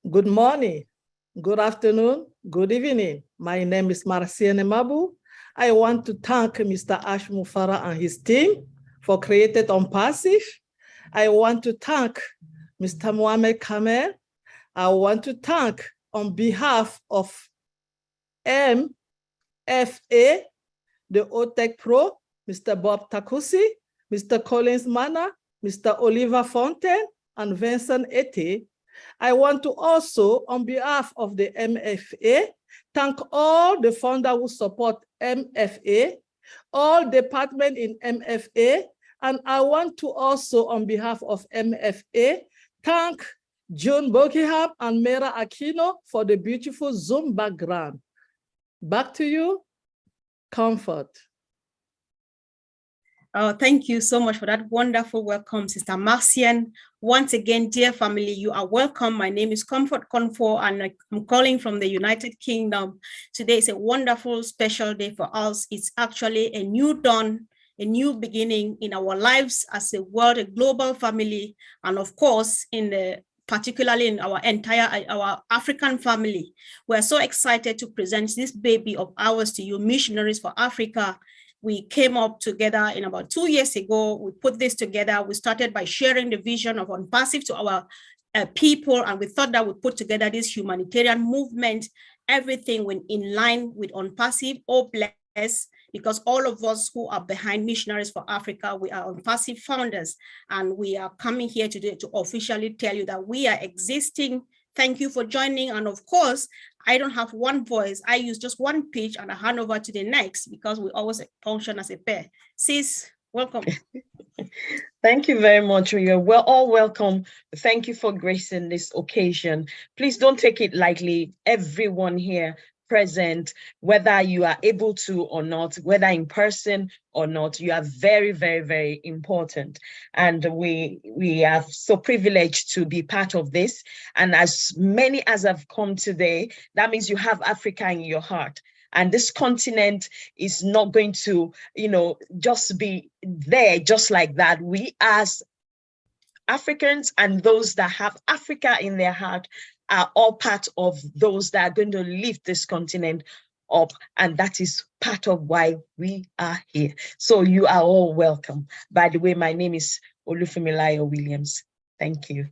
Good morning, good afternoon, good evening. My name is Marciene Mabu. I want to thank Mr. Ash Mufara and his team for creating On Passive. I want to thank Mr. Mohamed Kamel. I want to thank on behalf of MFA, the OTEC Pro, Mr. Bob Takusi, Mr. Collins Mana, Mr. Oliver Fontaine, and Vincent Ete. I want to also, on behalf of the MFA, thank all the funders who support MFA, all departments in MFA, and I want to also, on behalf of MFA, thank June Buckingham and Mera Aquino for the beautiful Zoom background. Back to you, Comfort. Oh, thank you so much for that wonderful welcome, Sister Marcian. Once again, dear family, you are welcome. My name is Comfort Comfort, and I'm calling from the United Kingdom. Today is a wonderful, special day for us. It's actually a new dawn, a new beginning in our lives as a world, a global family, and of course, particularly in our African family. We're so excited to present this baby of ours to you, Missionaries for Africa. We came up together in about 2 years ago. We put this together. We started by sharing the vision of On Passive to our people, and we thought that we put together this humanitarian movement, everything went in line with On Passive. Oh, bless, because all of us who are behind Missionaries for Africa, we are On Passive founders, and we are coming here today to officially tell you that we are existing. Thank you for joining. And of course, I don't have one voice. I use just one pitch and I hand over to the next because we always function as a pair. Sis, welcome. Thank you very much. You're all welcome. Thank you for gracing this occasion. Please don't take it lightly. Everyone here present, whether you are able to or not, whether in person or not, you are very, very, very important. And we are so privileged to be part of this. And as many as have come today, that means you have Africa in your heart. And this continent is not going to, just be there just like that. We as Africans and those that have Africa in their heart are all part of those that are going to lift this continent up. And that is part of why we are here. So you are all welcome. By the way, my name is Olufumilayo Williams. Thank you.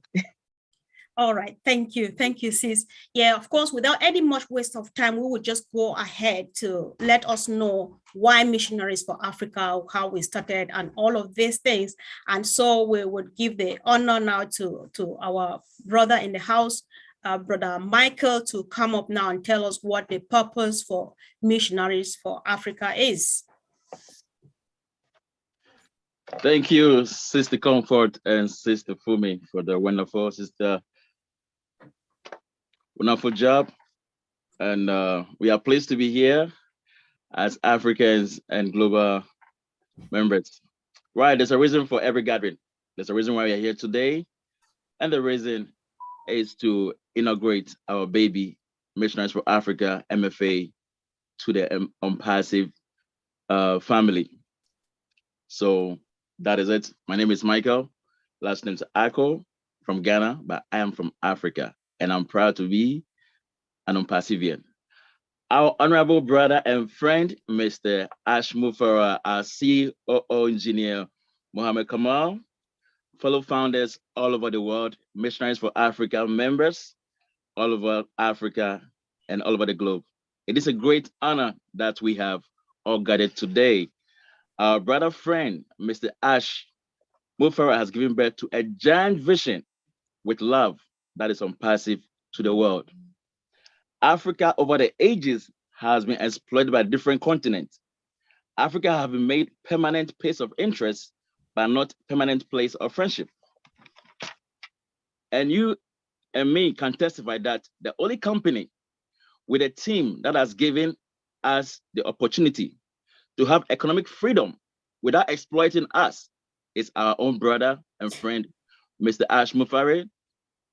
All right, thank you, sis. Yeah, of course, without any much waste of time, we would just go ahead to let us know why Missionaries for Africa, how we started, and all of these things. And so we would give the honor now to our brother in the house, Brother Michael, to come up now and tell us what the purpose for Missionaries for Africa is. Thank you, Sister Comfort and Sister Fumi, for the wonderful job. And we are pleased to be here as Africans and global members. Right, there's a reason for every gathering. There's a reason why we are here today. And the reason is to inaugurate our baby, Missionaries for Africa, MFA, to the On Passive family. So that is it. My name is Michael. Last name is Ako, from Ghana, but I am from Africa. And I'm proud to be an On Passivian. Our honorable brother and friend, Mr. Ash Mufara, our COO engineer, Mohamed Kamal, fellow founders all over the world, Missionaries for Africa members all over Africa and all over the globe. It is a great honor that we have all gathered today. Our brother friend, Mr. Ash Mufara, has given birth to a giant vision with love that is On Passive to the world. Africa over the ages has been exploited by different continents. Africa has been made permanent place of interest, but not permanent place of friendship. And you and me can testify that the only company with a team that has given us the opportunity to have economic freedom without exploiting us is our own brother and friend, Mr. Ash Mufare,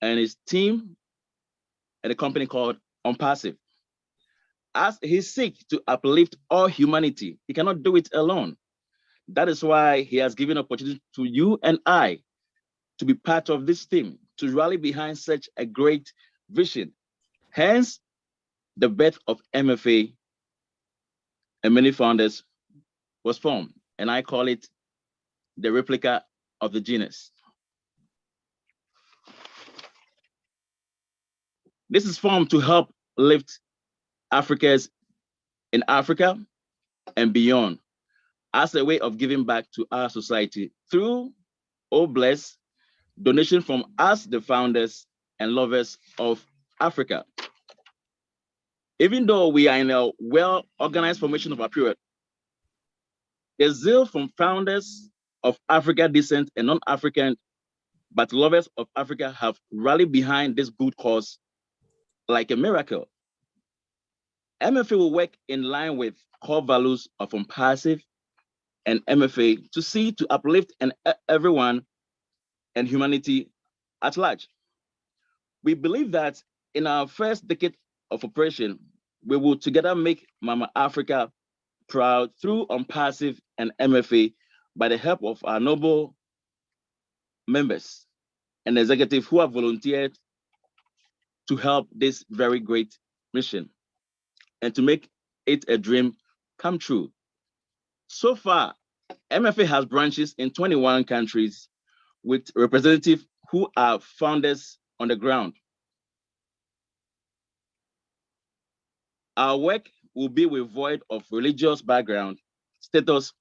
and his team and a company called On Passive. As he seeks to uplift all humanity, he cannot do it alone. That is why he has given opportunity to you and I to be part of this team, to rally behind such a great vision. Hence, the birth of MFA and many founders was formed, and I call it the replica of the genus. This is formed to help lift Africans in Africa and beyond as a way of giving back to our society through, oh bless, donation from us, the founders and lovers of Africa. Even though we are in a well-organized formation of our period, the zeal from founders of Africa descent and non-African, but lovers of Africa have rallied behind this good cause like a miracle. MFA will work in line with core values of Unpassive and MFA to see to uplift everyone and humanity at large. We believe that in our first decade of operation, we will together make Mama Africa proud through Unpassive and MFA by the help of our noble members and executives who have volunteered to help this very great mission and to make it a dream come true. So far, MFA has branches in 21 countries with representatives who are founders on the ground. Our work will be void of religious background, status,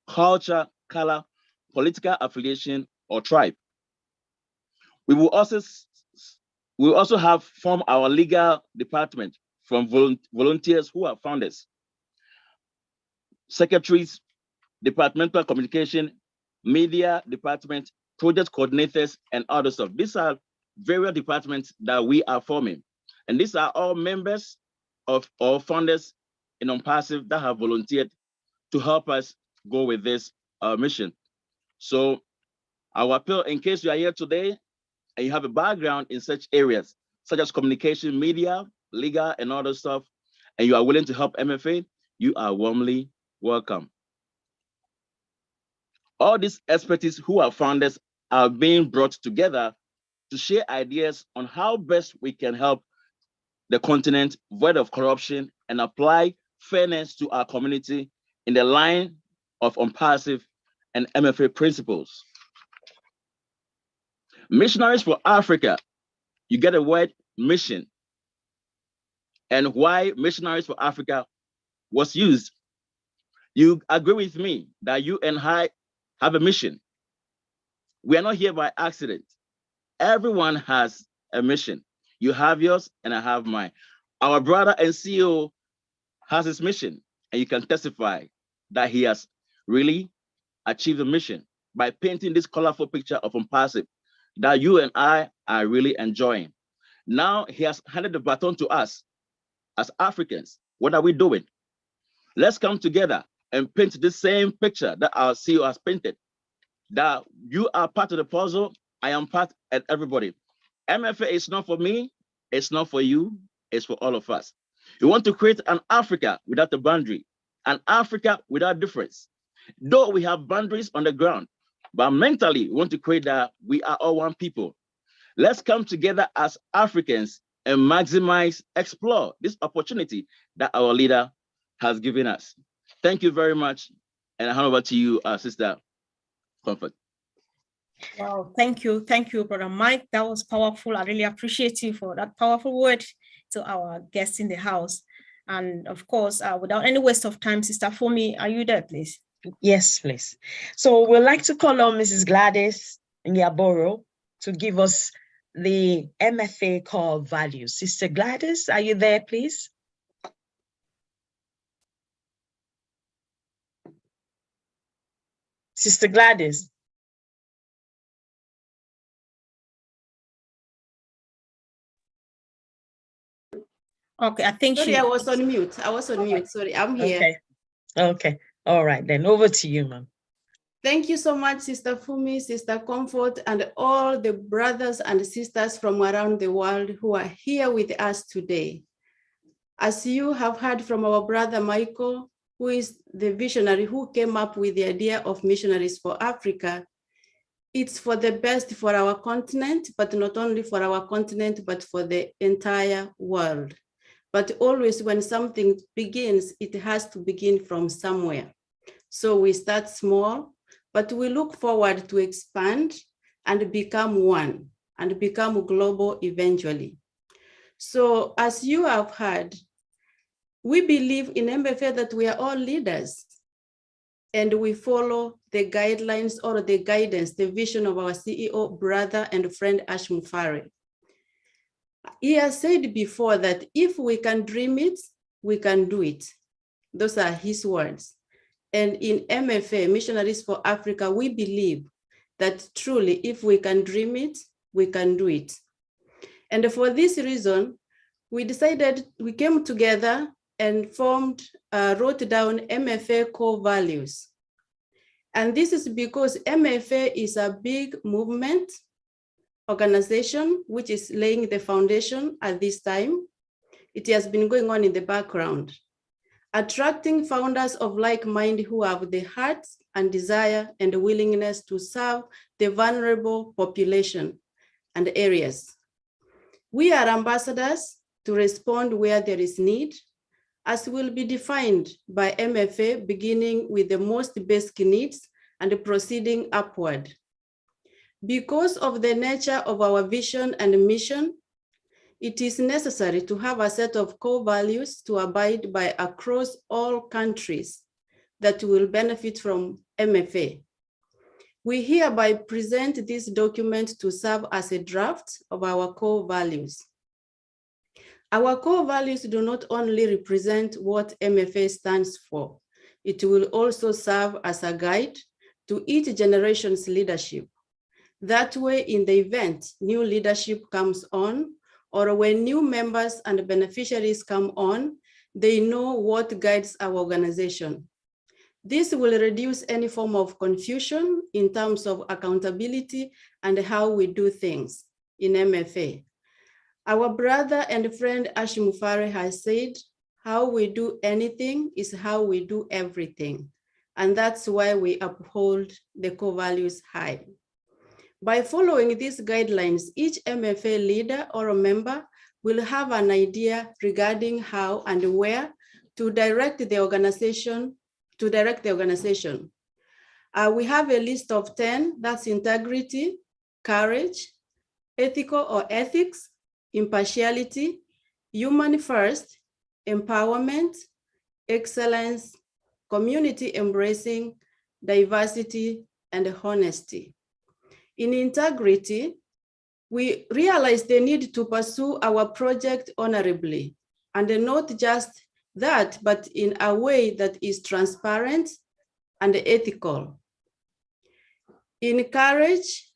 culture, color, political affiliation, or tribe. We will also have formed our legal department from volunteers who are founders, secretaries, departmental communication, media department, project coordinators, and other stuff. These are various departments that we are forming. And these are all members of our founders in Unpassive that have volunteered to help us go with this mission. So our appeal, in case you are here today and you have a background in such areas, such as communication, media, legal, and other stuff, and you are willing to help MFA, you are warmly welcome. All these expertise who are founders are being brought together to share ideas on how best we can help the continent void of corruption and apply fairness to our community in the line of Unpassive and MFA principles. Missionaries for Africa, you get the word mission and why Missionaries for Africa was used. You agree with me that you and I have a mission. We are not here by accident. Everyone has a mission. You have yours and I have mine. Our brother and CEO has his mission, and you can testify that he has really achieved the mission by painting this colorful picture of Unpassive that you and I are really enjoying. Now he has handed the baton to us as Africans. What are we doing? Let's come together and paint the same picture that our CEO has painted, that you are part of the puzzle, I am part, and everybody. MFA is not for me, it's not for you, it's for all of us. We want to create an Africa without a boundary, an Africa without difference. Though we have boundaries on the ground, but mentally we want to create that we are all one people. Let's come together as Africans and maximize, explore this opportunity that our leader has given us. Thank you very much. And I hand over to you, Sister Comfort. Wow, thank you, Brother Mike. That was powerful. I really appreciate you for that powerful word to our guests in the house. And of course, without any waste of time, Sister Fumi, are you there, please? Yes, please. So we'd like to call on Mrs. Gladys Nyaboro to give us the MFA core values. Sister Gladys, are you there, please? Sister Gladys. Okay, I think Sorry, I was on mute. Sorry, I'm here. Okay. All right, then over to you, ma'am. Thank you so much, Sister Fumi, Sister Comfort, and all the brothers and sisters from around the world who are here with us today. As you have heard from our brother Michael, who is the visionary who came up with the idea of Missionaries for Africa, it's for the best for our continent, but not only for our continent, but for the entire world. But always when something begins, it has to begin from somewhere. So we start small, but we look forward to expand and become one and become global eventually. So as you have heard, we believe in MFA that we are all leaders and we follow the guidelines or the guidance, the vision of our CEO, brother and friend Ash Mufari. He has said before that if we can dream it, we can do it. Those are his words. And in MFA, Missionaries for Africa, we believe that truly, if we can dream it, we can do it. And for this reason, we decided, we came together and wrote down MFA core values. And this is because MFA is a big movement organization, which is laying the foundation at this time. It has been going on in the background, attracting founders of like mind who have the heart and desire and the willingness to serve the vulnerable population and areas. We are ambassadors to respond where there is need, as will be defined by MFA, beginning with the most basic needs and proceeding upward. Because of the nature of our vision and mission, it is necessary to have a set of core values to abide by across all countries that will benefit from MFA. We hereby present this document to serve as a draft of our core values. Our core values do not only represent what MFA stands for, it will also serve as a guide to each generation's leadership. That way, in the event new leadership comes on, or when new members and beneficiaries come on, they know what guides our organization. This will reduce any form of confusion in terms of accountability and how we do things in MFA. Our brother and friend Ash Mufari has said, how we do anything is how we do everything. And that's why we uphold the core values high. By following these guidelines, each MFA leader or a member will have an idea regarding how and where to direct the organization. We have a list of 10, that's integrity, courage, ethical or ethics, impartiality, human first, empowerment, excellence, community embracing, diversity, and honesty. In integrity, we realize the need to pursue our project honorably, and not just that, but in a way that is transparent and ethical. In courage,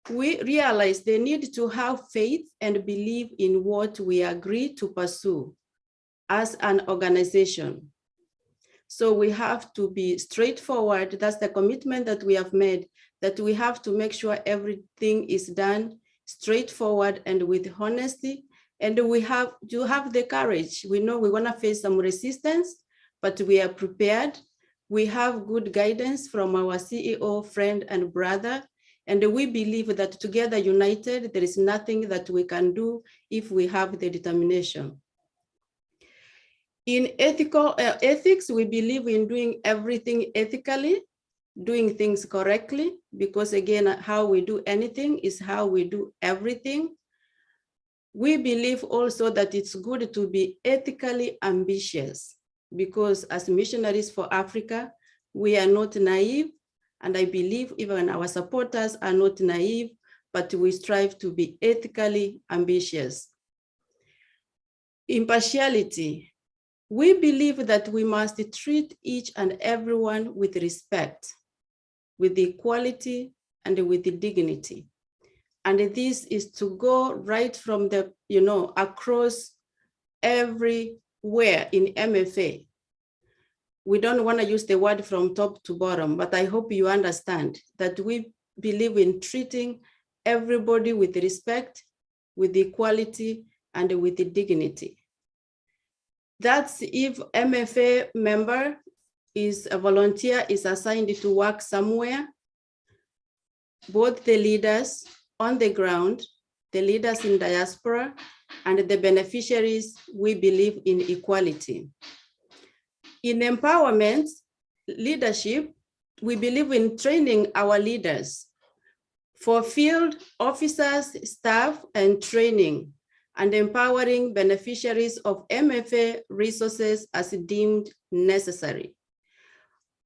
we realize the need to have faith and believe in what we agree to pursue as an organization. So we have to be straightforward. That's the commitment that we have made, that we have to make sure everything is done straightforward and with honesty. And we have to have the courage. We know we're gonna face some resistance, but we are prepared. We have good guidance from our CEO, friend, and brother. And we believe that together united, there is nothing that we can do if we have the determination. In ethics, we believe in doing everything ethically, doing things correctly, because again, how we do anything is how we do everything. We believe also that it's good to be ethically ambitious, because as Missionaries for Africa, we are not naive, and I believe even our supporters are not naive, but we strive to be ethically ambitious. Impartiality. We believe that we must treat each and everyone with respect, with equality, and with dignity. And this is to go right from the, across everywhere in MFA. We don't want to use the word from top to bottom, but I hope you understand that we believe in treating everybody with respect, with equality, and with dignity. That's if MFA member is a volunteer, is assigned to work somewhere, both the leaders on the ground, the leaders in diaspora, and the beneficiaries. We believe in equality. In empowerment leadership, we believe in training our leaders for field officers, staff, and training, and empowering beneficiaries of MFA resources as deemed necessary.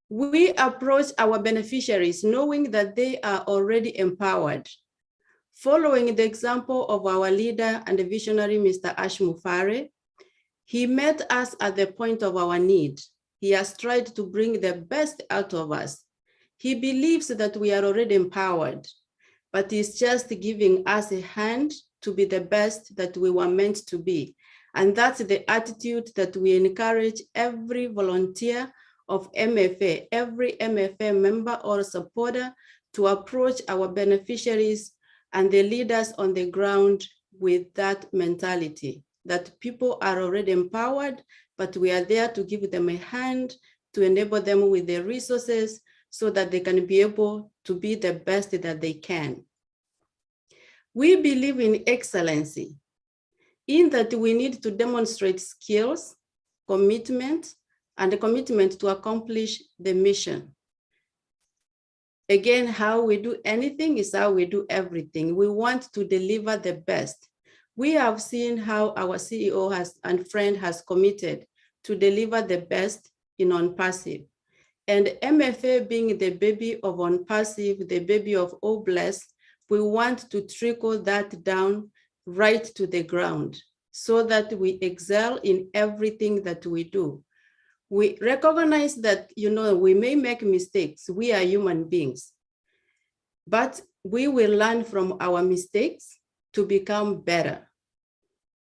We approach our beneficiaries knowing that they are already empowered. Following the example of our leader and visionary, Mr. Ash Mufare, he met us at the point of our need. He has tried to bring the best out of us. He believes that we are already empowered, but he's just giving us a hand to be the best that we were meant to be. And that's the attitude that we encourage every volunteer of MFA, every MFA member or supporter to approach our beneficiaries and the leaders on the ground with that mentality, that people are already empowered, but we are there to give them a hand, to enable them with the resources so that they can be able to be the best that they can. We believe in excellency, in that we need to demonstrate skills, commitment, and a commitment to accomplish the mission. Again, how we do anything is how we do everything. We want to deliver the best. We have seen how our CEO and friend has committed to deliver the best in OnPassive. And MFA being the baby of OnPassive, the baby of Obless, we want to trickle that down right to the ground so that we excel in everything that we do. We recognize that, we may make mistakes. We are human beings, but we will learn from our mistakes to become better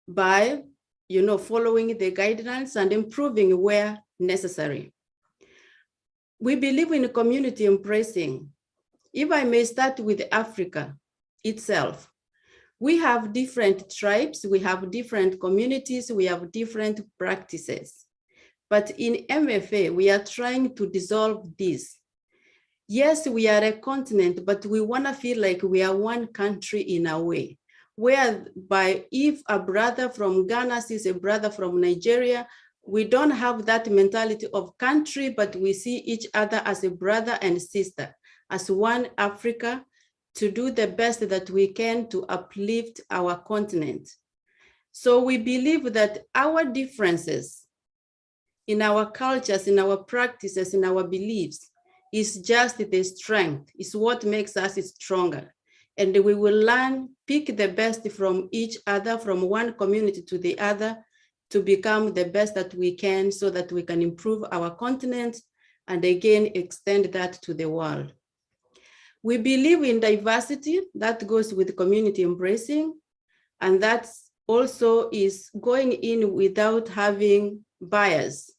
by, following the guidelines and improving where necessary. We believe in community embracing. If I may start with Africa itself, we have different tribes, we have different communities, we have different practices. But in MFA, we are trying to dissolve this. Yes, we are a continent, but we want to feel like we are one country in a way, whereby if a brother from Ghana sees a brother from Nigeria, we don't have that mentality of country, but we see each other as a brother and sister, as one Africa, to do the best that we can to uplift our continent. So we believe that our differences in our cultures, in our practices, in our beliefs, is just the strength, is what makes us stronger. And we will pick the best from each other, from one community to the other, to become the best that we can so that we can improve our continent and again, extend that to the world. We believe in diversity, that goes with community embracing, and that also is going in without having bias.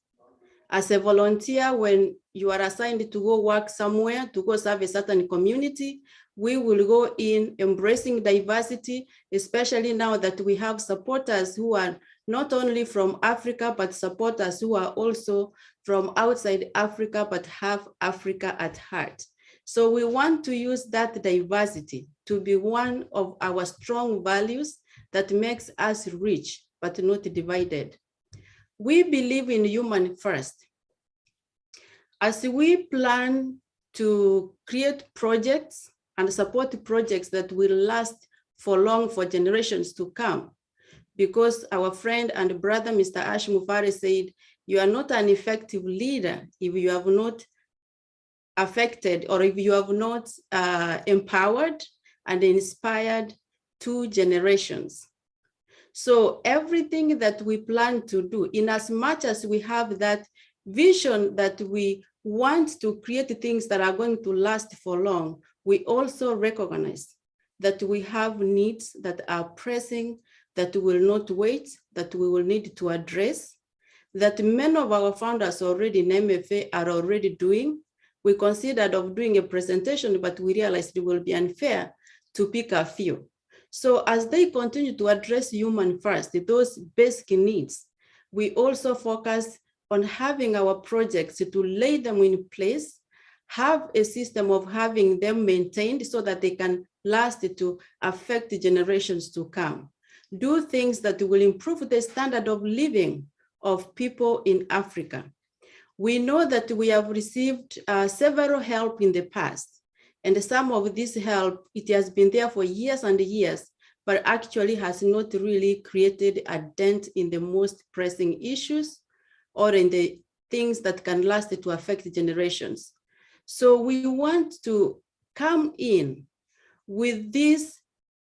As a volunteer, when you are assigned to go work somewhere, to go serve a certain community, we will go in embracing diversity, especially now that we have supporters who are not only from Africa, but supporters who are also from outside Africa, but have Africa at heart. So we want to use that diversity to be one of our strong values that makes us rich, but not divided. We believe in human first. As we plan to create projects and support projects that will last for long, for generations to come, because our friend and brother, Mr. Ash Mufare, said, you are not an effective leader if you have not affected or if you have not empowered and inspired 2 generations. So everything that we plan to do, in as much as we have that vision that we want to create things that are going to last for long, we also recognize that we have needs that are pressing, that will not wait, that we will need to address, that many of our founders already in MFA are already doing. We considered of doing a presentation, but we realized it will be unfair to pick a few. So as they continue to address human first, those basic needs, we also focus on having our projects to lay them in place have a system of having them maintained so that they can last to affect the generations to come. Do things that will improve the standard of living of people in Africa. We know that we have received several help in the past, and some of this help, it has been there for years and years, but actually has not really created a dent in the most pressing issues or in the things that can last to affect generations. So we want to come in with this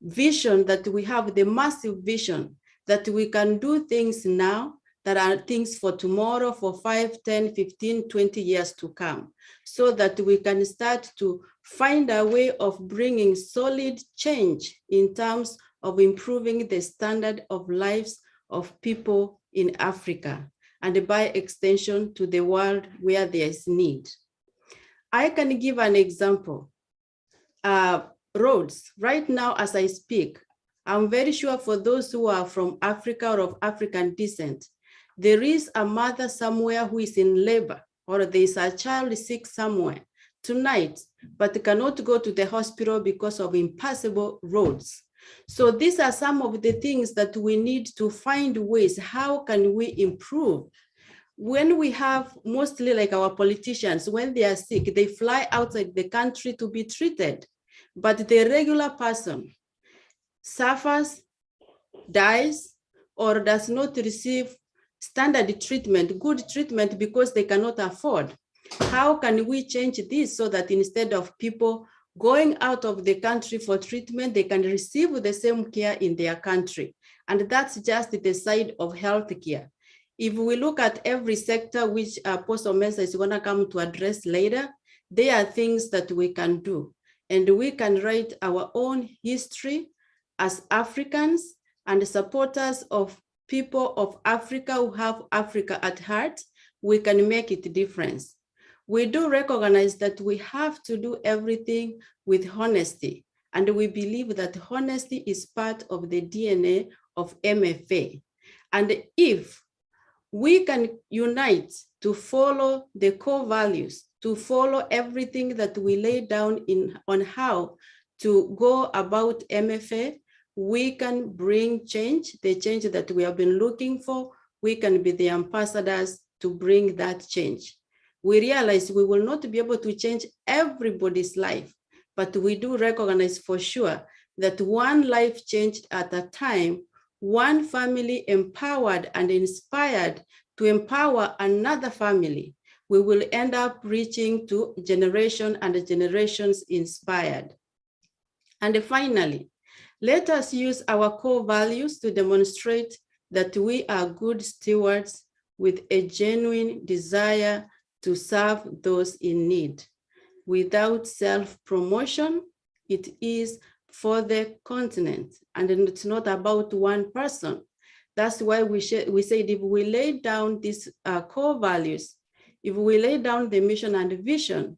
vision that we have, the massive vision that we can do things now that are things for tomorrow, for 5, 10, 15, 20 years to come, so that we can start to find a way of bringing solid change in terms of improving the standard of lives of people in Africa, and by extension to the world where there is need. I can give an example. Roads, right now as I speak, I'm very sure for those who are from Africa or of African descent, there is a mother somewhere who is in labor, or there is a child sick somewhere tonight, but cannot go to the hospital because of impassable roads. So these are some of the things that we need to find ways. How can we improve? When we have mostly like our politicians, when they are sick, they fly outside the country to be treated. But the regular person suffers, dies, or does not receive standard treatment, good treatment, because they cannot afford. How can we change this so that instead of people going out of the country for treatment, they can receive the same care in their country? And that's just the side of healthcare. If we look at every sector, which Apostle Mensah is going to come to address later, there are things that we can do. And we can write our own history as Africans and supporters of people of Africa who have Africa at heart. We can make it a difference. We do recognize that we have to do everything with honesty. And we believe that honesty is part of the DNA of MFA. And if we can unite to follow the core values, to follow everything that we lay down on how to go about MFA, we can bring change, the change that we have been looking for. We can be the ambassadors to bring that change. We realize we will not be able to change everybody's life, but we do recognize for sure that one life changed at a time, one family empowered and inspired to empower another family, we will end up reaching to generation and generations inspired. And finally, let us use our core values to demonstrate that we are good stewards with a genuine desire to serve those in need. Without self-promotion, it is for the continent, and it's not about one person. That's why we said if we lay down these core values, if we lay down the mission and vision,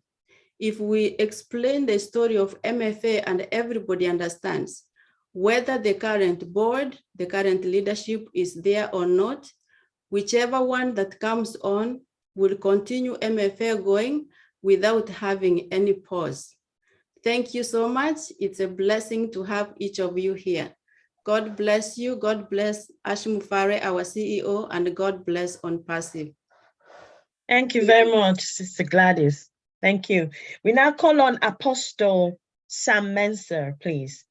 if we explain the story of MFA and everybody understands, whether the current board, the current leadership is there or not, whichever one that comes on will continue MFA going without having any pause. Thank you so much. It's a blessing to have each of you here. God bless you. God bless Ashmu Fare, our CEO, and God bless On Passive. Thank you very much, Sister Gladys. Thank you. We now call on Apostle Sam Mensah, please,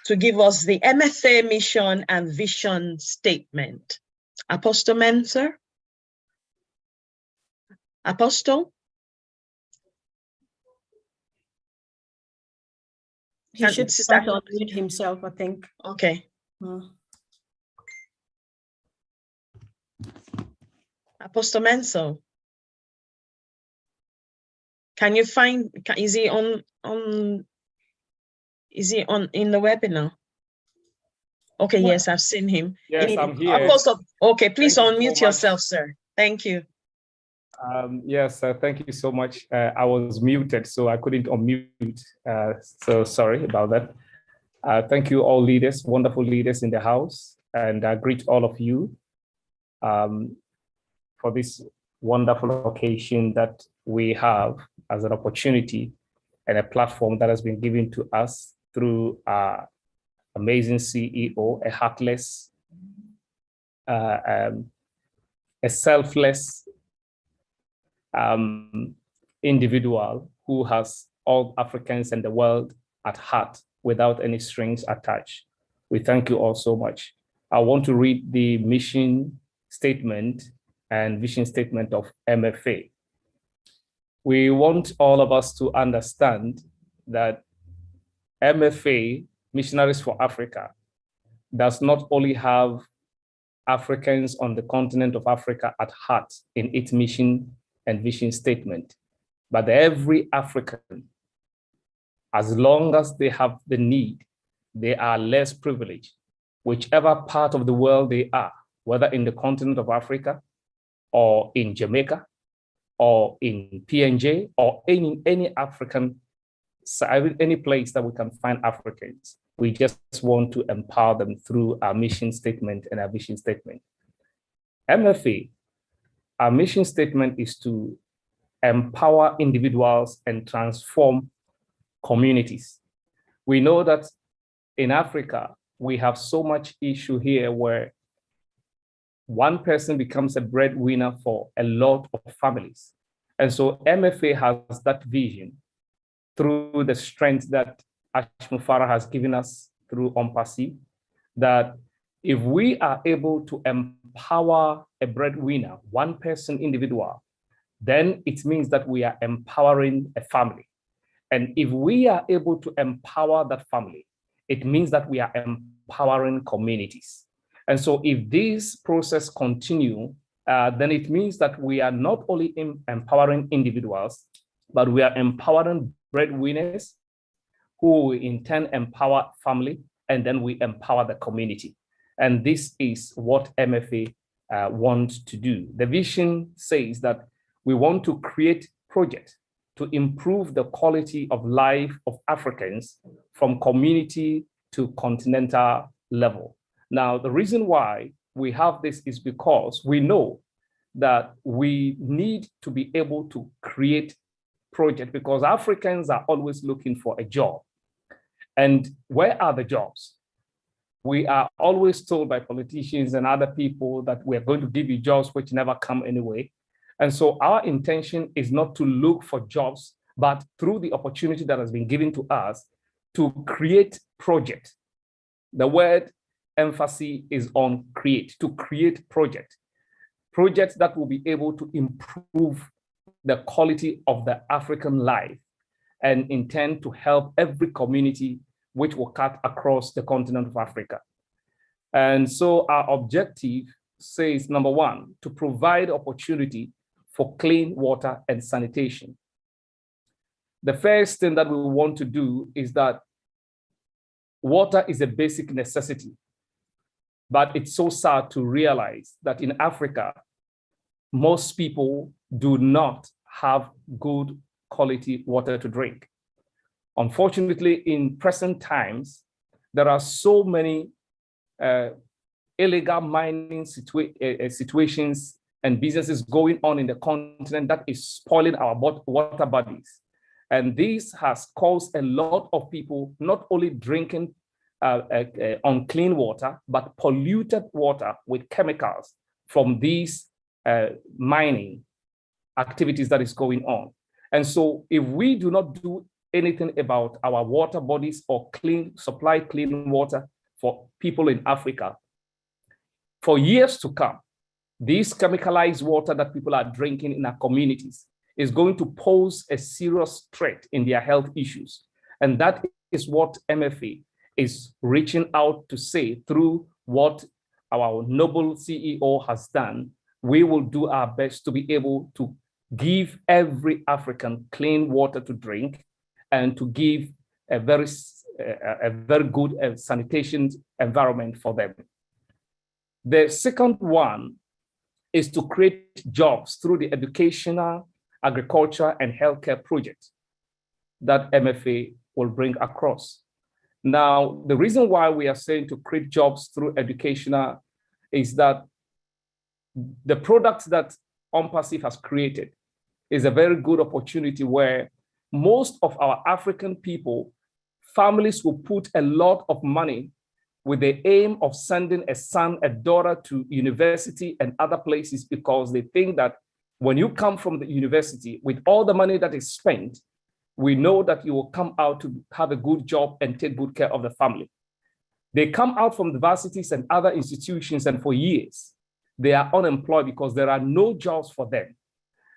to give us the MFA mission and vision statement. Apostle Mensah? Apostle? He should start to unmute himself, I think. Okay. Apostle Mensah, can you find? Is he on? Is he on in the webinar? Okay. Well, yes, I've seen him. Yes, I'm here. Apostle, okay, please unmute yourself, sir. Thank you. Yes, thank you so much. I was muted, so I couldn't unmute. So sorry about that. Thank you, all leaders, wonderful leaders in the house, and I greet all of you for this wonderful occasion that we have as an opportunity and a platform that has been given to us through our amazing CEO, a heartless, a selfless individual who has all Africans and the world at heart without any strings attached. We thank you all so much. I want to read the mission statement and vision statement of MFA. We want all of us to understand that MFA, Missionaries for Africa, does not only have Africans on the continent of Africa at heart in its mission and vision statement, but every African, as long as they have the need, they are less privileged, whichever part of the world they are, whether in the continent of Africa or in Jamaica or in PNJ or any African, any place that we can find Africans. We just want to empower them through our mission statement and our vision statement. MFA, our mission statement is to empower individuals and transform communities. We know that in Africa, we have so much issue here where one person becomes a breadwinner for a lot of families. And so MFA has that vision through the strength that Ashmu Farah has given us through OMPASI, that if we are able to empower a breadwinner, one person individual, then it means that we are empowering a family. And if we are able to empower that family, it means that we are empowering communities. And so if this process continue, then it means that we are not only empowering individuals, but we are empowering breadwinners who in turn empower family, and then we empower the community. And this is what MFA wants to do. The vision says that we want to create projects to improve the quality of life of Africans from community to continental level. Now, the reason why we have this is because we know that we need to be able to create projects because Africans are always looking for a job. And where are the jobs? We are always told by politicians and other people that we're going to give you jobs which never come anyway. And so our intention is not to look for jobs, but through the opportunity that has been given to us to create projects. The word emphasis is on create, to create projects that will be able to improve the quality of the African life and intend to help every community which will cut across the continent of Africa. And so our objective says, number one, to provide opportunity for clean water and sanitation. The first thing that we want to do is that water is a basic necessity, but it's so sad to realize that in Africa, most people do not have good quality water to drink. Unfortunately, in present times, there are so many illegal mining situations and businesses going on in the continent that is spoiling our water bodies. And this has caused a lot of people not only drinking unclean water, but polluted water with chemicals from these mining activities that is going on. And so if we do not do anything about our water bodies or supply clean water for people in Africa, for years to come, this chemicalized water that people are drinking in our communities is going to pose a serious threat in their health issues. And that is what MFA is reaching out to say through what our noble CEO has done. We will do our best to be able to give every African clean water to drink and to give a very good sanitation environment for them. The second one is to create jobs through the educational, agriculture, and healthcare projects that MFA will bring across. Now, the reason why we are saying to create jobs through educational is that the products that OMPASIF has created is a very good opportunity where most of our African people, families will put a lot of money with the aim of sending a son, a daughter to university and other places, because they think that when you come from the university with all the money that is spent, we know that you will come out to have a good job and take good care of the family. They come out from the varsities and other institutions, and for years, they are unemployed because there are no jobs for them.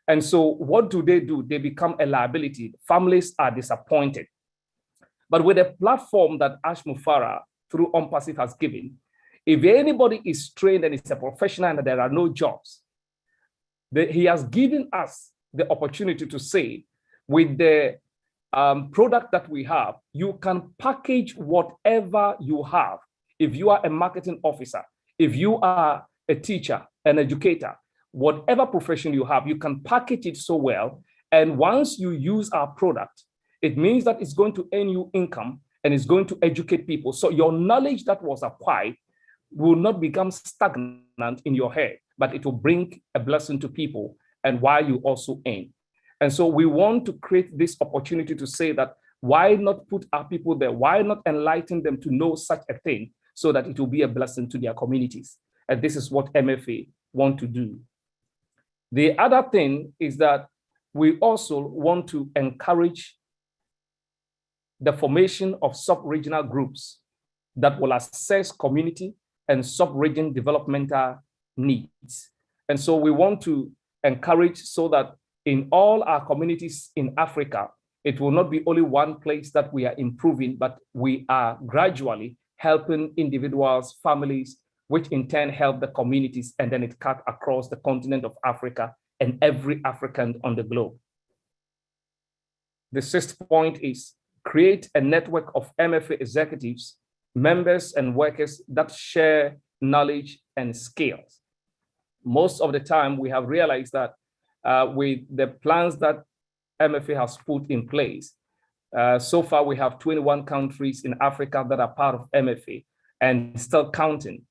And so what do? They become a liability. Families are disappointed. But with a platform that Ash Mufara through OMPASIF has given, if anybody is trained and is a professional and there are no jobs, he has given us the opportunity to say, with the product that we have, you can package whatever you have. If you are a marketing officer, if you are a teacher, an educator, whatever profession you have, you can package it so well. And once you use our product, it means that it's going to earn you income and it's going to educate people. So your knowledge that was acquired will not become stagnant in your head, but it will bring a blessing to people, and while you also earn. And so we want to create this opportunity to say that why not put our people there? Why not enlighten them to know such a thing so that it will be a blessing to their communities? And this is what MFA want to do. The other thing is that we also want to encourage the formation of sub-regional groups that will assess community and sub-region developmental needs. And so we want to encourage so that in all our communities in Africa, it will not be only one place that we are improving, but we are gradually helping individuals, families, which in turn help the communities, and then it cut across the continent of Africa and every African on the globe. The sixth point is create a network of MFA executives, members and workers that share knowledge and skills. Most of the time we have realized that with the plans that MFA has put in place, so far we have 21 countries in Africa that are part of MFA and still counting.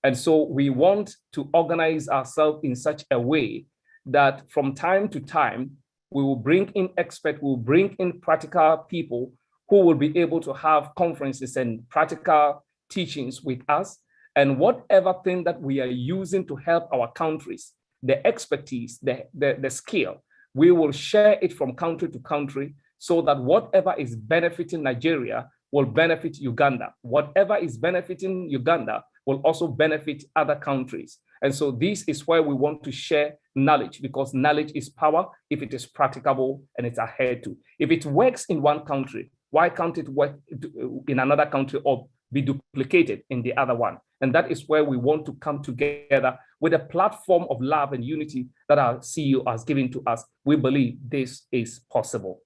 And so we want to organize ourselves in such a way that from time to time, we will bring in experts, we will bring in practical people who will be able to have conferences and practical teachings with us. And whatever thing that we are using to help our countries, the expertise, the skill, we will share it from country to country so that whatever is benefiting Nigeria will benefit Uganda. Whatever is benefiting Uganda will also benefit other countries. And so this is where we want to share knowledge, because knowledge is power if it is practicable and it's adhered to. If it works in one country, why can't it work in another country or be duplicated in the other one? And that is where we want to come together with a platform of love and unity that our CEO has given to us. We believe this is possible.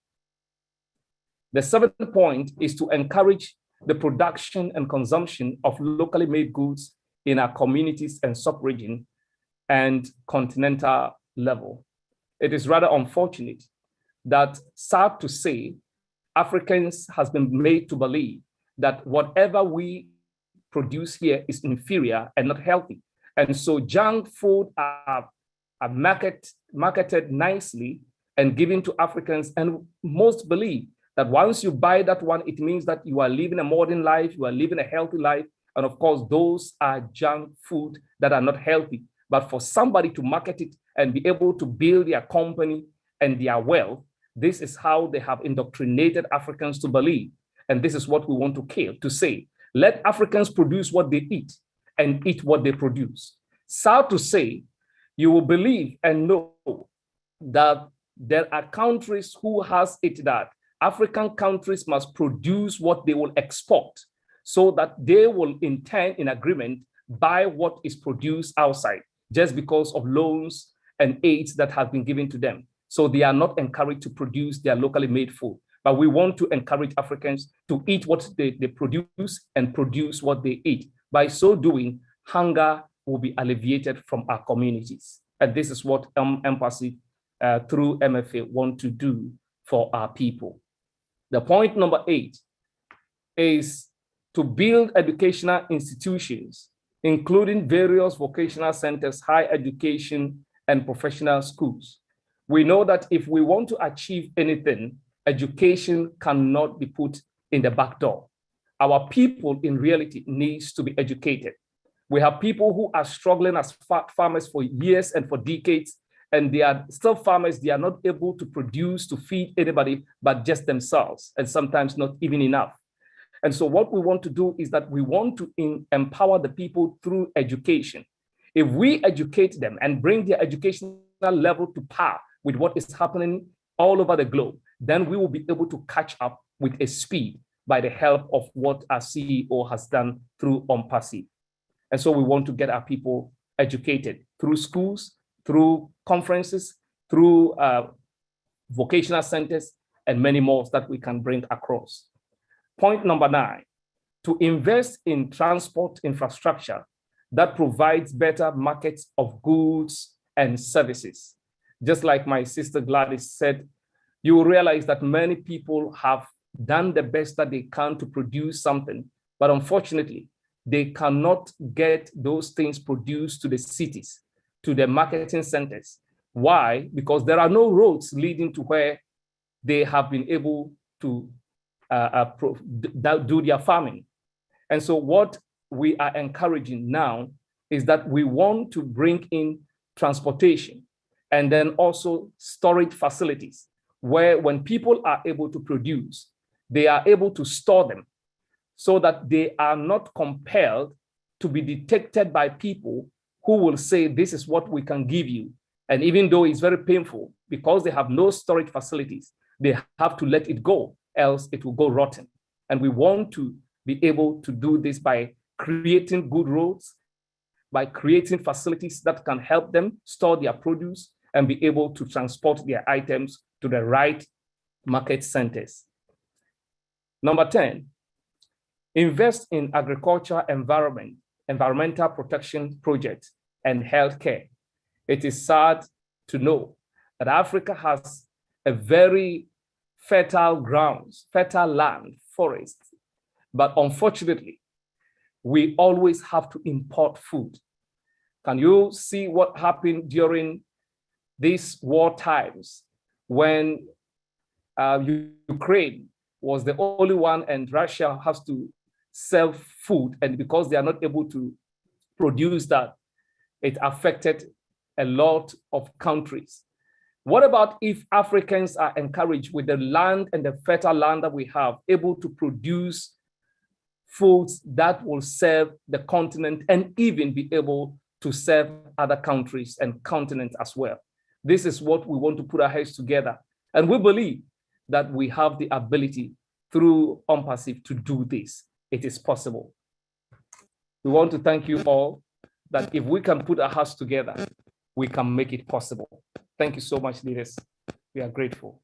The seventh point is to encourage the production and consumption of locally made goods in our communities and sub-region and continental level. It is rather unfortunate that, sad to say, Africans has been made to believe that whatever we produce here is inferior and not healthy. And so junk food are marketed nicely and given to Africans, and most believe that once you buy that one, it means that you are living a modern life, you are living a healthy life. And of course, those are junk food that are not healthy. But for somebody to market it and be able to build their company and their wealth, this is how they have indoctrinated Africans to believe. And this is what we want to kill, to say, let Africans produce what they eat and eat what they produce. Sad to say, you will believe and know that there are countries who has it that African countries must produce what they will export, so that they will in turn, in agreement, buy what is produced outside, just because of loans and aids that have been given to them. So they are not encouraged to produce their locally made food. But we want to encourage Africans to eat what they produce and produce what they eat. By so doing, hunger will be alleviated from our communities. And this is what Empathy through MFA want to do for our people. The point number 8 is to build educational institutions, including various vocational centers, higher education, and professional schools. We know that if we want to achieve anything, education cannot be put in the back door. Our people in reality needs to be educated. We have people who are struggling as farmers for years and for decades, and they are still farmers. They are not able to produce to feed anybody but just themselves, and sometimes not even enough. And so what we want to do is that we want to empower the people through education. If we educate them and bring their educational level to par with what is happening all over the globe, then we will be able to catch up with a speed by the help of what our CEO has done through OMPASI. And so we want to get our people educated through schools, through conferences, through vocational centers, and many more that we can bring across. Point number 9, to invest in transport infrastructure that provides better markets of goods and services. Just like my sister Gladys said, you will realize that many people have done the best that they can to produce something, but unfortunately, they cannot get those things produced to the cities, to the marketing centers. Why? Because there are no roads leading to where they have been able to do their farming. And so what we are encouraging now is that we want to bring in transportation and then also storage facilities where when people are able to produce, they are able to store them so that they are not compelled to be detected by people who will say, this is what we can give you. And even though it's very painful, because they have no storage facilities, they have to let it go, else it will go rotten. And we want to be able to do this by creating good roads, by creating facilities that can help them store their produce and be able to transport their items to the right market centers. Number 10, invest in agriculture, environmental protection projects, and healthcare. It is sad to know that Africa has a very fertile grounds, fertile land, forests, but unfortunately, we always have to import food. Can you see what happened during these war times when Ukraine was the only one and Russia has to sell food, and because they are not able to produce that, it affected a lot of countries. What about if Africans are encouraged with the land and the fertile land that we have, able to produce foods that will serve the continent and even be able to serve other countries and continents as well? This is what we want to put our heads together. And we believe that we have the ability through OMPASI to do this. It is possible. We want to thank you all that if we can put our hearts together, we can make it possible. Thank you so much, leaders. We are grateful.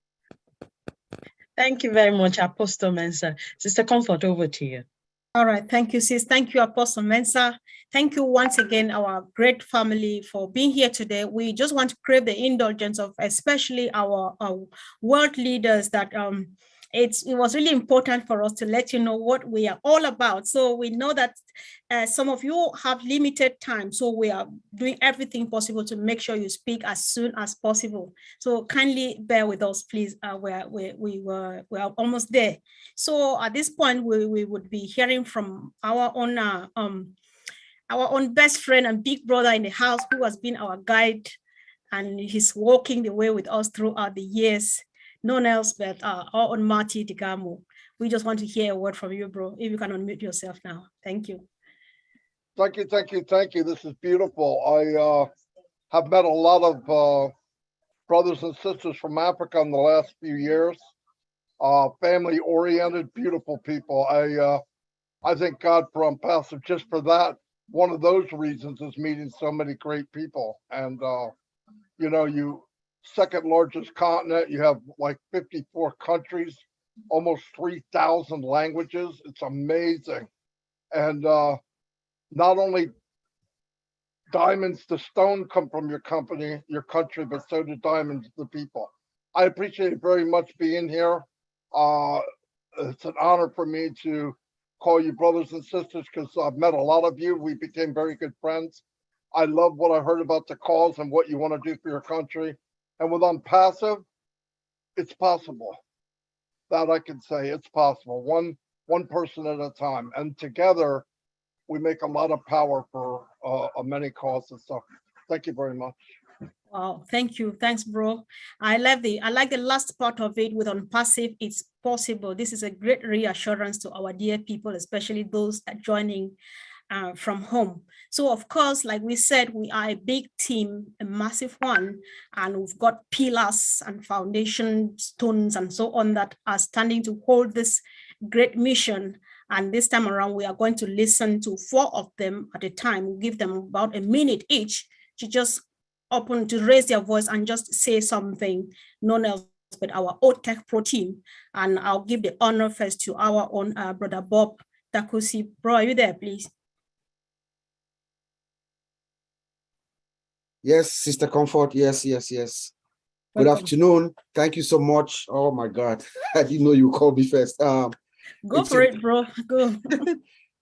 Thank you very much, Apostle Mensah. Sister Comfort, over to you. All right, thank you, sis. Thank you, Apostle Mensah. Thank you once again, our great family, for being here today. We just want to crave the indulgence of especially our world leaders that it was really important for us to let you know what we are all about. So we know that some of you have limited time, so we are doing everything possible to make sure you speak as soon as possible. So kindly bear with us, please. We're almost there. So at this point, we would be hearing from our own best friend and big brother in the house, who has been our guide, and he's walking the way with us throughout the years. None else but our own Marty Digamo. We just want to hear a word from you, bro. If you can unmute yourself now. Thank you. Thank you, thank you, thank you. This is beautiful. I have met a lot of brothers and sisters from Africa in the last few years. Family-oriented, beautiful people. I thank God for OMPASI just for that. One of those reasons is meeting so many great people. And, you know, second largest continent, you have like 54 countries, almost 3,000 languages. It's amazing. And not only diamonds to stone come from your country, but so do diamonds to people. I appreciate very much being here. It's an honor for me to call you brothers and sisters, because I've met a lot of you. We became very good friends. I love what I heard about the cause and what you want to do for your country. And with Unpassive, it's possible. That I can say, it's possible. One person at a time. And together, we make a lot of power for many causes. So thank you very much. Wow, thank you. Thanks, bro. I like the last part of it with Unpassive. It's possible. This is a great reassurance to our dear people, especially those that are joining from home. So of course, like we said, we are a big team, a massive one, and we've got pillars and foundation stones and so on that are standing to hold this great mission. And this time around, we are going to listen to 4 of them at a time. We'll give them about a minute each to just open to raise their voice and just say something, none else but our OTech Pro team. And I'll give the honor first to our own brother Bob Takusi. Bro, are you there, please? Yes, Sister Comfort. Yes. Good Welcome. afternoon. Thank you so much. Oh my God, I didn't know you called me first. Go for it, bro. Go.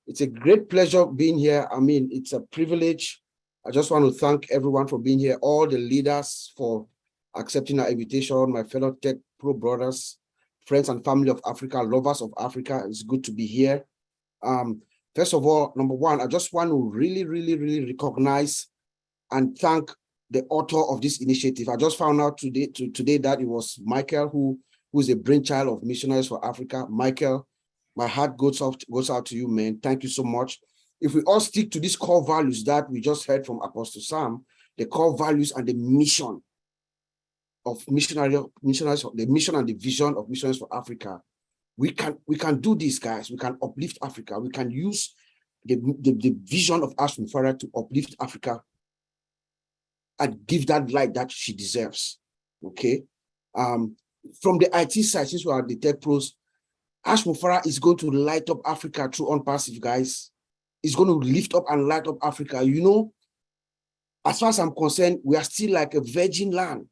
It's a great pleasure being here. I mean, it's a privilege. I just want to thank everyone for being here, all the leaders for accepting our invitation, my fellow Tech Pro brothers, friends and family of Africa, lovers of Africa. It's good to be here. First of all, number one, I just want to really recognize and thank the author of this initiative. I just found out today that it was Michael, who is a brainchild of Missionaries for Africa. Michael, my heart goes out to you, man. Thank you so much. If we all stick to these core values that we just heard from Apostle Sam, the core values and the mission of missionaries, the mission and the vision of Missionaries for Africa, we can do this, guys. We can uplift Africa. We can use the vision of Ash Mufara to uplift Africa and give that light that she deserves. Okay. From the IT side, since we are the Tech Pros, Ash Mufara is going to light up Africa through Unpassive, guys. It's going to lift up and light up Africa. You know, as far as I'm concerned, we are still like a virgin land.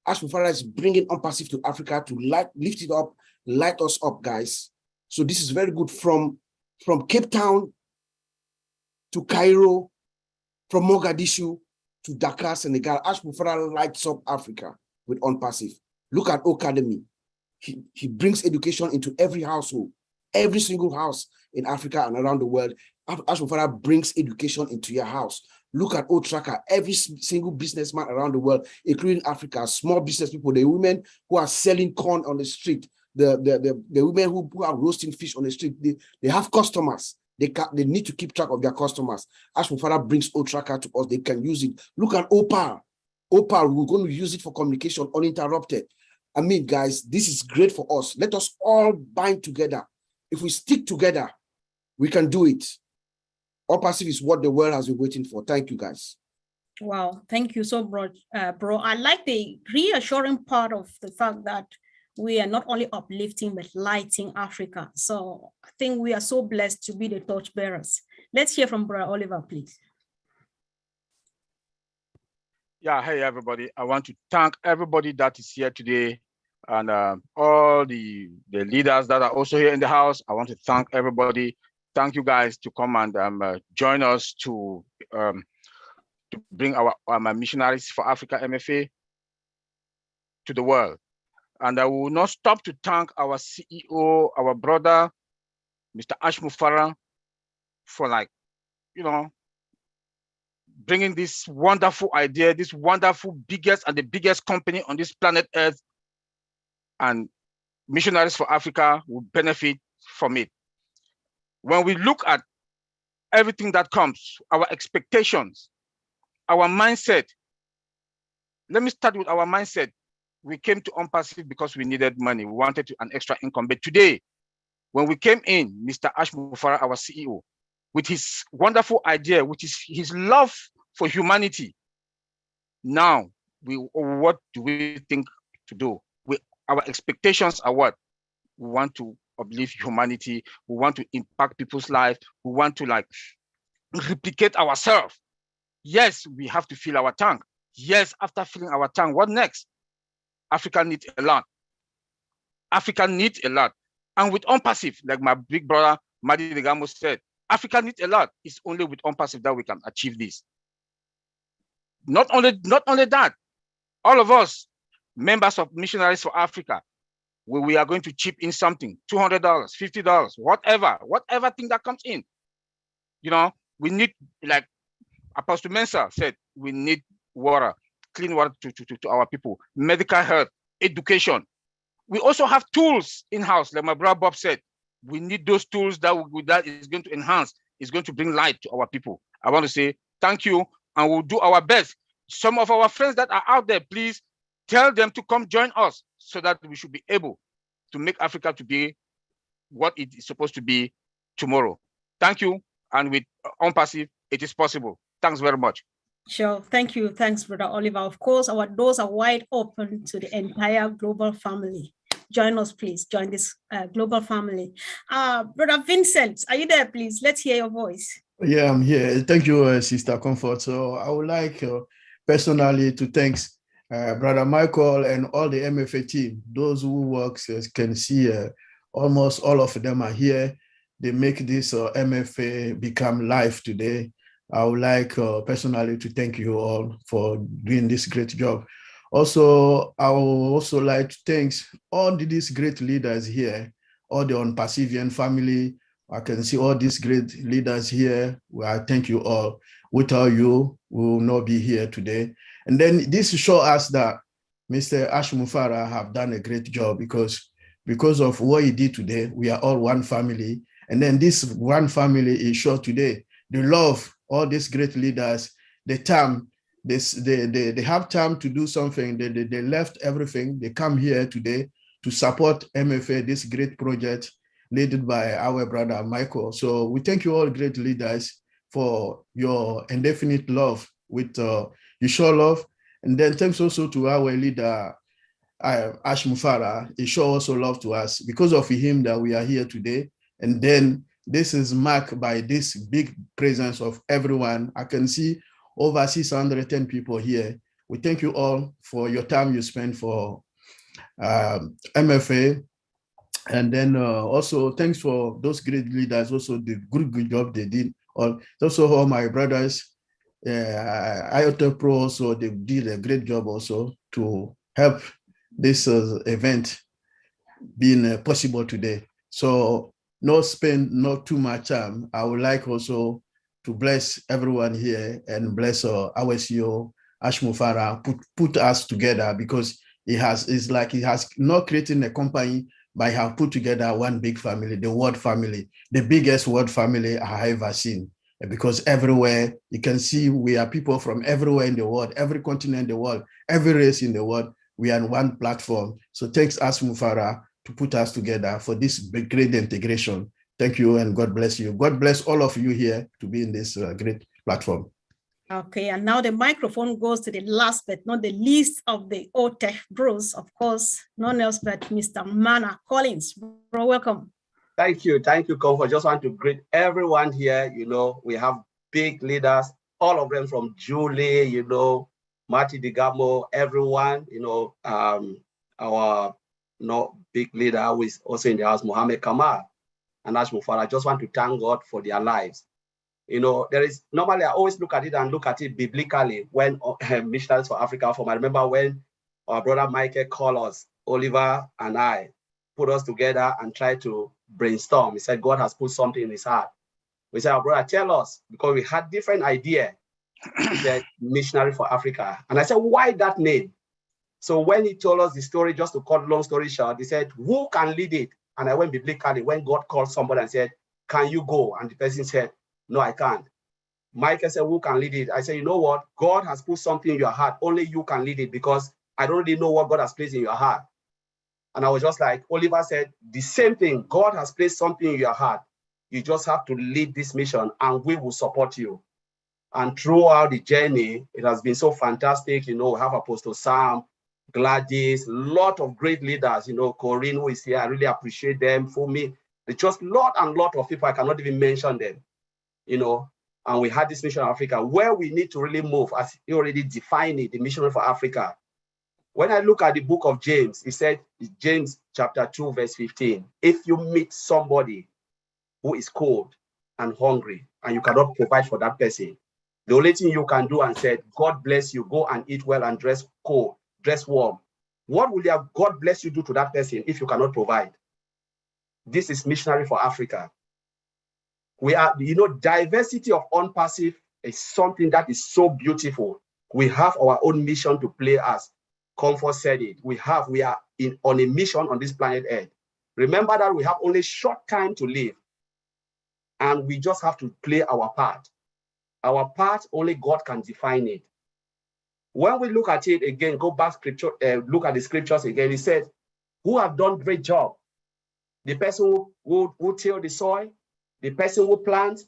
Ash Mufara is bringing Unpassive to Africa to lift it up, light us up, guys. So this is very good from Cape Town to Cairo, from Mogadishu to Dakar, Senegal. Ash Mufara lights up Africa with Unpassive. Look at Academy. He brings education into every household, every single house in Africa and around the world. Ash Mufara brings education into your house. Look at O-Tracker, every single businessman around the world, including Africa, small business people, the women who are selling corn on the street, the women who are roasting fish on the street, they have customers. They need to keep track of their customers. Ash Mufara brings O-Tracker to us. They can use it. Look at Opal. Opal, we're going to use it for communication uninterrupted. I mean, guys, this is great for us. Let us all bind together. If we stick together, we can do it. Unpassive is what the world has been waiting for. Thank you, guys. Wow, thank you so much, bro. I like the reassuring part of the fact that we are not only uplifting, but lighting Africa. So I think we are so blessed to be the torch bearers. Let's hear from Brother Oliver, please. Yeah, hey, everybody. I want to thank everybody that is here today and all the leaders that are also here in the house. I want to thank everybody. Thank you guys to come and join us to bring our Missionaries for Africa MFA to the world. And I will not stop to thank our CEO, our brother, Mr. Ash Mufara, for bringing this wonderful idea, this wonderful biggest company on this planet Earth, and Missionaries for Africa will benefit from it. When we look at everything that comes, our expectations, our mindset, let me start with our mindset. We came to Unpassive because we needed money. We wanted an extra income. But today, when we came in, Mr. Ash Mufara, our CEO, with his wonderful idea, which is his love for humanity, now, what do we think to do? Our expectations are what? We want to uplift humanity. We want to impact people's lives. We want to replicate ourselves. Yes, we have to fill our tank. Yes, after filling our tank, what next? Africa needs a lot. Africa needs a lot. And with Unpassive, like my big brother, Madi Degamo said, Africa needs a lot. It's only with Unpassive that we can achieve this. Not only that, all of us, members of Missionaries for Africa, we are going to chip in something, $200, $50, whatever thing that comes in. You know, we need, like Apostle Mensah said, we need water, clean water to our people, medical health, education. We also have tools in-house, like my brother Bob said. We need those tools that is going to enhance, is going to bring light to our people. I want to say thank you, and we'll do our best. Some of our friends that are out there, please tell them to come join us so that we should be able to make Africa to be what it is supposed to be tomorrow. Thank you. And with OnPassive, it is possible. Thanks very much. Sure. Thank you. Thanks, Brother Oliver. Of course, our doors are wide open to the entire global family. Join us, please. Join this global family. Brother Vincent, are you there, please? Let's hear your voice. Yeah, I'm here. Thank you, Sister Comfort. So I would like personally to thank Brother Michael and all the MFA team. Those who work can see almost all of them are here. They make this MFA become live today. I would like personally to thank you all for doing this great job. Also, I would also like to thank all these great leaders here, all the OnPassivian family. I can see all these great leaders here. Well, I thank you all. Without you, we will not be here today. And then this shows us that Mr. Ash Mufara have done a great job because of what he did today, we are all one family. And then this one family is sure today, the love, all these great leaders, the time, they have time to do something. They left everything. They come here today to support MFA, this great project led by our brother Michael. So we thank you all great leaders for your indefinite love with you show love. And then thanks also to our leader, Ash Mufara. He show also love to us because of him that we are here today. And then this is marked by this big presence of everyone. I can see over 610 people here. We thank you all for your time you spend for MFA. And then also thanks for those great leaders, also the good job they did. Also all my brothers, IOTA Pro also, they did a great job also to help this event being possible today. So not too much time. I would like also to bless everyone here and bless our CEO, Ash Mufara, put us together because it's like he has not created a company, but he have put together one big family, the world family, the biggest world family I have ever seen. Because everywhere you can see we are people from everywhere in the world, every continent in the world, every race in the world, we are on one platform. So thanks Ash Mufara to put us together for this big, great integration. Thank you and God bless you. God bless all of you here to be in this great platform. Okay, and now the microphone goes to the last but not the least of the OTEC bros, of course, none else but Mr. Mana Collins. Bro, welcome. Thank you, Comfort. Just want to greet everyone here. You know, we have big leaders, all of them from Julie, you know, Marty Digamo, everyone, you know, our big leader who is also in the house, Mohammed Kamal and Ash Mufara. I just want to thank God for their lives. You know, normally I always look at it biblically when Missionaries for Africa form. I remember when our brother Michael called us, Oliver and I, put us together and tried to brainstorm. He said, God has put something in his heart. We said, our brother, tell us, because we had different idea. He said, Missionary for Africa. And I said, why that name? So when he told us the story, just to cut long story short, he said, who can lead it? And I went biblically when God called somebody and said, can you go? And the person said, no, I can't. Michael said, who can lead it? I said, you know what? God has put something in your heart. Only you can lead it because I don't really know what God has placed in your heart. And I was just like, Oliver said, the same thing. God has placed something in your heart. You just have to lead this mission and we will support you. And throughout the journey, it has been so fantastic. You know, we have Apostle Sam, Gladys, a lot of great leaders, you know, Corinne, who is here. I really appreciate them. For me, it's just lot of people. I cannot even mention them, you know. And we had this Mission Africa where we need to really move, as you already defined it, the Mission for Africa. When I look at the book of James, it said, James chapter 2, verse 15, if you meet somebody who is cold and hungry and you cannot provide for that person, the only thing you can do and say, God bless you, go and eat well and dress cold. dress warm. What will your God bless you do to that person if you cannot provide? This is Missionary for Africa. We are, diversity of on-passive is something that is so beautiful. We have our own mission to play as Comfort said it. We are on a mission on this planet Earth. Remember that we have only short time to live, and we just have to play our part. Our part, only God can define it. When we look at it again, go back scripture, look at the scriptures again, it says, who have done great job? The person who till the soil, the person who plants,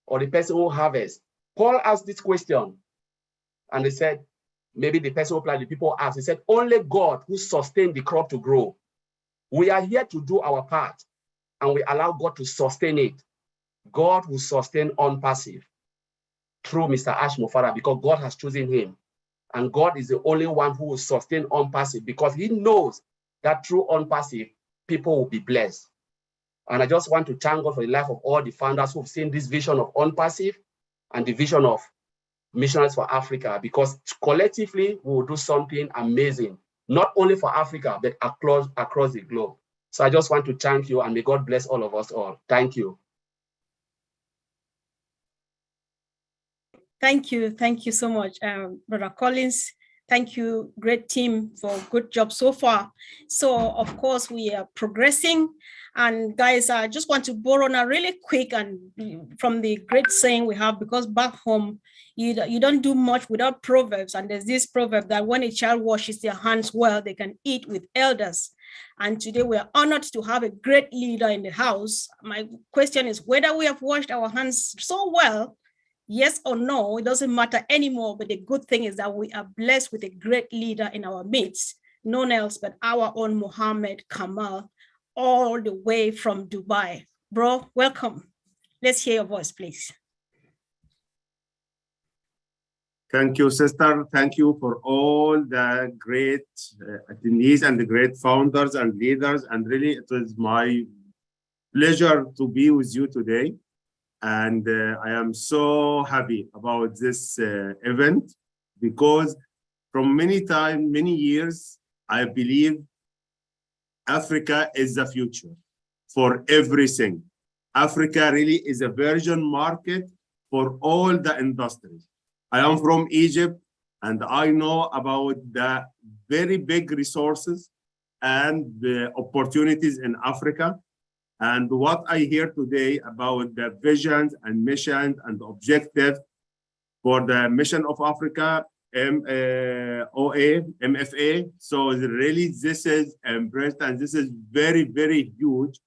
or the person who harvests? Paul asked this question, and they said, maybe the person who planted, the people asked, he said, only God who sustained the crop to grow. We are here to do our part, and we allow God to sustain it. God will sustain on passive through Mr. Ash Mufara, because God has chosen him. And God is the only one who will sustain on passive, because he knows that through on passive, people will be blessed. And I just want to thank God for the life of all the founders who've seen this vision of on passive and the vision of Missionaries for Africa, because collectively we will do something amazing, not only for Africa, but across the globe. So I just want to thank you, and may God bless all of us all. Thank you. Thank you so much, Brother Collins. Thank you, great team, for good job so far. So of course we are progressing, and guys, I just want to borrow now really quick and from the great saying we have, because back home you don't do much without proverbs, and there's this proverb that when a child washes their hands well, they can eat with elders. And today we are honored to have a great leader in the house. My question is whether we have washed our hands so well. Yes or no, it doesn't matter anymore, but the good thing is that we are blessed with a great leader in our midst, none else but our own Mohammed Kamal, all the way from Dubai. Bro, welcome. Let's hear your voice, please. Thank you, sister. Thank you for all the great attendees and the great founders and leaders. And really, it was my pleasure to be with you today. And I am so happy about this event, because from many years, I believe Africa is the future for everything. Africa really is a virgin market for all the industries. I am from Egypt, and I know about the very big resources and the opportunities in Africa. And what I hear today about the visions and missions and objectives for the Mission of Africa, MFA. So really, this is impressed, and this is very, very huge.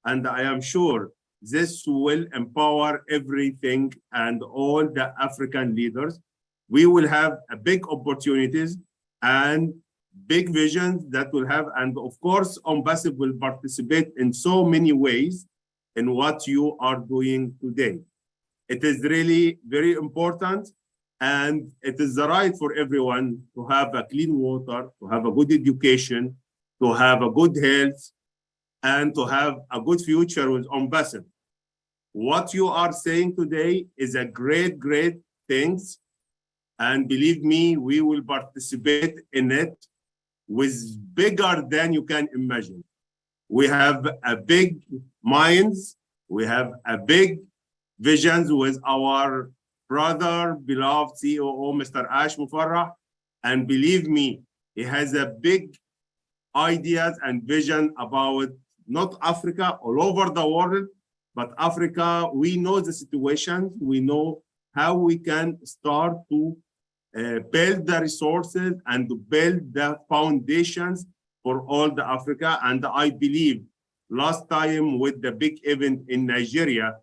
And I am sure this will empower everything and all the African leaders. We will have a big opportunities and big visions that will have, and of course, Ombasib will participate in so many ways in what you are doing today. It is really very important, and it is the right for everyone to have a clean water, to have a good education, to have a good health, and to have a good future with Ombasib. What you are saying today is a great, great things, and believe me, we will participate in it with bigger than you can imagine. We have a big minds, we have a big visions with our brother, beloved COO, Mr. Ash Mufarrah, and believe me, he has a big ideas and vision about not Africa, all over the world, but Africa. We know the situation, we know how we can start to build the resources and to build the foundations for all the Africa. And I believe last time with the big event in Nigeria,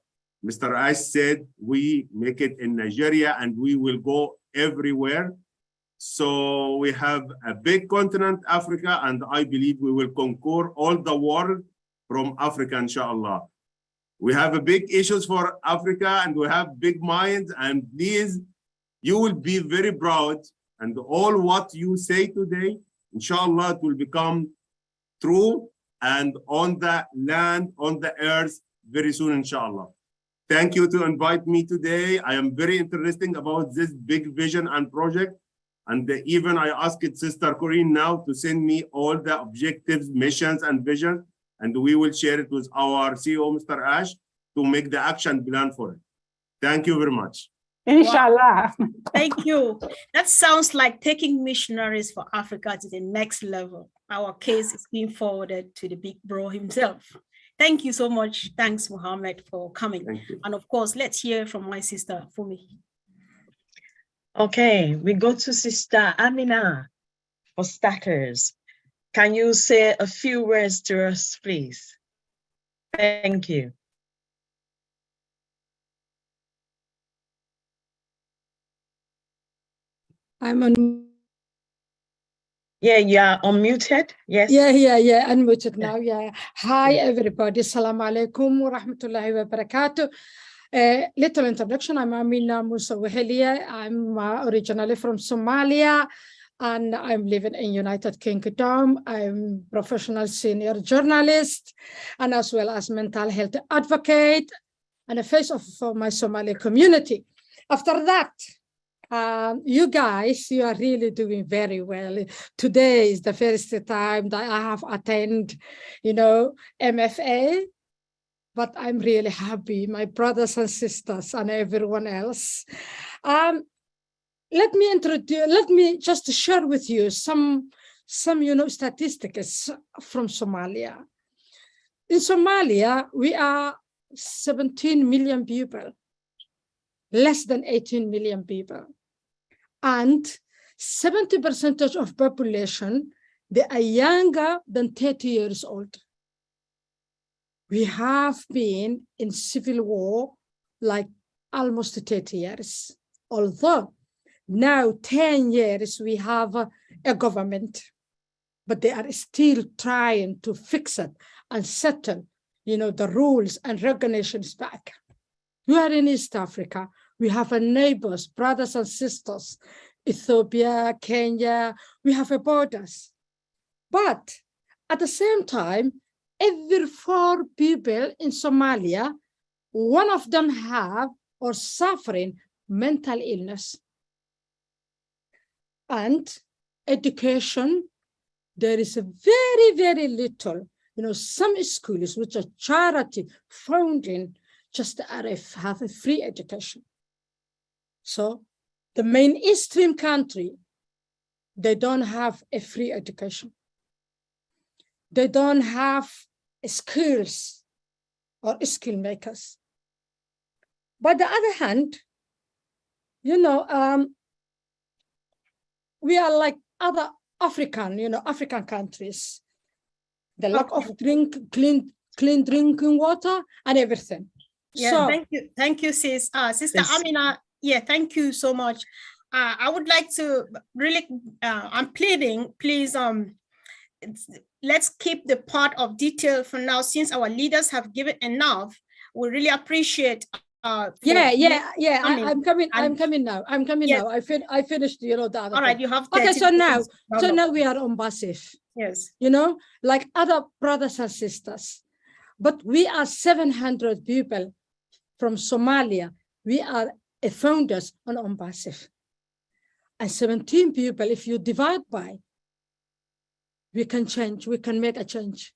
Mr. Ash said we make it in Nigeria and we will go everywhere. So we have a big continent, Africa, and I believe we will conquer all the world from Africa, inshallah. We have a big issues for Africa, and we have big minds, and please, you will be very proud, and all what you say today, inshallah, it will become true and on the land, on the earth very soon, inshallah. Thank you to invite me today. I am very interested about this big vision and project. And even I asked Sister Corinne now to send me all the objectives, missions, and visions, and we will share it with our CEO, Mr. Ash, to make the action plan for it. Thank you very much. Inshallah. Wow. Thank you. That sounds like taking Missionaries for Africa to the next level. Our case is being forwarded to the big bro himself. Thank you so much. Thanks, Mohammed, for coming. And of course, let's hear from my sister, Fumi. Okay, we go to Sister Amina for starters. Can you say a few words to us, please? Thank you. I'm on. Yeah, you are unmuted. Yes. Yeah, unmuted now. Yeah. Hi, everybody. Assalamu alaikum wa rahmatullahi wa barakatuh. Little introduction. I'm Amina Musa Wahelia. I'm originally from Somalia, and I'm living in United Kingdom. I'm professional senior journalist, and as well as mental health advocate, and a face of for my Somali community. After that, you guys, you are really doing very well. Today is the first time that I have attended, MFA, but I'm really happy, my brothers and sisters and everyone else. Let me just share with you some statistics from Somalia. In Somalia, we are 17 million people, less than 18 million people. And 70% of population, they are younger than 30 years old. We have been in civil war like almost 30 years. Although now 10 years we have a government, but they are still trying to fix it and settle, the rules and regulations back. We are in East Africa. We have a neighbors, brothers and sisters, Ethiopia, Kenya, we have a borders. But at the same time, every 4 people in Somalia, one of them have or suffering mental illness. And education, there is a very, very little, some schools which are charity founding just have a free education. So the mainstream country, they don't have a free education. They don't have skills or skill makers. But the other hand, we are like other African countries. The lack of clean drinking water and everything. Yeah, so, thank you, sis. Sister Amina, yeah, thank you so much. I would like to really, I'm pleading, please, let's keep the part of detail for now, since our leaders have given enough. We really appreciate. I'm coming now. I finished, the other all right, you have okay, so now we are on passive. Yes. Like other brothers and sisters. But we are 700 people from Somalia. We are a founders on passive. And 17 people, if you divide by, we can change, we can make a change.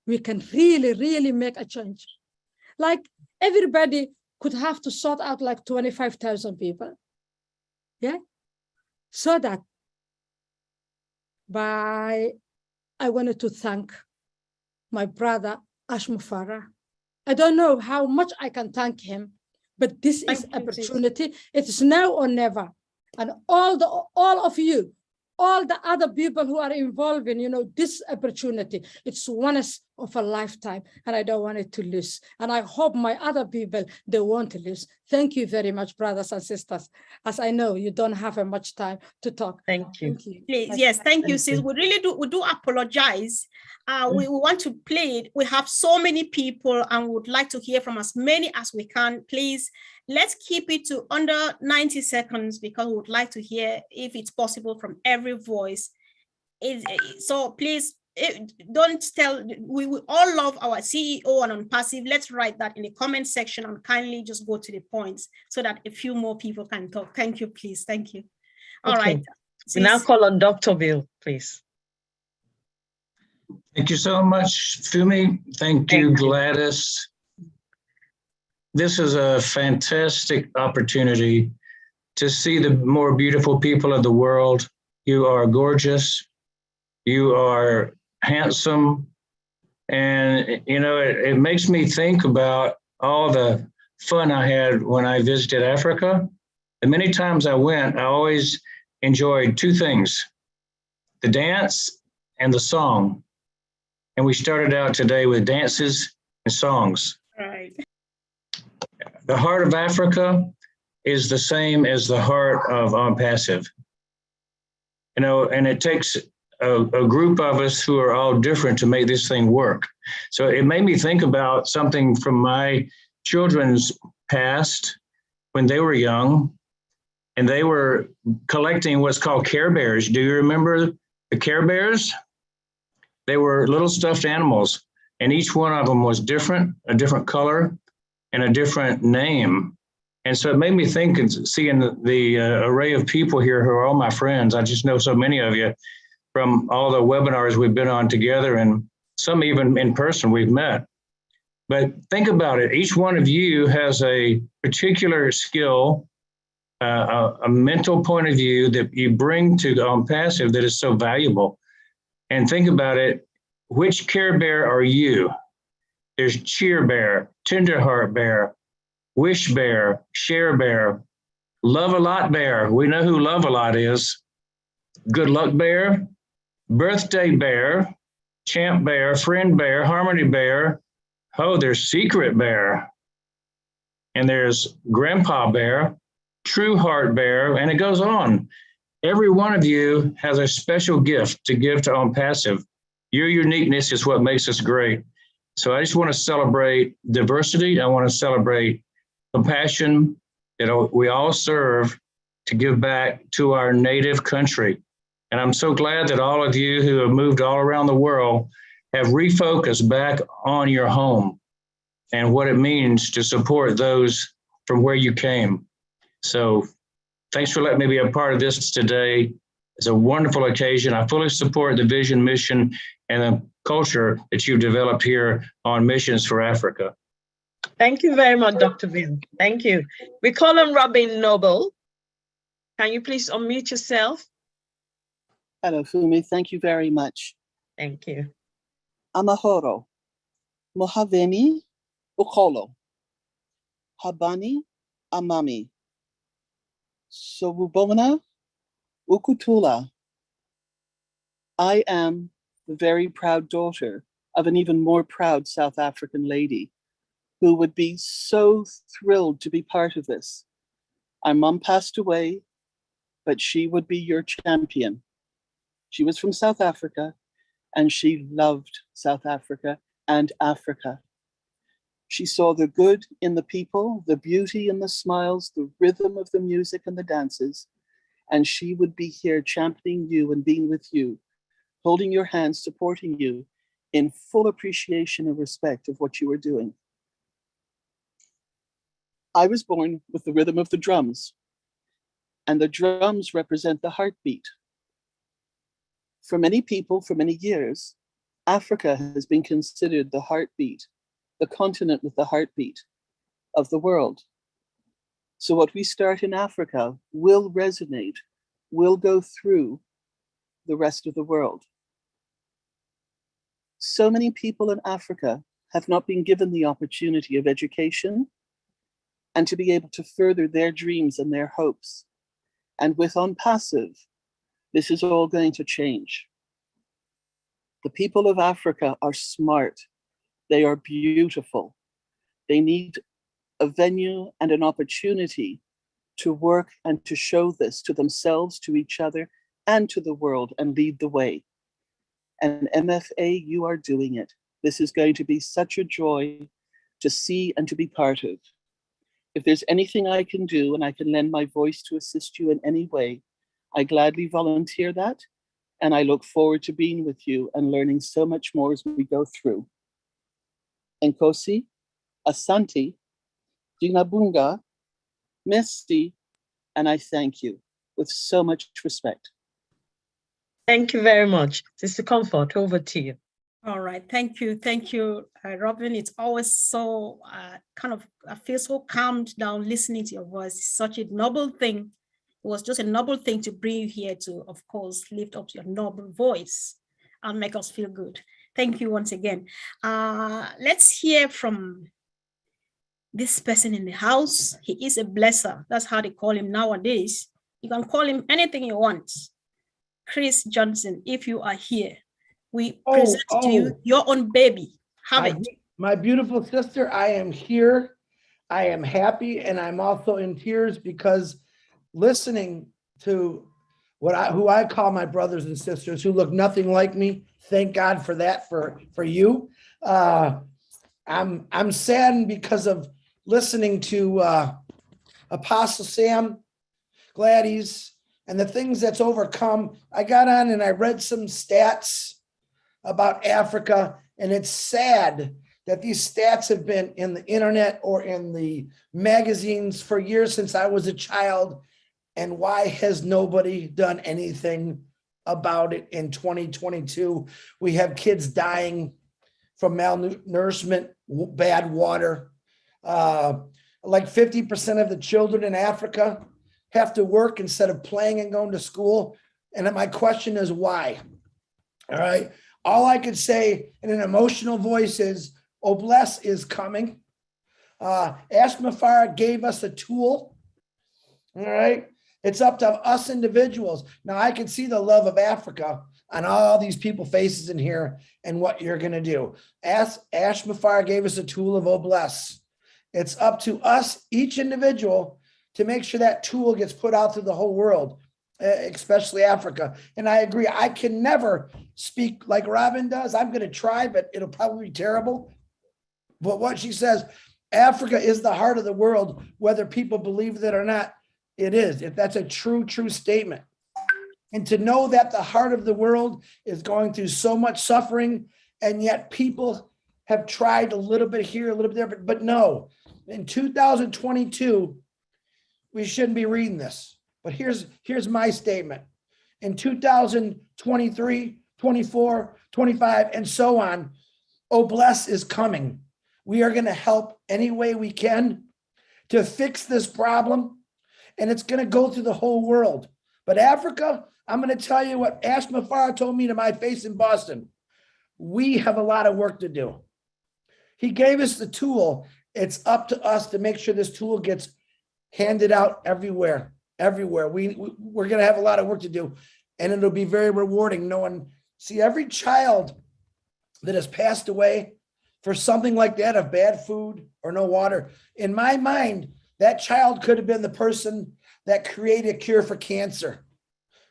We can really, really make a change. Like everybody could have to sort out like 25,000 people. Yeah. So that I wanted to thank my brother, Ash Mufara. I don't know how much I can thank him, but this is opportunity. It is now or never. And all of you, all the other people who are involved in, this opportunity, it's once of a lifetime, and I don't want it to lose. And I hope my other people, they won't lose. Thank you very much, brothers and sisters. As I know you don't have much time to talk. Thank you. Please, yes, thank you, sis. We really do apologize. We want to play it. We have so many people and would like to hear from as many as we can. Please, let's keep it to under 90 seconds because we would like to hear, if it's possible, from every voice. So please, don't tell, we all love our CEO and on passive. Let's write that in the comment section and kindly just go to the points so that a few more people can talk. Thank you, please. Thank you. All right. We now call on Dr. Bill, please. Thank you so much, Fumi. Thank you, Gladys. This is a fantastic opportunity to see the more beautiful people of the world. You are gorgeous. You are handsome. And, you know, it makes me think about all the fun I had when I visited Africa. The many times I went, I always enjoyed two things, the dance and the song. And we started out today with dances and songs. Right. The heart of Africa is the same as the heart of Passive. You know, and it takes a group of us who are all different to make this thing work. So it made me think about something from my children's past when they were young, and they were collecting what's called Care Bears. Do you remember the Care Bears? They were little stuffed animals, and each one of them was different, a different color and a different name. And so it made me think, and seeing the array of people here who are all my friends. I just know so many of you from all the webinars we've been on together, and some even in person we've met. But think about it. Each one of you has a particular skill, a mental point of view that you bring to Passive that is so valuable. And think about it, which Care Bear are you? There's Cheer Bear, Tenderheart Bear, Wish Bear, Share Bear, Love a Lot Bear. We know who Love a Lot is. Good Luck Bear, Birthday Bear, Champ Bear, Friend Bear, Harmony Bear. Oh, there's Secret Bear. And there's Grandpa Bear, True Heart Bear, and it goes on. Every one of you has a special gift to give to Passive. Your uniqueness is what makes us great. So I just want to celebrate diversity. I want to celebrate compassion that we all serve to give back to our native country. And I'm so glad that all of you who have moved all around the world have refocused back on your home and what it means to support those from where you came. So thanks for letting me be a part of this today. It's a wonderful occasion. I fully support the vision, mission, and the culture that you've developed here on Missions for Africa. Thank you very much, Dr. Bill. Thank you. We call on Robin Noble. Can you please unmute yourself? Hello, Fumi. Thank you very much. Thank you. Amahoro, Mohaveni, Ukolo, Habani, Amami, Sobubona, Ukutula. I am the very proud daughter of an even more proud South African lady who would be so thrilled to be part of this. Our mom passed away, but she would be your champion. She was from South Africa, and she loved South Africa and Africa. She saw the good in the people, the beauty in the smiles, the rhythm of the music and the dances, and she would be here championing you and being with you, holding your hand, supporting you in full appreciation and respect of what you were doing. I was born with the rhythm of the drums, and the drums represent the heartbeat. For many people, for many years, Africa has been considered the heartbeat, the continent with the heartbeat of the world. So what we start in Africa will resonate, will go through the rest of the world. So many people in Africa have not been given the opportunity of education and to be able to further their dreams and their hopes. And with Passive, this is all going to change. The people of Africa are smart. They are beautiful. They need a venue and an opportunity to work and to show this to themselves, to each other, and to the world, and lead the way. And MFA, you are doing it. This is going to be such a joy to see and to be part of. If there's anything I can do and I can lend my voice to assist you in any way, I gladly volunteer that. And I look forward to being with you and learning so much more as we go through. Nkosi, Asante, Dinabunga, Merci, and I thank you with so much respect. Thank you very much. Sister Comfort, over to you. All right, thank you, Robin. It's always so I feel so calmed down listening to your voice. It's such a noble thing. It was just a noble thing to bring you here to, of course, lift up your noble voice and make us feel good. Thank you once again. Let's hear from this person in the house. He is a blesser. That's how they call him nowadays. You can call him anything you want. Chris Johnson, if you are here, we present to you your own baby. Have it. My beautiful sister, I am here. I am happy, and I'm also in tears because listening to who I call my brothers and sisters who look nothing like me. Thank God for that for you. I'm saddened because of listening to Apostle Sam Gladys and the things that's overcome. I got on and I read some stats about Africa, and it's sad that these stats have been in the internet or in the magazines for years since I was a child. And why has nobody done anything about it in 2022? We have kids dying from malnourishment, bad water. Like 50% of the children in Africa have to work instead of playing and going to school. And my question is why? All right. All I could say in an emotional voice is, Obless is coming. Ashmafara gave us a tool. All right. It's up to us individuals. Now I can see the love of Africa on all these people faces in here and what you're going to do. Ashmafara gave us a tool of Obless. It's up to us, each individual, to make sure that tool gets put out to the whole world, especially Africa. And I agree, I can never speak like Robin does. I'm going to try, but it'll probably be terrible. But what she says, Africa is the heart of the world, whether people believe it or not, it is. If that's a true statement. And to know that the heart of the world is going through so much suffering, and yet people have tried a little bit here, a little bit there, but no. In 2022, we shouldn't be reading this. But here's my statement. In 2023, 24, 25, and so on, Obless is coming. We are going to help any way we can to fix this problem, and it's going to go through the whole world. But Africa, I'm going to tell you what Ashmafara told me to my face in Boston. We have a lot of work to do. He gave us the tool. It's up to us to make sure this tool gets handed out everywhere. We're going to have a lot of work to do, and it'll be very rewarding knowing, see, every child that has passed away for something like that, of bad food or no water, in my mind, that child could have been the person that created a cure for cancer,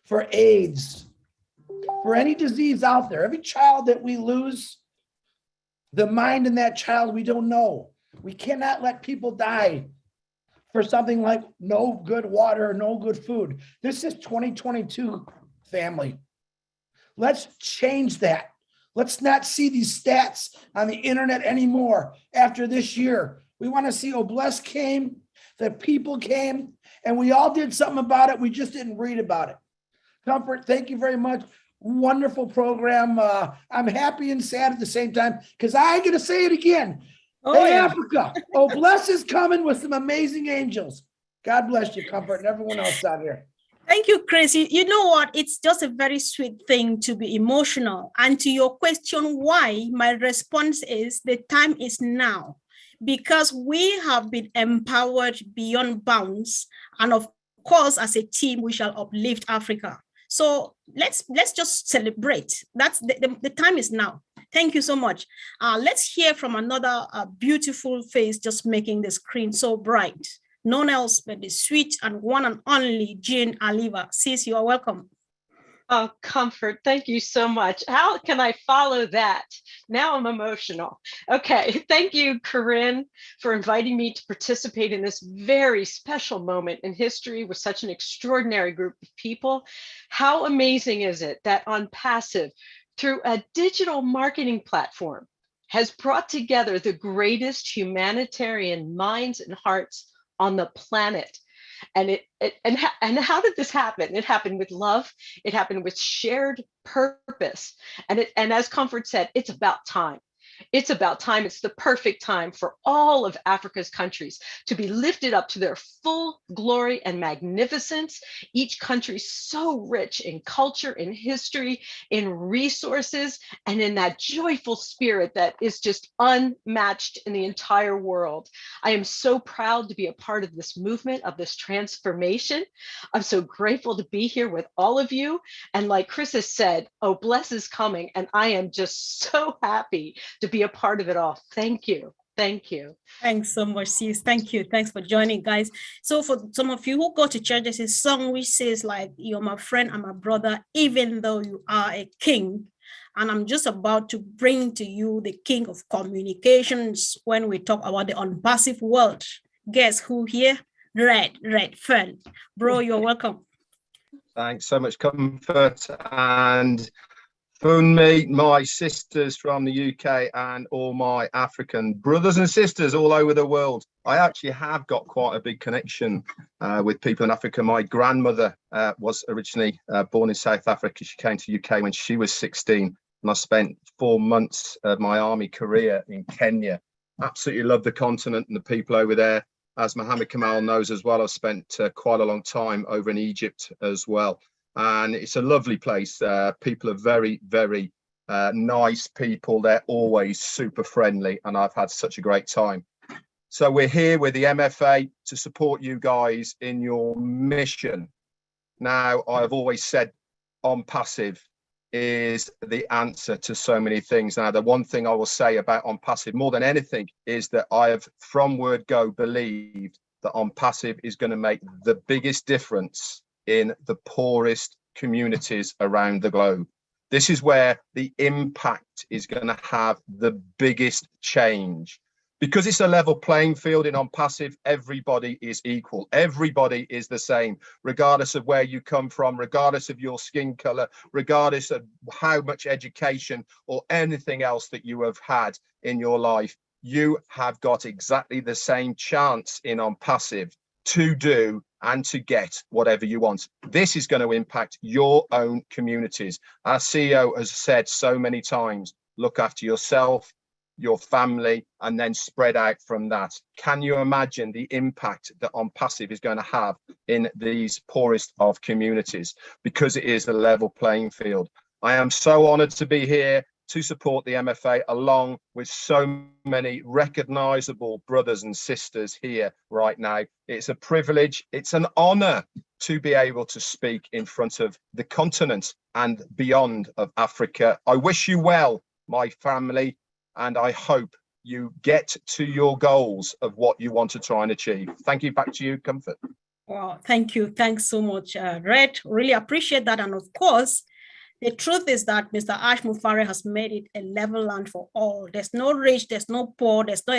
for AIDS, for any disease out there. Every child that we lose, the mind in that child, we don't know. We cannot let people die for something like no good water or no good food. This is 2022, family. Let's change that. Let's not see these stats on the internet anymore after this year. We want to see Obless came, the people came, and we all did something about it. We just didn't read about it. Comfort, thank you very much. Wonderful program. I'm happy and sad at the same time because I got to say it again. Africa, Obless is coming with some amazing angels. God bless you, Comfort, and everyone else out here. Thank you, Chris. You know what? It's just a very sweet thing to be emotional. And to your question, why, my response is the time is now, because we have been empowered beyond bounds. And of course, as a team, we shall uplift Africa. So let's just celebrate. That's the time is now. Thank you so much. Let's hear from another beautiful face just making the screen so bright. None else but the sweet and one and only Jean Aliva. Sis, you are welcome. Oh, Comfort, thank you so much. How can I follow that? Now I'm emotional. Okay, thank you, Corinne, for inviting me to participate in this very special moment in history with such an extraordinary group of people. How amazing is it that On Passive, through a digital marketing platform, has brought together the greatest humanitarian minds and hearts on the planet. And and how did this happen? It happened with love. It happened with shared purpose. And as Comfort said, it's about time. It's about time. It's the perfect time for all of Africa's countries to be lifted up to their full glory and magnificence. Each country so rich in culture, in history, in resources, and in that joyful spirit that is just unmatched in the entire world. I am so proud to be a part of this movement, of this transformation. I'm so grateful to be here with all of you. And like Chris has said, oh, bless is coming. And I am just so happy to be a part of it all. Thank you. Thank you. Thanks so much, sis. Thank you. Thanks for joining, guys. So for some of you who go to church, there's a song which says like, you're my friend and my brother, even though you are a king. And I'm just about to bring to you the king of communications when we talk about the unpassive world. Guess who here? Red Fern. Bro, you're welcome. Thanks so much, Comfort. And Funmi, my sisters from the UK, and all my African brothers and sisters all over the world. I actually have got quite a big connection with people in Africa. My grandmother was originally born in South Africa. She came to the UK when she was 16, and I spent 4 months of my army career in Kenya. Absolutely love the continent and the people over there. As Mohammed Kamal knows as well, I've spent quite a long time over in Egypt as well. And it's a lovely place. People are very, very nice people. They're always super friendly, and I've had such a great time. So we're here with the MFA to support you guys in your mission. Now, I've always said on passive is the answer to so many things. Now, the one thing I will say about on passive more than anything is that I have from word go believed that on passive is going to make the biggest difference in the poorest communities around the globe. This is where the impact is going to have the biggest change. Because it's a level playing field in on passive, everybody is equal. Everybody is the same, regardless of where you come from, regardless of your skin color, regardless of how much education or anything else that you have had in your life. You have got exactly the same chance in on passive to do and to get whatever you want. This is going to impact your own communities. Our CEO has said so many times, look after yourself, your family, and then spread out from that. Can you imagine the impact that on passive is going to have in these poorest of communities? Because it is a level playing field. I am so honored to be here to support the MFA along with so many recognizable brothers and sisters here right now. It's a privilege, it's an honor to be able to speak in front of the continent and beyond of Africa. I wish you well, my family, and I hope you get to your goals of what you want to try and achieve. Thank you. Back to you, Comfort. Wow, thank you. Thanks so much, Red. Really appreciate that. And of course, the truth is that Mr. Ash Mufare has made it a level land for all. There's no rich, there's no poor, there's no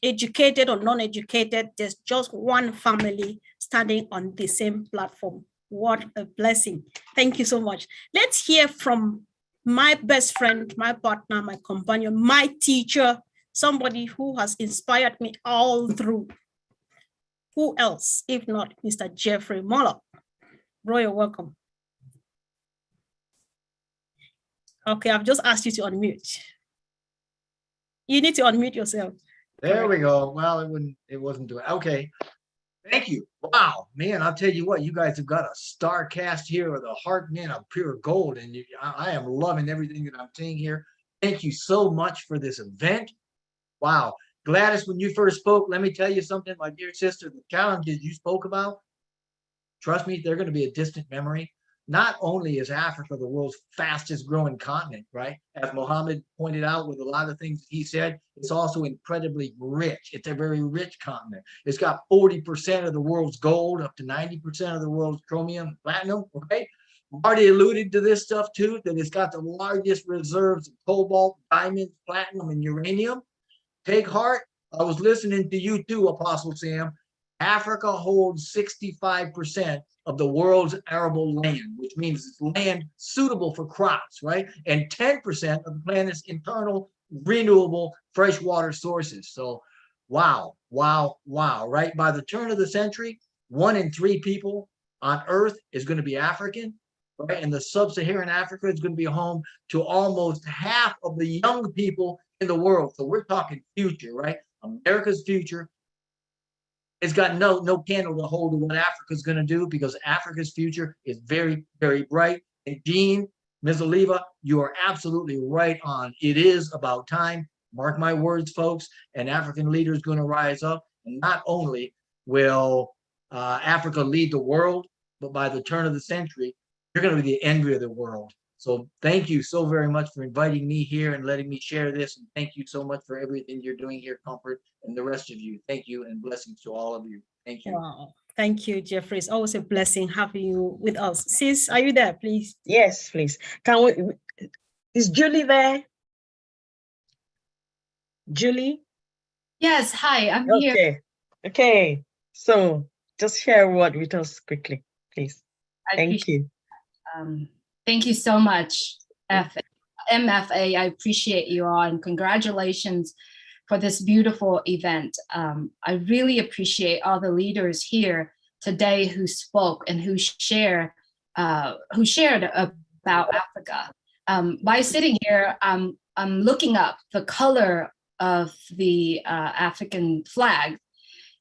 educated or non-educated. There's just one family standing on the same platform. What a blessing. Thank you so much. Let's hear from my best friend, my partner, my companion, my teacher, somebody who has inspired me all through. Who else, if not Mr. Jeffrey Mollock? Bro, you're welcome. Okay, I've just asked you to unmute. You need to unmute yourself. There we go. Well, it wasn't doing okay. Thank you. Wow, man, I'll tell you what, you guys have got a star cast here with a heart, man, of pure gold. And I am loving everything that I'm seeing here. Thank you so much for this event. Wow. Gladys, when you first spoke, let me tell you something, my dear sister, the challenges you spoke about, trust me, they're going to be a distant memory. Not only is Africa the world's fastest growing continent, right? As Mohammed pointed out with a lot of things he said, it's also incredibly rich. It's a very rich continent. It's got 40% of the world's gold, up to 90% of the world's chromium, platinum, right? Marty alluded to this stuff too, that it's got the largest reserves of cobalt, diamonds, platinum, and uranium. Take heart. I was listening to you too, Apostle Sam. Africa holds 65% of the world's arable land, which means it's land suitable for crops, right? And 10% of the planet's internal renewable freshwater sources. So, wow, wow, wow, right? By the turn of the century, 1 in 3 people on earth is going to be African, right? And the sub-Saharan Africa is going to be home to almost half of the young people in the world. So we're talking future, right? America's future. It's got no candle to hold to what Africa's going to do, because Africa's future is very, very bright. And Jean, Ms. Oliva, you are absolutely right on. It is about time. Mark my words, folks. An African leader is going to rise up. And not only will Africa lead the world, but by the turn of the century, you're going to be the envy of the world. So thank you so very much for inviting me here and letting me share this. And thank you so much for everything you're doing here, Comfort, and the rest of you. Thank you, and blessings to all of you. Thank you. Wow. Thank you, Jeffrey. It's always a blessing having you with us. Sis, are you there, please? Yes, please. Is Julie there? Julie? Yes, hi, I'm here. Okay. Okay. So just share a word with us quickly, please. Thank you. Thank you so much, MFA. I appreciate you all, and congratulations for this beautiful event. I really appreciate all the leaders here today who spoke and who shared about Africa. By sitting here, I'm looking up the color of the African flag,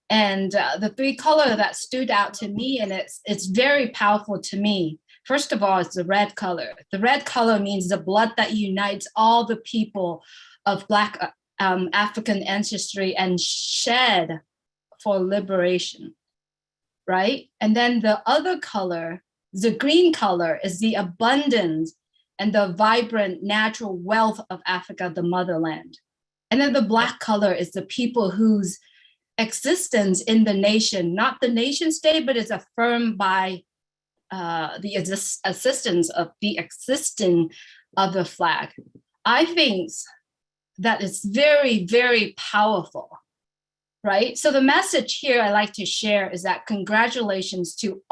and the 3 colors that stood out to me, and it's very powerful to me. First of all, it's the red color. The red color means the blood that unites all the people of Black African ancestry and shed for liberation, right? And then the other color, the green color, is the abundance and the vibrant natural wealth of Africa, the motherland. And then the black color is the people whose existence in the nation, not the nation state, but is affirmed by the existence of the flag. I think that is very, very powerful, right? So the message here I like to share is that congratulations to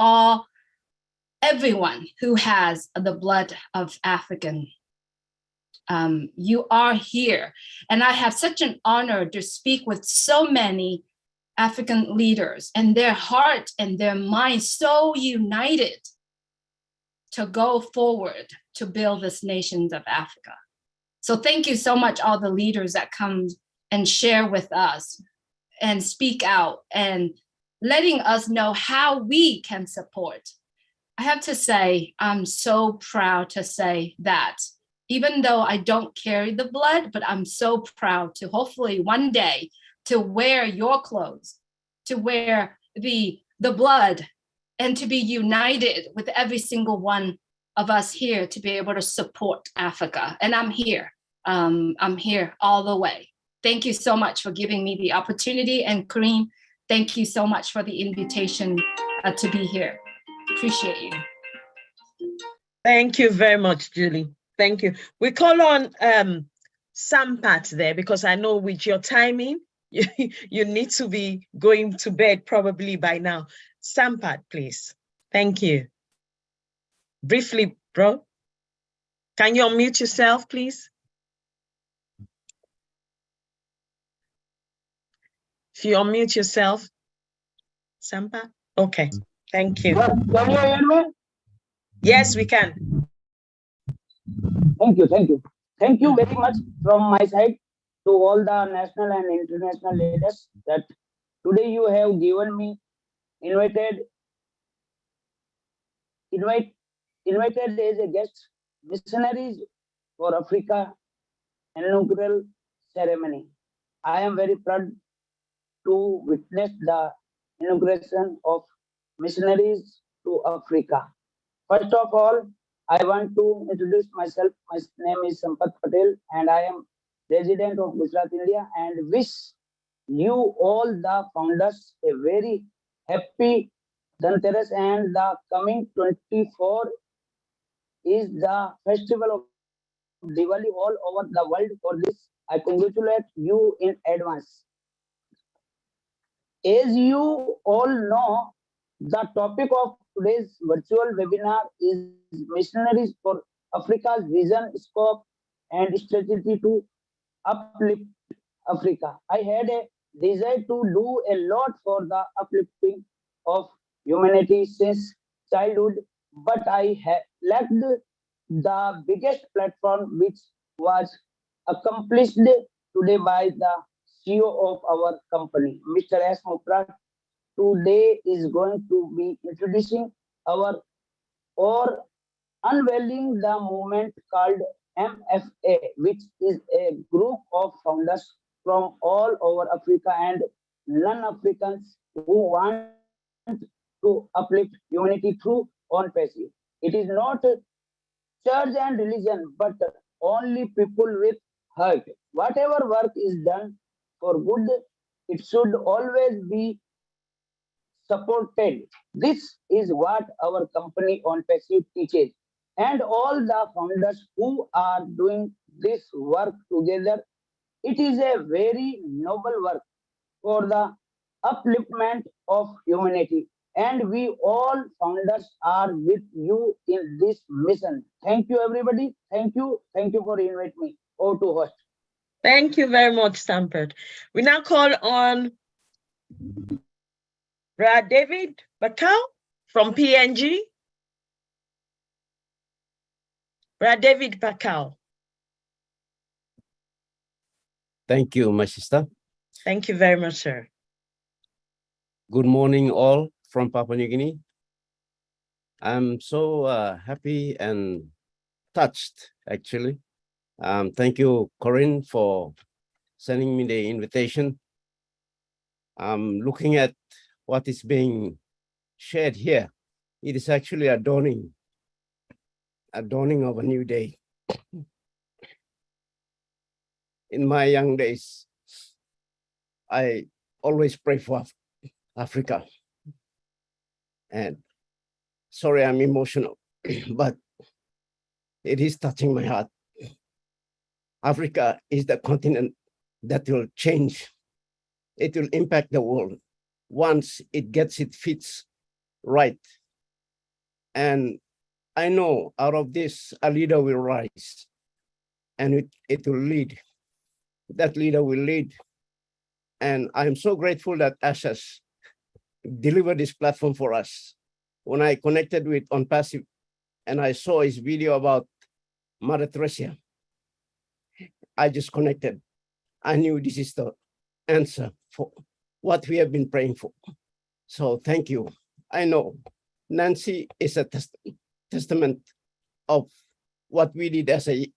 everyone who has the blood of African. You are here, and I have such an honor to speak with so many African leaders, and their heart and their mind so united to go forward to build this nation of Africa. So thank you so much, all the leaders that come and share with us and speak out and letting us know how we can support. I have to say, I'm so proud to say that even though I don't carry the blood, but I'm so proud to hopefully one day to wear your clothes, to wear the blood, and to be united with every single one of us here to be able to support Africa. And I'm here. I'm here all the way. Thank you so much for giving me the opportunity. And Kareem, thank you so much for the invitation to be here. Appreciate you. Thank you very much, Julie. Thank you. We call on Sampat there, because I know with your timing, you need to be going to bed probably by now. Sampat, please. Thank you. Briefly, bro. Can you unmute yourself, please? If you unmute yourself, Sampat. Okay. Thank you. Can you hear me? Yes, we can. Thank you. Thank you. Thank you very much from my side to all the national and international leaders that today you have given me invited as a guest, Missionaries for Africa inaugural ceremony. I am very proud to witness the inauguration of Missionaries to Africa. First of all, I want to introduce myself. My name is Sampat Patel, and I am resident of Gujarat, India, and wish you all the founders a very happy Dhanteras, and the coming 24 is the festival of Diwali all over the world. For this, I congratulate you in advance. As you all know, the topic of today's virtual webinar is Missionaries for Africa's Vision, Scope, and Strategy to Uplift Africa. I had a desire to do a lot for the uplifting of humanity since childhood, but I lacked the biggest platform, which was accomplished today by the CEO of our company, Mr. S. Mupra. Today is going to be introducing our or unveiling the movement called MFA, which is a group of founders from all over Africa and non-Africans who want to uplift humanity through on passive. It is not church and religion, but only people with heart. Whatever work is done for good, it should always be supported. This is what our company on passive teaches. And all the founders who are doing this work together, it is a very noble work for the upliftment of humanity. And we all founders are with you in this mission. Thank you, everybody. Thank you. Thank you for inviting me. Over to host. Thank you very much, Stampert. We now call on Brad David Bakau from PNG. Brad David Bakau. Thank you, my sister. Thank you very much, sir. Good morning, all from Papua New Guinea. I'm so happy and touched, actually. Thank you, Corinne, for sending me the invitation. I'm looking at what is being shared here. It is actually a dawning of a new day. In my young days, I always pray for Africa. And sorry, I'm emotional, but it is touching my heart. Africa is the continent that will change. It will impact the world once it gets its feet right. And I know out of this, a leader will rise and it will lead. That leader will lead. And I'm so grateful that Ashas delivered this platform for us. When I connected with On Passive and I saw his video about Mother Teresa, I just connected. I knew this is the answer for what we have been praying for. So thank you. I know Nancy is a testament of what we did as a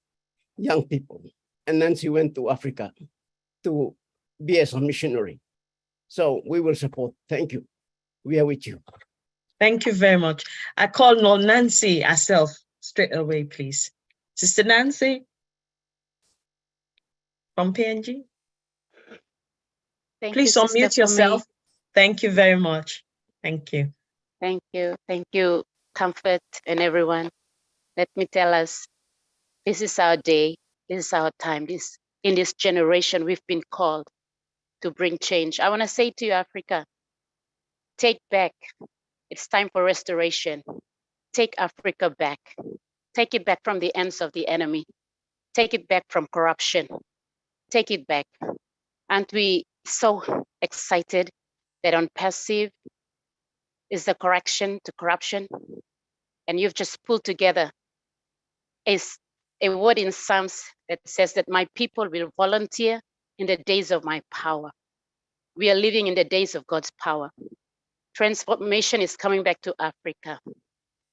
young people. And Nancy went to Africa to be as a missionary. So we will support. Thank you. We are with you. Thank you very much. I call on Nancy herself straight away, please. Sister Nancy from PNG. Please unmute yourself. Thank you very much. Thank you. Thank you. Thank you, Comfort and everyone. Let me tell us, this is our day. This is our time. In this generation, we've been called to bring change. I want to say to you, Africa, take back. It's time for restoration. Take Africa back. Take it back from the hands of the enemy. Take it back from corruption. Take it back. Aren't we so excited that On Passive is the correction to corruption? And you've just pulled together a word in Psalms that says that my people will volunteer in the days of my power. We are living in the days of God's power. Transformation is coming back to Africa.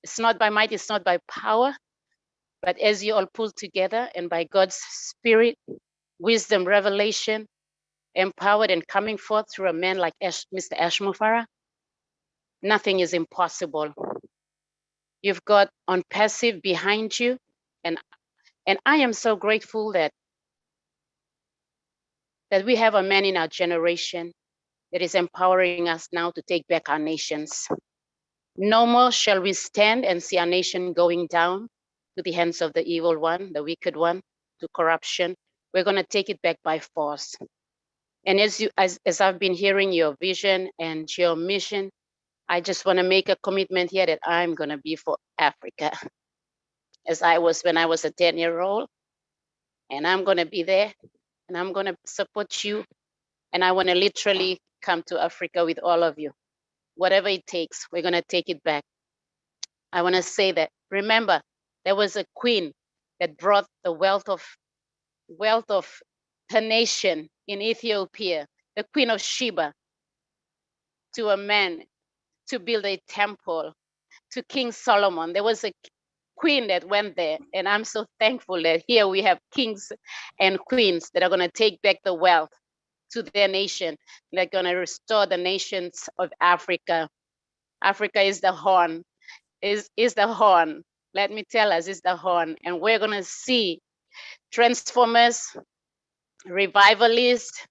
It's not by might, it's not by power, but as you all pull together and by God's spirit, wisdom, revelation, empowered and coming forth through a man like Mr. Ashmufara, nothing is impossible. You've got On Passive behind you, and I am so grateful that we have a man in our generation that is empowering us now to take back our nations. No more shall we stand and see our nation going down to the hands of the evil one, the wicked one, to corruption. We're going to take it back by force. And as I've been hearing your vision and your mission, I just want to make a commitment here that I'm going to be for Africa, as I was when I was a 10-year-old. And I'm going to be there, and I'm going to support you. And I want to literally come to Africa with all of you. whatever it takes, we're going to take it back. I want to say that, remember, there was a queen that brought the wealth of her nation in Ethiopia, the Queen of Sheba, to a man to build a temple to King Solomon. There was a queen that went there, and I'm so thankful that here we have kings and queens that are going to take back the wealth to their nation. They're going to restore the nations of Africa. Africa is the horn, is the horn. Let me tell us, it's the horn. And we're going to see transformers, revivalists,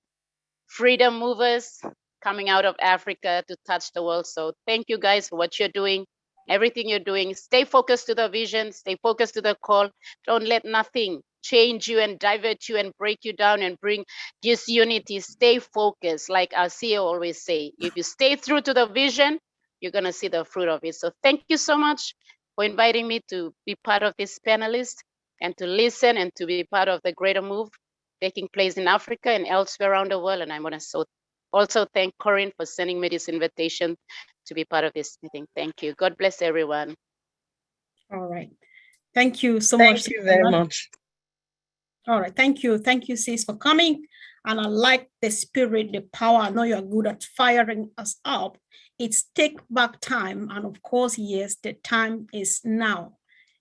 freedom movers coming out of Africa to touch the world. So thank you guys for what you're doing, everything you're doing. Stay focused to the vision, stay focused to the call. Don't let nothing change you and divert you and break you down and bring disunity. Stay focused, like our CEO always say. If you stay true to the vision, you're gonna see the fruit of it. So thank you so much for inviting me to be part of this panelist and to listen and to be part of the greater move taking place in Africa and elsewhere around the world. And I want to also thank Corinne for sending me this invitation to be part of this meeting. Thank you. God bless everyone. All right. Thank you so much. Thank you very much. All right. Thank you. Thank you, sis, for coming. And I like the spirit, the power. I know you're good at firing us up. It's take back time. And of course, yes, the time is now.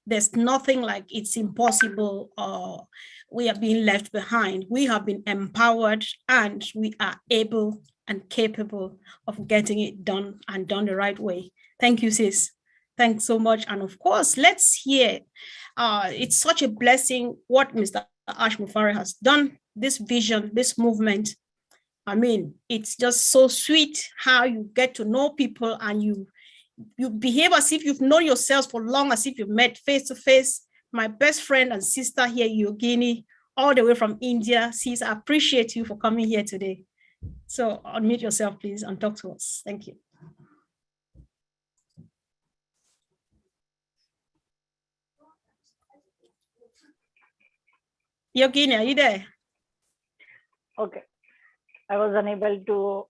There's nothing like it's impossible or we are being left behind. We have been empowered and we are able and capable of getting it done and done the right way. Thank you, sis. Thanks so much. And of course, let's hear. It's such a blessing what Mr. Ash Mufari has done, this vision, this movement. I mean, it's just so sweet how you get to know people and you behave as if you've known yourselves for long, as if you've met face to face. My best friend and sister here, Yogini, all the way from India. Sis, I appreciate you for coming here today. So unmute yourself, please, and talk to us. Thank you. Yogini, are you there? Okay. I was unable to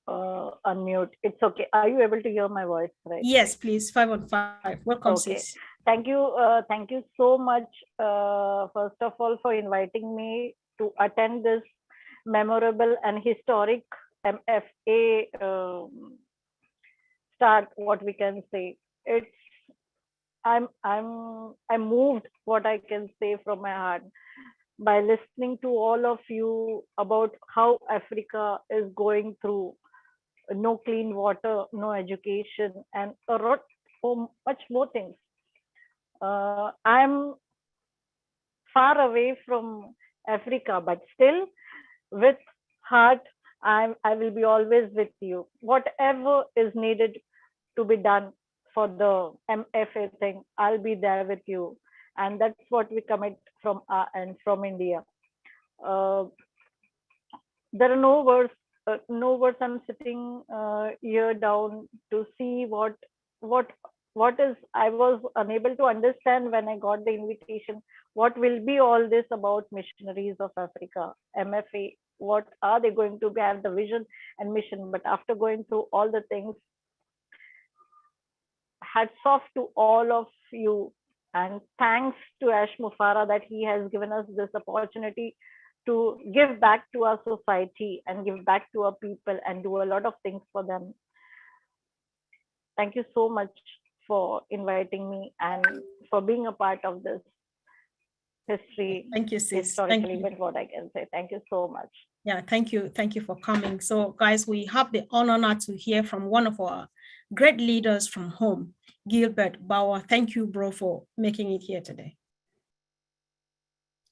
unmute. It's okay. Are you able to hear my voice, right? Yes, please. 5 on 5. Welcome, okay. sis. Thank you. Thank you so much, first of all, for inviting me to attend this memorable and historic MFA start, what we can say. It's I'm moved, what I can say from my heart, by listening to all of you about how Africa is going through no clean water, no education, and a lot so much more things. I'm far away from Africa, but still with heart, I will be always with you. Whatever is needed to be done for the MFA thing, I'll be there with you. And that's what we commit from and from India. There are no words. I'm sitting here down to see what is. I was unable to understand when I got the invitation. What will be all this about Missionaries of Africa, MFA? What are they going to have the vision and mission? But after going through all the things, hats off to all of you. And thanks to Ash Mufara that he has given us this opportunity to give back to our society and give back to our people and do a lot of things for them. Thank you so much for inviting me and for being a part of this history. Thank you, sis. Historical Thank you. event, what I can say. Thank you so much. Yeah, thank you. Thank you for coming. So guys, we have the honor now to hear from one of our great leaders from home, Gilbert Bauer. Thank you, bro, for making it here today.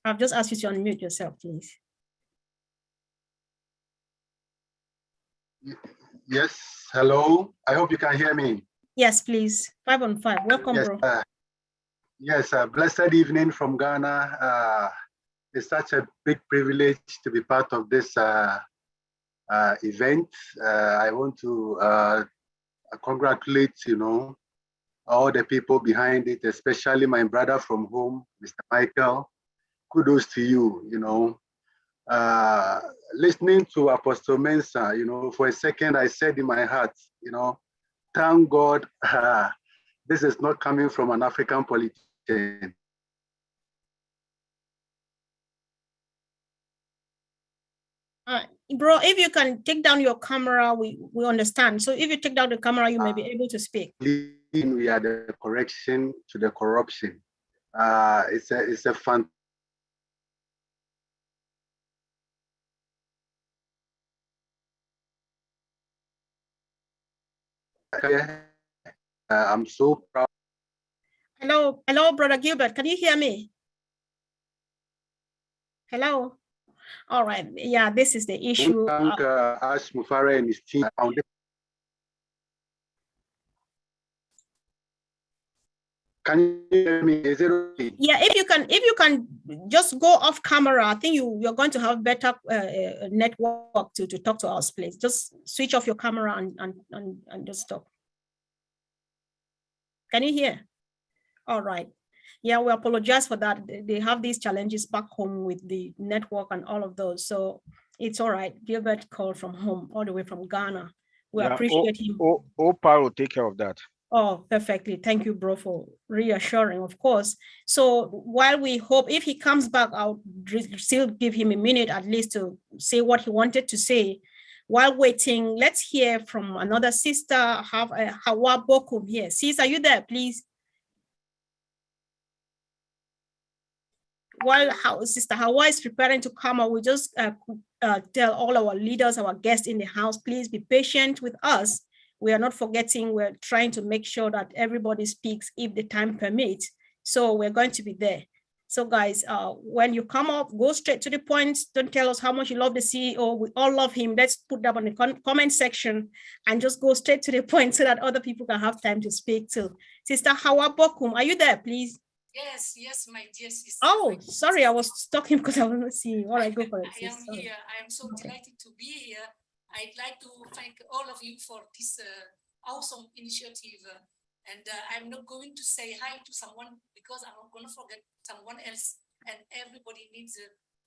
I've just asked you to unmute yourself, please. Yes, hello. I hope you can hear me. Yes, please. 5 on 5. Welcome, yes, bro. Yes, blessed evening from Ghana. It's such a big privilege to be part of this event. I want to congratulate, all the people behind it, especially my brother from home, Mr. Michael. Kudos to you, listening to Apostle Mensah, for a second, I said in my heart, thank God this is not coming from an African politician. Bro, if you can take down your camera, we understand. So if you take down the camera, you may be able to speak. We are the correction to the corruption. It's a fun. I'm so proud. Hello, Brother Gilbert. Can you hear me? Hello. All right. Yeah, this is the issue. Thank Ash Mufare and his team. Can you hear me? Is it okay? Yeah, if you can just go off camera, I think you're going to have better network to talk to us, please. Just switch off your camera and just talk. Can you hear? All right. Yeah, we apologize for that. They have these challenges back home with the network and all of those. So it's all right. Gilbert called from home, all the way from Ghana. We appreciate him. Opa will take care of that. Oh, perfectly. Thank you, bro, for reassuring, of course. So while we hope, if he comes back, I'll still give him a minute at least to say what he wanted to say. While waiting, let's hear from another sister, Hawa Bokum here. Sis, are you there, please? While Sister Hawa is preparing to come out, we just tell all our leaders, our guests in the house, please be patient with us. We are not forgetting, we're trying to make sure that everybody speaks if the time permits. So we're going to be there. So guys, when you come up, go straight to the point. Don't tell us how much you love the CEO. We all love him. Let's put that on the comment section and just go straight to the point so that other people can have time to speak too. Sister Hawa Bokum, are you there, please? Yes, my dear sister. Oh, sorry, I was talking because I wasn't seeing you. All right, go for it. I am here. I am so delighted to be here. I'd like to thank all of you for this awesome initiative. And I'm not going to say hi to someone because I'm not going to forget someone else. And everybody needs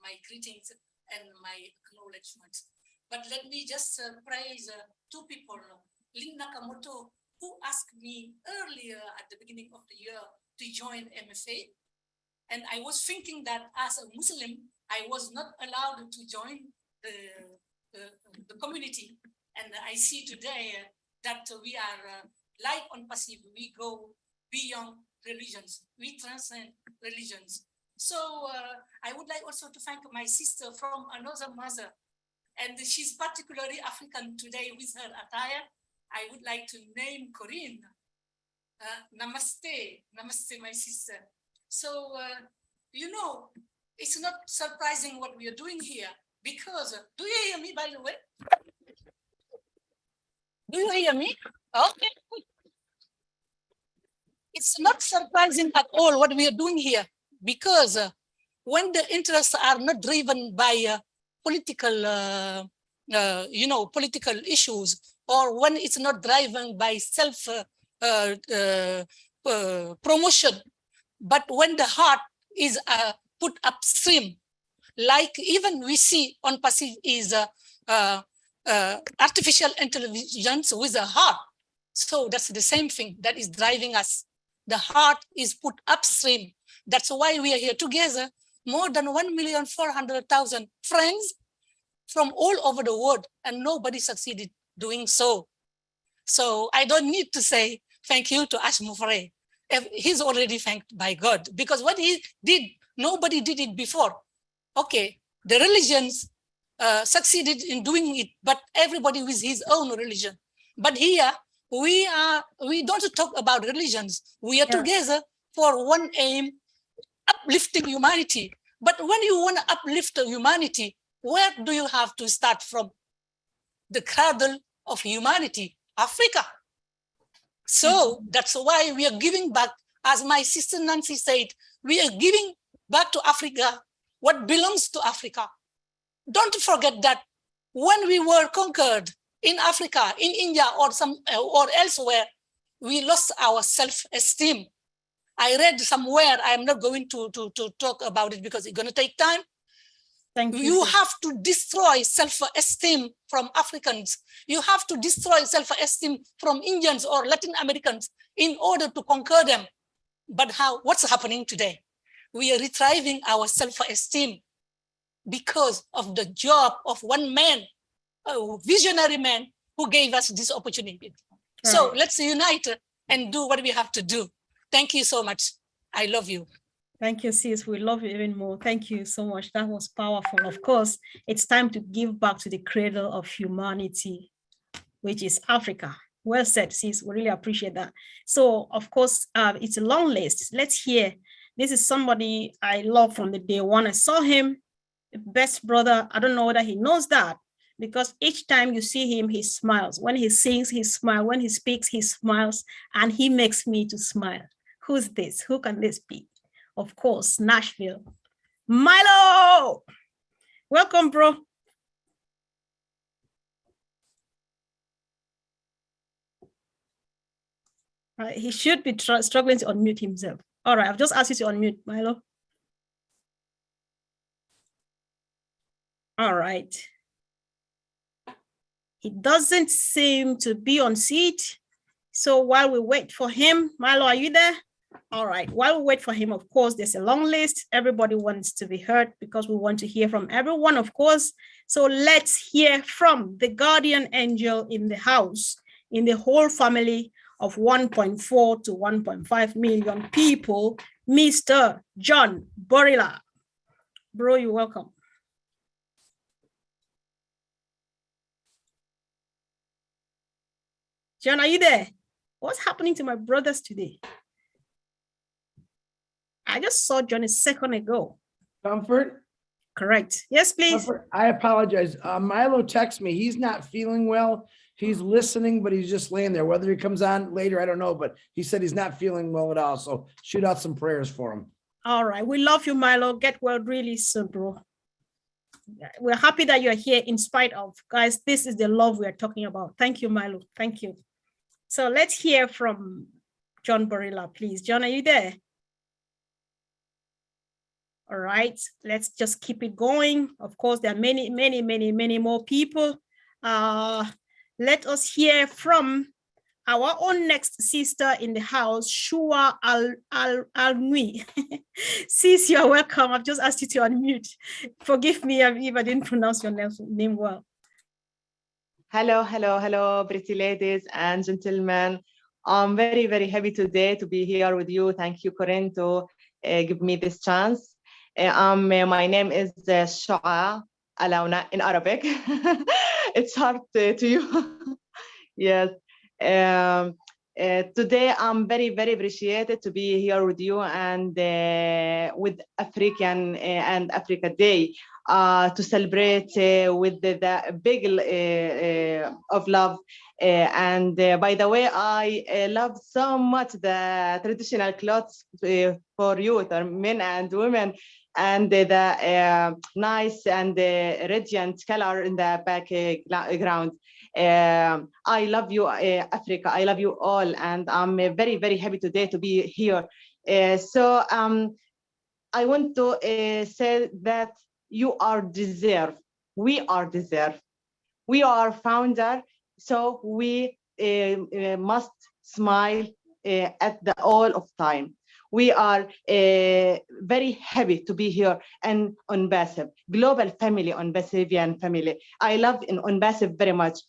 my greetings and my acknowledgement. But let me just praise two people. Lynn Nakamoto, who asked me earlier at the beginning of the year to join MFA. And I was thinking that as a Muslim, I was not allowed to join the community. And I see today that we are like on passive, we go beyond religions, we transcend religions. So I would like also to thank my sister from another mother, and she's particularly African today with her attire. I would like to name Corinne. Namaste, namaste, my sister. So, you know, it's not surprising what we are doing here because, do you hear me, by the way? Do you hear me? Okay. It's not surprising at all what we are doing here because when the interests are not driven by political, political issues, or when it's not driven by self promotion, but when the heart is put upstream, like even we see on passive is artificial intelligence with a heart. So that's the same thing that is driving us. The heart is put upstream. That's why we are here together, more than 1,400,000 friends from all over the world, and nobody succeeded doing so. So I don't need to say thank you to Ash Mufare. He's already thanked by God because what he did, nobody did it before. Okay, the religions succeeded in doing it, but everybody with his own religion. But here, we don't talk about religions. We are together for one aim, uplifting humanity. But when you want to uplift humanity, where do you have to start from? The cradle of humanity, Africa. So that's why we are giving back, as my sister Nancy said, we are giving back to Africa what belongs to Africa. Don't forget that when we were conquered in Africa, in India, or elsewhere, we lost our self-esteem. I read somewhere, I'm not going to talk about it because it's going to take time. You have to destroy self-esteem from Africans. You have to destroy self-esteem from Indians or Latin Americans in order to conquer them. But what's happening today? We are retrieving our self-esteem because of the job of one man, a visionary man who gave us this opportunity. Right. So let's unite and do what we have to do. Thank you so much. I love you. Thank you, sis. We love you even more. Thank you so much. That was powerful. Of course, it's time to give back to the cradle of humanity, which is Africa. Well said, sis. We really appreciate that. So, of course, it's a long list. Let's hear. This is somebody I love from the day one I saw him. Best brother. I don't know whether he knows that, because each time you see him, he smiles. When he sings, he smiles. When he speaks, he smiles, and he makes me to smile. Who's this? Who can this be? Of course, Nashville. Milo! Welcome, bro. He should be struggling to unmute himself. All right, I've just asked you to unmute, Milo. All right. He doesn't seem to be on seat. So while we wait for him, Milo, are you there? All right, while we wait for him, of course, there's a long list. Everybody wants to be heard because we want to hear from everyone, of course. So let's hear from the guardian angel in the house, in the whole family of 1.4 to 1.5 million people, Mr. John Borila. Bro, you're welcome. John, are you there? What's happening to my brothers today? I just saw John a second ago. Comfort? Correct. Yes, please. Comfort, I apologize. Milo texted me. He's not feeling well. He's listening, but he's just laying there. Whether he comes on later, I don't know, but he said he's not feeling well at all. So shoot out some prayers for him. All right. We love you, Milo. Get well really soon, bro. We're happy that you're here in spite of. Guys, this is the love we are talking about. Thank you, Milo. Thank you. So let's hear from John Borila, please. John, are you there? All right, let's just keep it going. Of course, there are many more people. Let us hear from our own next sister in the house, Shua Al-Nui. Sis, you're welcome. I've just asked you to unmute. Forgive me if I didn't pronounce your name well. Hello, pretty ladies and gentlemen. I'm very happy today to be here with you. Thank you, Corinne, to give me this chance. My name is Shua Alauna in Arabic. It's hard to you. Yes. Today I'm very appreciated to be here with you and with African and Africa Day to celebrate with the big of love. And by the way, I love so much the traditional clothes for youth, or men and women, and the nice and radiant color in the background. I love you, Africa. I love you all, and I'm very happy today to be here. So I want to say that you are deserved. We are deserved. We are founder, so we must smile at the all of time. We are very happy to be here and on BASF, global family on BASFian family. I love on BASF very much.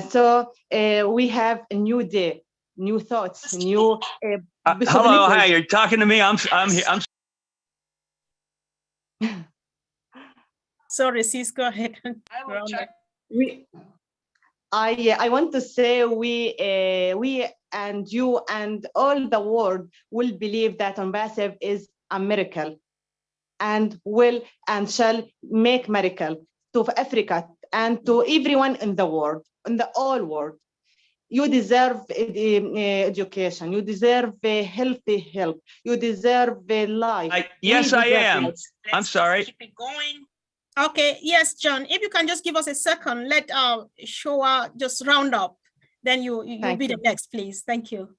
So we have a new day, new thoughts, new. Hello, hi. You're talking to me. I'm here. Sorry, sis. Go ahead. I want to say we and you and all the world will believe that BASF is a miracle, and will and shall make miracle to Africa and to everyone in the world, in the whole world. You deserve education. You deserve a healthy health. You deserve a life. Yes, I am. I'm sorry. Keep it going. Okay, yes, John, if you can just give us a second, let Shoa just round up. Then you'll be the next, please. Thank you.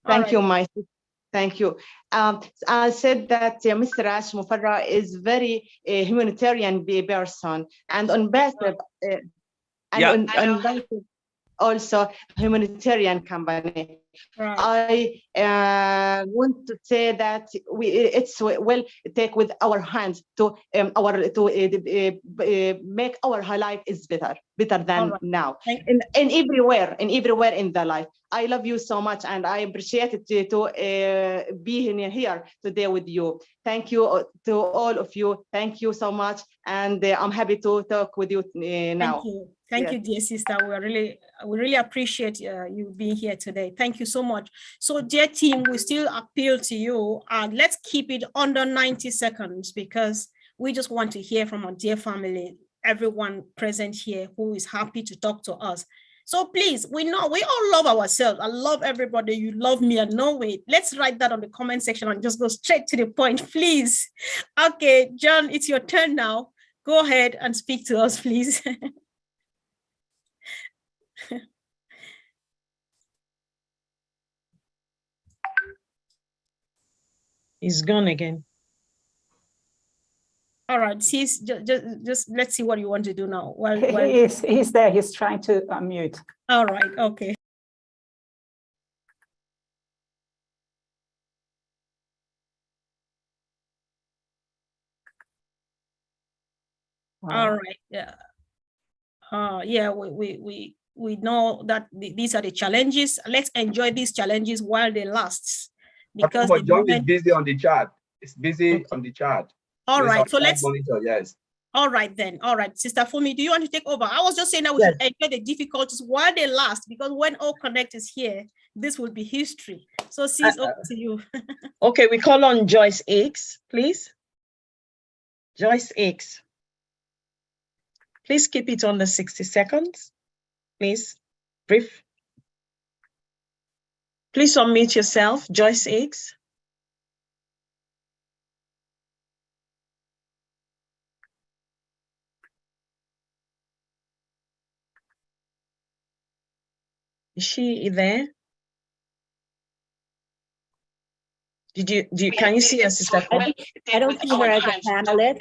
Thank you, my sister. Thank you. I said that Mr. Ash Mufarra is very humanitarian person and ambassador, also humanitarian company. Right. I want to say that it's well take with our hands to make our life is better than now in everywhere in the life. I love you so much and I appreciate it to be here today with you. Thank you to all of you. Thank you so much, and I'm happy to talk with you now. Thank you. Thank you, dear sister. We really appreciate you being here today. Thank you so much. So, dear team, we still appeal to you. Let's keep it under 90 seconds because we just want to hear from our dear family, everyone present here who is happy to talk to us. So please, we know we all love ourselves. I love everybody. You love me and no way. Let's write that on the comment section and just go straight to the point, please. Okay, John, it's your turn now. Go ahead and speak to us, please. He's gone again. All right, just let's see what you want to do now. He's there. He's trying to unmute. All right. Okay. Wow. All right. Yeah. Yeah. We know that these are the challenges. Let's enjoy these challenges while they last. Because John is busy on the chat. It's busy on the chat. All right. So let's monitor. Yes. All right then. All right, Sister Fumi, do you want to take over? I was just saying that we should enjoy the difficulties while they last, because when All Connect is here, this will be history. So, sis, over to you. Okay, we call on Joyce Hicks, please. Joyce Hicks. Please keep it under 60 seconds. Please, brief. Please unmute yourself, Joyce Hicks. Is she there? Can you see us, Sister? I don't see her as a panelist.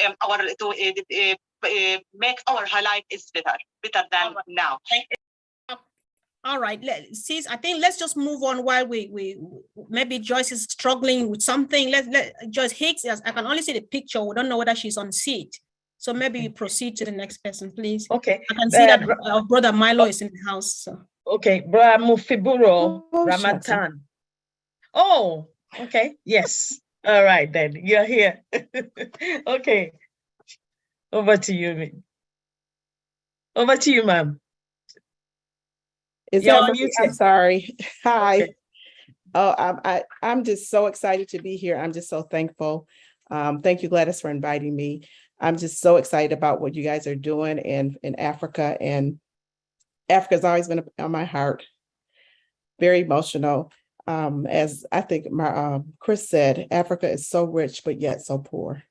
Make our life is better than now. All right, sis, I think let's just move on while we maybe Joyce is struggling with something. Let Joyce Hicks, I can only see the picture. We don't know whether she's on seat. So maybe we proceed to the next person, please. Okay. I can see that our brother Milo is in the house. So. Okay, Brother Mufiburo Ramadan. Oh, okay. Yes. All right, then. You're here. Okay. Over to you, over to you, ma'am. I'm sorry. Hi. Okay. Oh, I'm just so excited to be here. I'm just so thankful. Thank you, Gladys, for inviting me. I'm just so excited about what you guys are doing in Africa, and Africa's always been on my heart. Very emotional. As I think Chris said, Africa is so rich, but yet so poor.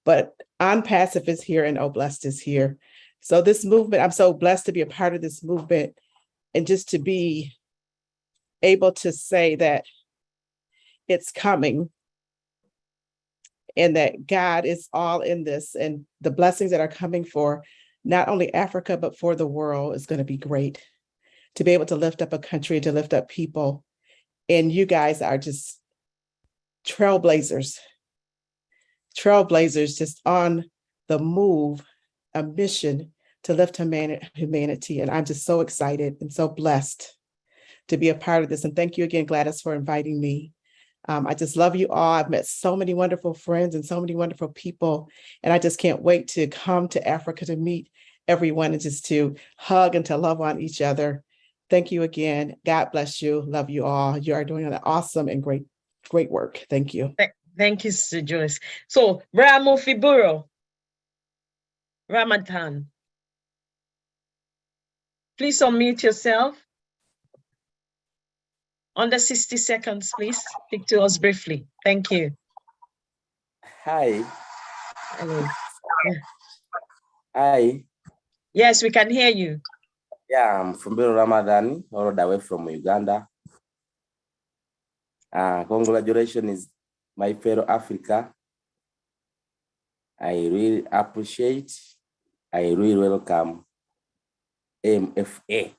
But Passive is here and Oblast is here. So this movement, I'm so blessed to be a part of this movement and just to be able to say that it's coming and that God is all in this, and the blessings that are coming for not only Africa, but for the world is going to be great. To be able to lift up a country, to lift up people. And you guys are just trailblazers just on the move, a mission to lift humanity. And I'm just so excited and so blessed to be a part of this. And thank you again, Gladys, for inviting me. I just love you all. I've met so many wonderful friends and so many wonderful people. And I just can't wait to come to Africa to meet everyone and just to hug and to love on each other. Thank you again. God bless you. Love you all. You are doing an awesome and great work. Thank you. Thank you, Sister Joyce. So, Bramo Fiburo Ramadan. Please unmute yourself. Under 60 seconds, please. Speak to us briefly. Thank you. Hi. Hello. Hi. Yes, we can hear you. Yeah, I'm from Biro Ramadan, all the way from Uganda. Congratulations, my fellow Africa. I really appreciate, I really welcome MFA.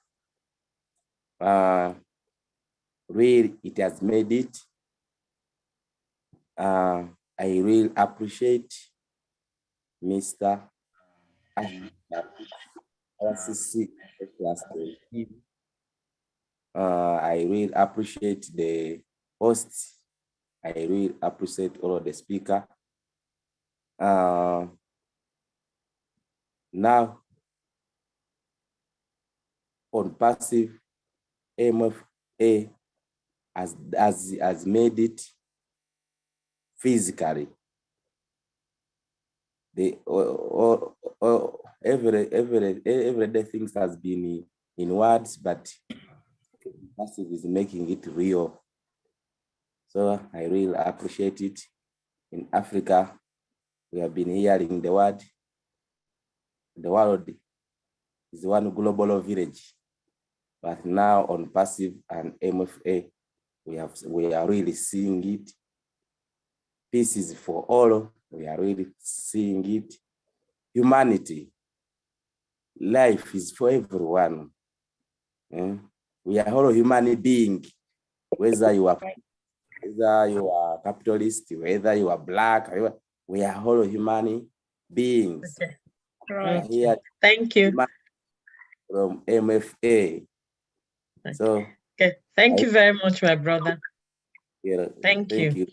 Really, it has made it. I really appreciate Mr. RCC. I really appreciate the hosts. I really appreciate all of the speaker. Now, on passive, MFA has made it physically. The every day things has been in words, but passive is making it real. So I really appreciate it. In Africa, we have been hearing the word. The world is one global village, but now on passive and MFA, we are really seeing it. Peace is for all. We are really seeing it. Humanity, life is for everyone. We are all human beings, whether you are capitalist, whether you are black, we are all human beings. Okay. Right. Here, thank you. From MFA. So okay, thank you very much, my brother. Yeah, thank you.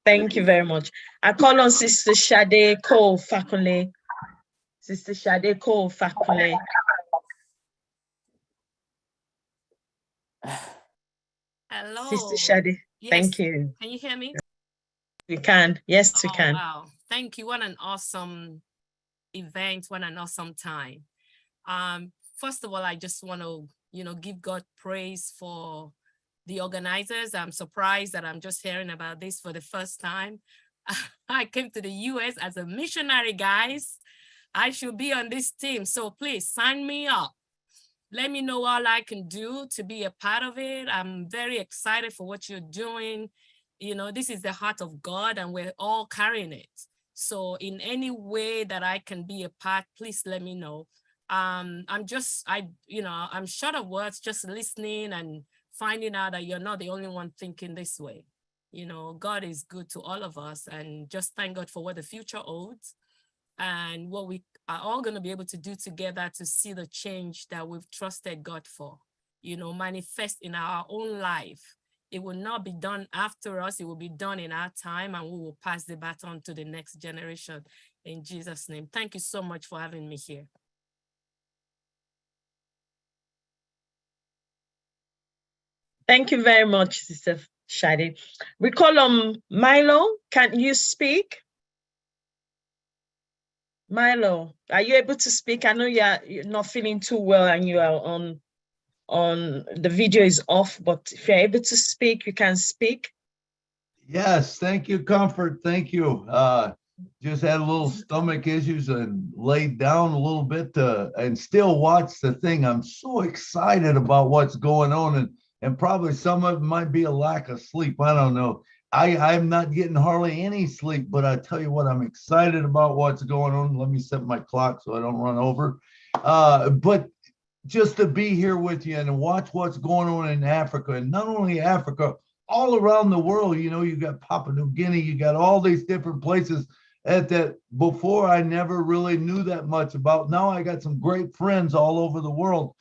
Thank you very much. I call on Sister Shade Cole Fakule. Sister Shade Cole Fakule. Hello. Sister Shade, yes. thank you. Can you hear me? We can. Yes, we can. Wow. Thank you. What an awesome event. What an awesome time. First of all, I just want to, give God praise for the organizers. I'm surprised that I'm just hearing about this for the first time. I came to the US as a missionary, guys. I should be on this team. So please sign me up. Let me know all I can do to be a part of it. I'm very excited for what you're doing. This is the heart of God and we're all carrying it. So in any way that I can be a part, please let me know. I'm short of words, just listening and finding out that you're not the only one thinking this way. God is good to all of us, and just thank God for what the future holds and what we are all going to be able to do together to see the change that we've trusted God for, manifest in our own life. It will not be done after us. It will be done in our time, and we will pass the baton to the next generation in Jesus' name. Thank you so much for having me here. Thank you very much, Sister Shadi. We call on Milo. Can you speak? Milo, are you able to speak? I know you're not feeling too well and you are on the video is off, but if you're able to speak, you can speak. Yes, thank you, Comfort. Thank you. Just had a little stomach issues and laid down a little bit and still watch the thing. I'm so excited about what's going on, and probably some of it might be a lack of sleep. I don't know. I'm not getting hardly any sleep, but I tell you what, I'm excited about what's going on. Let me set my clock so I don't run over. But just to be here with you and watch what's going on in Africa, and not only Africa, all around the world. You got Papua New Guinea, you got all these different places that before I never really knew that much about. Now I got some great friends all over the world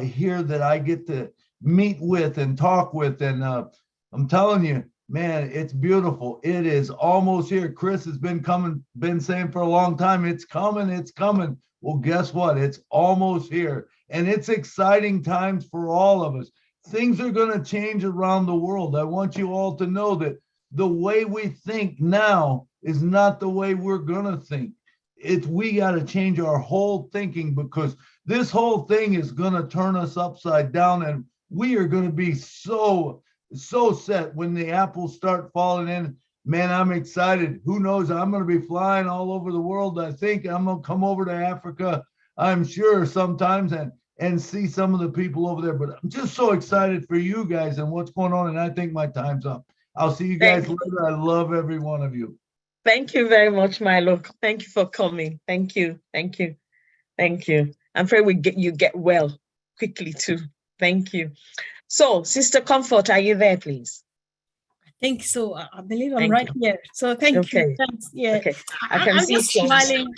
here that I get to meet with and talk with. And I'm telling you, man, it's beautiful. It is almost here. Chris has been saying for a long time, it's coming, it's coming. Well, guess what? It's almost here. And it's exciting times for all of us. Things are going to change around the world. I want you all to know that the way we think now is not the way we're going to think. We got to change our whole thinking, because this whole thing is going to turn us upside down, and we are going to be so set when the apples start falling in. Man, I'm excited. Who knows? I'm going to be flying all over the world. I think I'm going to come over to Africa, I'm sure, sometimes and see some of the people over there. But I'm just so excited for you guys and what's going on. And I think my time's up. I'll see you guys later. I love every one of you. Thank you very much, Milo. Thank you for coming. Thank you. Thank you. Thank you. I'm afraid you get well quickly too. Thank you. So, Sister Comfort, are you there, please? I think so. I believe I'm right here. So thank you. Thanks. Yeah. Okay. I'm just smiling.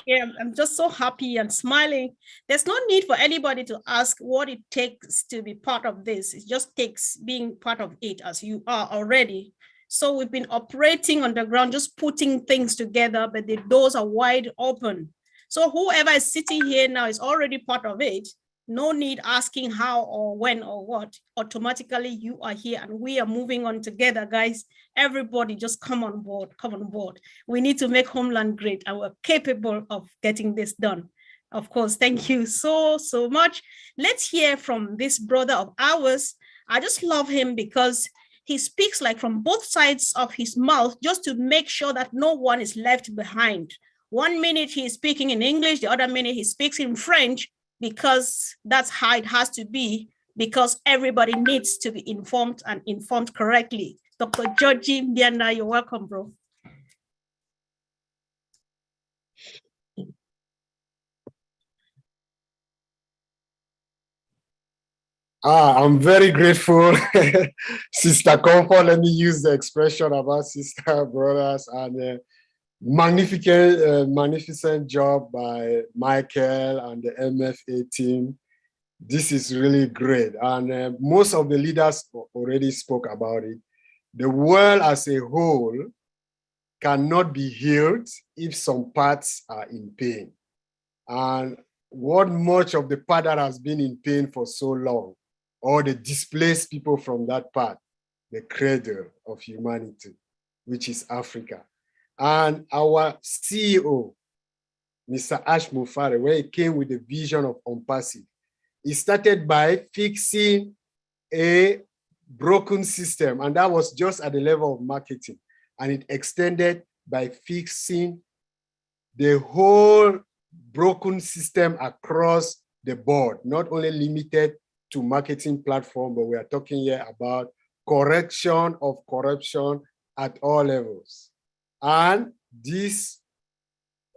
Yeah, I'm just so happy and smiling. There's no need for anybody to ask what it takes to be part of this. It just takes being part of it as you are already. So we've been operating on the ground, just putting things together, but the doors are wide open. So whoever is sitting here now is already part of it. No need asking how or when or what. Automatically you are here and we are moving on together, guys. Everybody just come on board, come on board. We need to make Homeland great and we're capable of getting this done. Of course, thank you so much. Let's hear from this brother of ours. I just love him because he speaks like from both sides of his mouth just to make sure that no one is left behind. 1 minute he's speaking in English, the other minute he speaks in French, because that's how it has to be, because everybody needs to be informed and informed correctly. Dr. Georgie Mbiana, you're welcome, bro. I'm very grateful, Sister Comfort. Let me use the expression about sister brothers, and magnificent job by Michael and the MFA team. This is really great, and most of the leaders already spoke about it. The world as a whole cannot be healed if some parts are in pain, and what much of the part that has been in pain for so long, or the displaced people from that part, the cradle of humanity, which is Africa. And our CEO, Mr. Ash Mufare, where he came with the vision of Ompasi, he started by fixing a broken system, and that was just at the level of marketing. And it extended by fixing the whole broken system across the board, not only limited to marketing platform, but we are talking here about correction of corruption at all levels. And this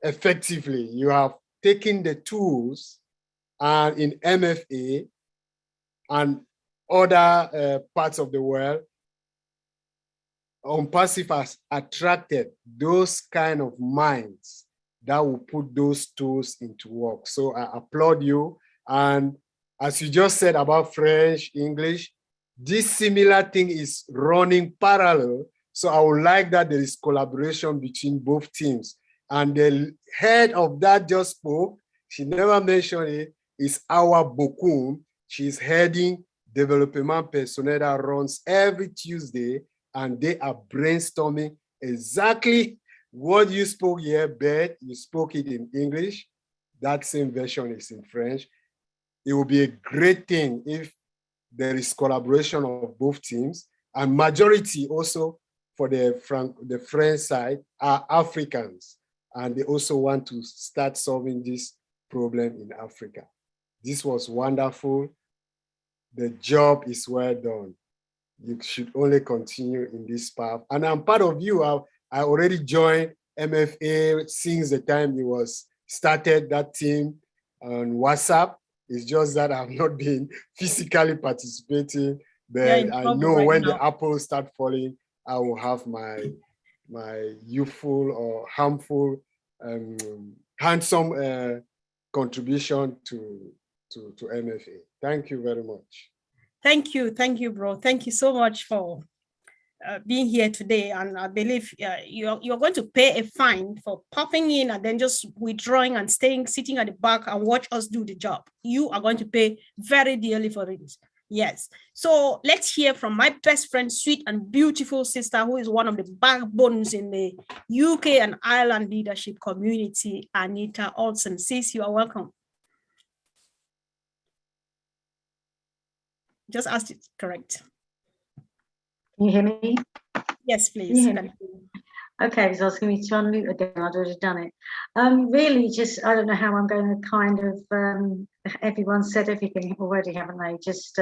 effectively, you have taken the tools and in MFA and other parts of the world, Ompasive has attracted those kind of minds that will put those tools into work. So I applaud you. And as you just said about French, English, this similar thing is running parallel. So I would like that there is collaboration between both teams. And the head of that just spoke, she never mentioned it, is Awa Bokum. She's heading development personnel that runs every Tuesday, and they are brainstorming exactly what you spoke here, Beth. You spoke it in English. That same version is in French. It will be a great thing if there is collaboration of both teams, and majority also for the French side are Africans, and they also want to start solving this problem in Africa. This was wonderful. The job is well done. You should only continue in this path. And I'm part of you. I already joined MFA since the time it was started, that team on WhatsApp. It's just that I've not been physically participating, but I know when the apples start falling, I will have my youthful or harmful, handsome contribution to MFA. Thank you very much. Thank you, bro. Thank you so much for being here today. And I believe you're going to pay a fine for popping in and then just withdrawing and sitting at the back and watch us do the job. You are going to pay very dearly for it. Yes. So let's hear from my best friend, sweet and beautiful sister, who is one of the backbones in the UK and Ireland leadership community, Anita Olsen. Sis, you are welcome. Just asked it correct. Can you hear me? Yes, please. Okay, so I was going to try and mute again. I'd already done it. Really, just I don't know how I'm going to kind of. Everyone said everything already, haven't they? Just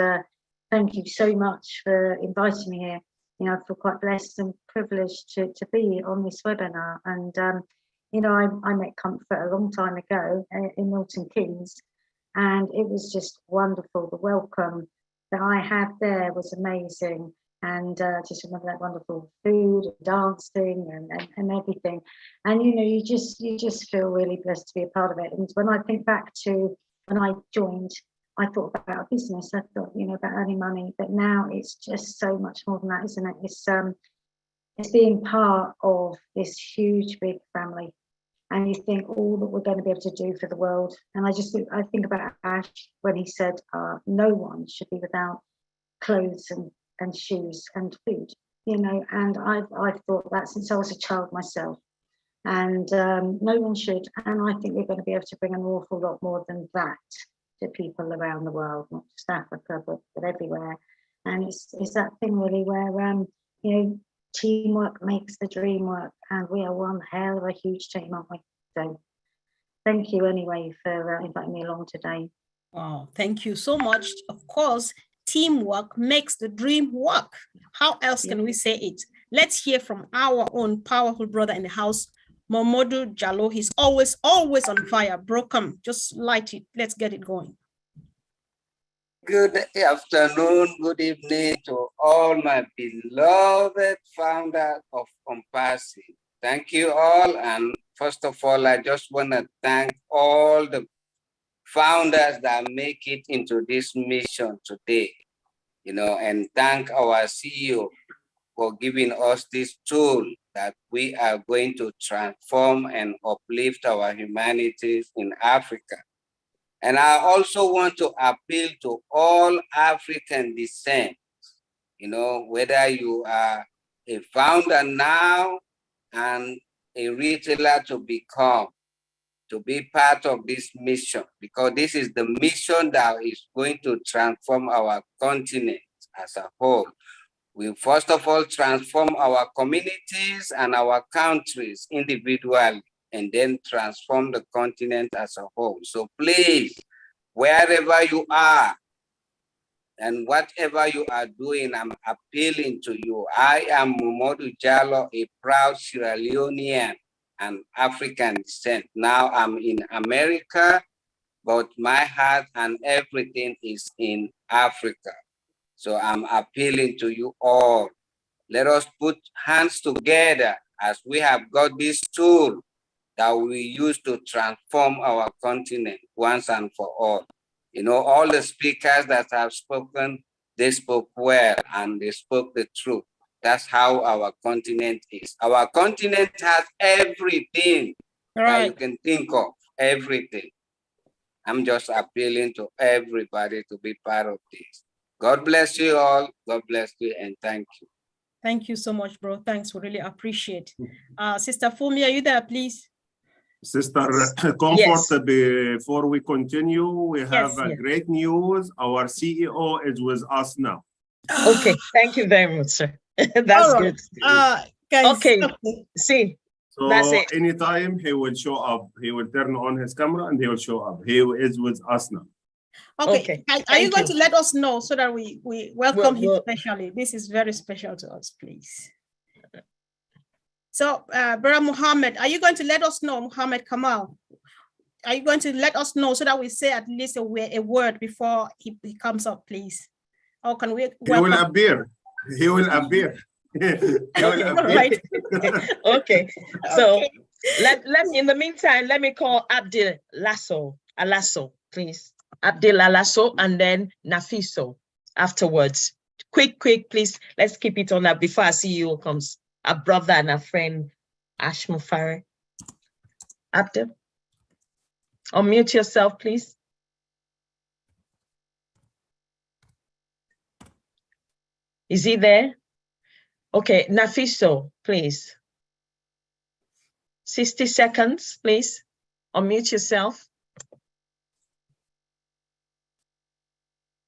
thank you so much for inviting me here. I feel quite blessed and privileged to be on this webinar. And, I met Comfort a long time ago in Milton Keynes, and it was just wonderful. The welcome that I had there was amazing. And just remember that wonderful food, dancing, and everything. And you just feel really blessed to be a part of it. And when I think back to when I joined, I thought about business. I thought, about earning money. But now it's just so much more than that, isn't it? It's being part of this huge, big family. And you think all that we're going to be able to do for the world. And I think about Ash when he said, no one should be without clothes and shoes and food, and I've thought that since I was a child myself, and no one should. And I think we're going to be able to bring an awful lot more than that to people around the world, not just Africa, but everywhere. And it's that thing really where teamwork makes the dream work, and we are one hell of a huge team, aren't we? So thank you anyway for inviting me along today. Wow, thank you so much. Of course, teamwork makes the dream work. How else can we say it? Let's hear from our own powerful brother in the house, Momodu Jallo. He's always on fire. Bro, come, just light it. Let's get it going. Good afternoon, good evening to all my beloved founders of Compassion. Thank you all. And first of all, I just want to thank all the founders that make it into this mission today, and thank our CEO for giving us this tool that we are going to transform and uplift our humanities in Africa. And I also want to appeal to all African descent, whether you are a founder now and a retailer to become, to be part of this mission, because this is the mission that is going to transform our continent as a whole. We first of all transform our communities and our countries individually, and then transform the continent as a whole. So please, wherever you are and whatever you are doing, I'm appealing to you. I am Momodu Jallo, a proud Sierra Leonean and African descent. Now I'm in America, but my heart and everything is in Africa. So I'm appealing to you all. Let us put hands together as we have got this tool that we use to transform our continent once and for all. All the speakers that have spoken, they spoke well and they spoke the truth. That's how our continent is. Our continent has everything that you can think of, everything. I'm just appealing to everybody to be part of this. God bless you all. God bless you and thank you. Thank you so much, bro. Thanks. We really appreciate. Sister Fumi, are you there, please? Sister Comfort, before we continue, we have great news. Our CEO is with us now. Okay, thank you very much, sir. That's good. Guys, okay, see. So that's it. Anytime he will show up, he will turn on his camera and he will show up. He is with us now. Okay. Are you going to let us know so that we welcome him specially? This is very special to us, please. So, Brother Muhammad, are you going to let us know, Muhammad Kamal? Are you going to let us know so that we say at least a word before he comes up, please? Or can we? He will appear. He will appear. Right. Okay. So let me, in the meantime, let me call Abdil Alasso, please. Abdil Alasso and then Nafiso afterwards. Quick, please. Let's keep it on that before our CEO comes. A brother and a friend, Ash Mufare. Abdil, unmute yourself, please. Is he there? Okay, Nafiso, please. 60 seconds, please. Unmute yourself.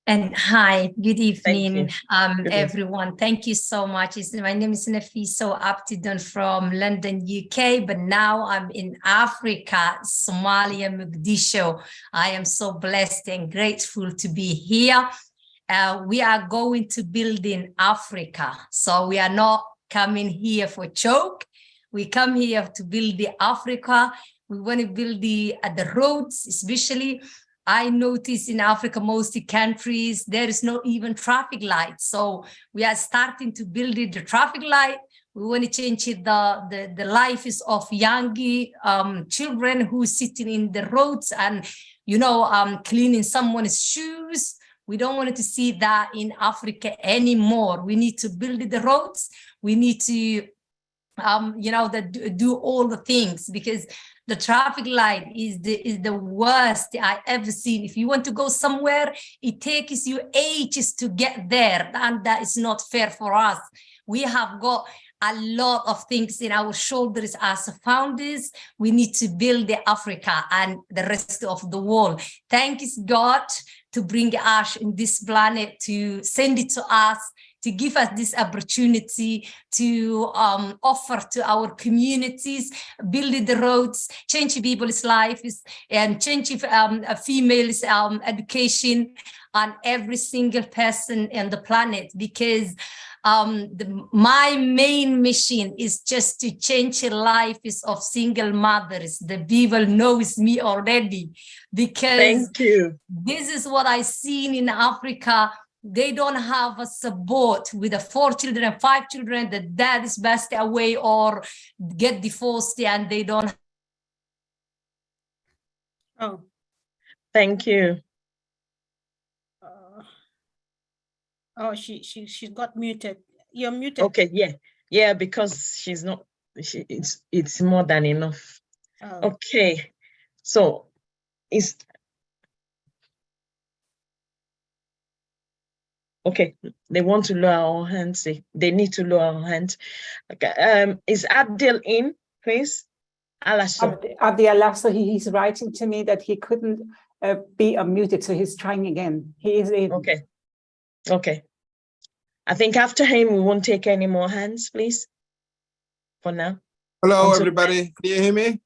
And hi, good evening, everyone. Thank you so much. My name is Nafiso Aptidon from London, UK, but now I'm in Africa, Somalia, Mogadishu. I am so blessed and grateful to be here. we are going to build in Africa. So we are not coming here for joke. We come here to build the Africa. We want to build the roads, especially. I notice in Africa, most countries, there is no even traffic lights. So we are starting to build the traffic light. We want to change the lives of young children who sitting in the roads and, cleaning someone's shoes. We don't want to see that in Africa anymore. We need to build the roads. We need to, do all the things, because the traffic light is the worst I ever seen. If you want to go somewhere, it takes you ages to get there, and that is not fair for us. We have got a lot of things in our shoulders as founders. We need to build the Africa and the rest of the world. Thanks God to bring us in this planet, to send it to us, to give us this opportunity to offer to our communities, build the roads, change people's lives, and change females' education on every single person on the planet. Because my main mission is just to change the lives of single mothers. The people knows me already, because thank you. This is what I seen in Africa. They don't have a support with the 4 children and 5 children. The dad is passed away or get divorced, and they don't. Oh, thank you. Oh, she got muted. You're muted. Okay, yeah, because she's not. It's more than enough. Oh. Okay, so it's. Okay, they want to lower our hands. They need to lower our hands. Okay, is Abdel in, please? Alasso. Abdel Alasso, he's writing to me that he couldn't be unmuted, so he's trying again. He is in. Okay. I think after him, we won't take any more hands, please, for now. Hello, everybody. Can you hear me?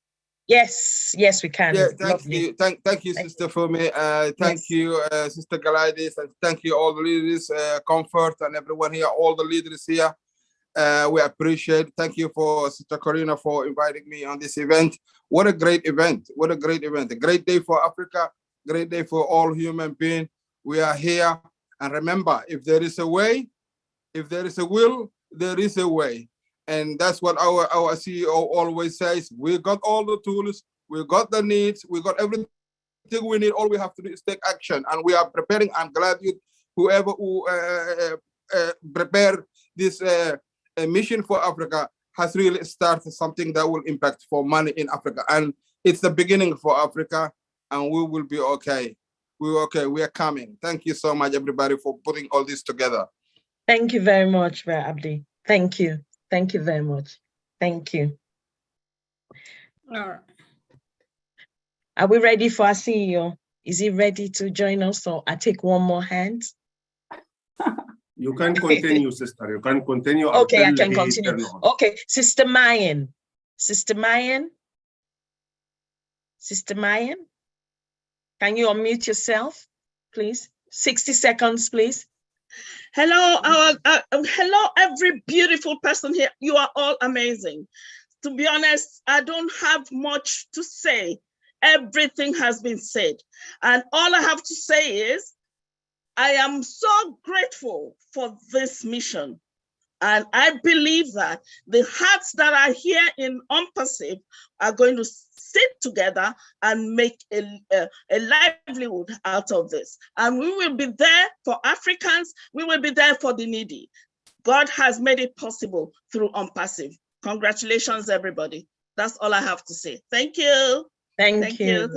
Yes, we can. Yeah, thank you. Thank you, Sister Fumi. Thank you, Sister Galaidis, and thank you all the leaders, Comfort, and everyone here, all the leaders here. We appreciate. Thank you for Sister Corina for inviting me on this event. What a great event. What a great event. A great day for Africa, great day for all human beings. We are here. And remember, if there is a way, if there is a will, there is a way. And that's what our CEO always says. We got all the tools, we got the needs, we got everything we need. All we have to do is take action. And we are preparing. I'm glad whoever who prepared this mission for Africa has really started something that will impact for money in Africa. And it's the beginning for Africa, and we will be okay. We're okay. We are coming. Thank you so much, everybody, for putting all this together. Thank you very much, Abdi. Thank you. Thank you very much. Thank you. All right. Are we ready for our CEO? Is he ready to join us? So I take one more hand. You can continue, sister. You can continue. Okay, I can continue. Okay, Sister Mayan. Sister Mayan. Sister Mayan. Can you unmute yourself, please? 60 seconds, please. Hello, hello, every beautiful person here. You are all amazing. To be honest, I don't have much to say. Everything has been said. And all I have to say is, I am so grateful for this mission. And I believe that the hearts that are here in UNPASIV are going to sit together and make a livelihood out of this. And we will be there for Africans. We will be there for the needy. God has made it possible through UNPASIV. Congratulations, everybody. That's all I have to say. Thank you. Thank you.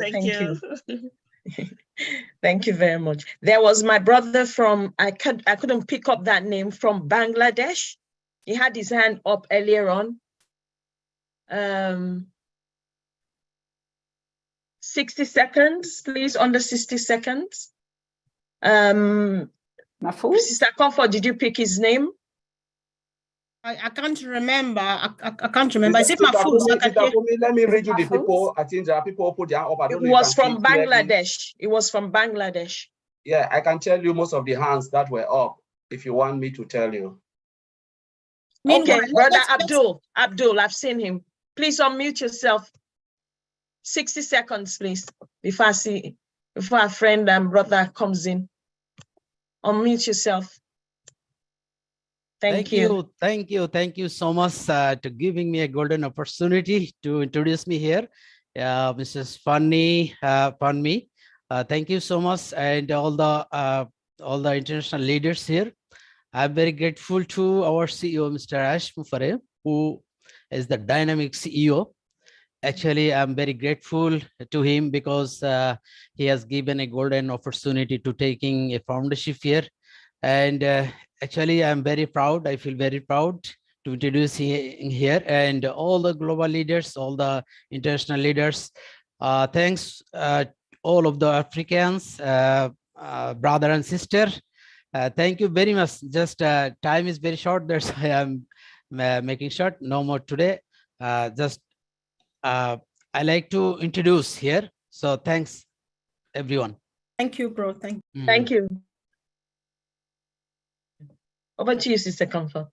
Thank you very much. There was my brother from, I couldn't pick up that name, from Bangladesh. He had his hand up earlier on. 60 seconds, please, under 60 seconds. Sister Comfort, did you pick his name? I can't remember. I can't remember. Is it Mahfouz? Let me read you the people. I think there are people who put their hand up. It was from Bangladesh. It was from Bangladesh. Yeah, I can tell you most of the hands that were up if you want me to tell you. Okay, Brother Abdul, I've seen him. Please unmute yourself. 60 seconds, please, before our friend and brother comes in. Unmute yourself. Thank you. Thank you so much to giving me a golden opportunity to introduce me here. Mrs. Funny, thank you so much, and all the international leaders here. I'm very grateful to our CEO, Mr. Ash Mufare, who is the dynamic CEO. Actually, I'm very grateful to him because he has given a golden opportunity to taking a foundership here. And actually, I'm very proud. I feel very proud to introduce here, and all the global leaders, all the international leaders. Thanks all of the Africans, brother and sister. Thank you very much. Just time is very short. That's why I'm making short. No more today. I like to introduce here. So thanks, everyone. Thank you, bro. Thank you. Over to you, Sister Comfort.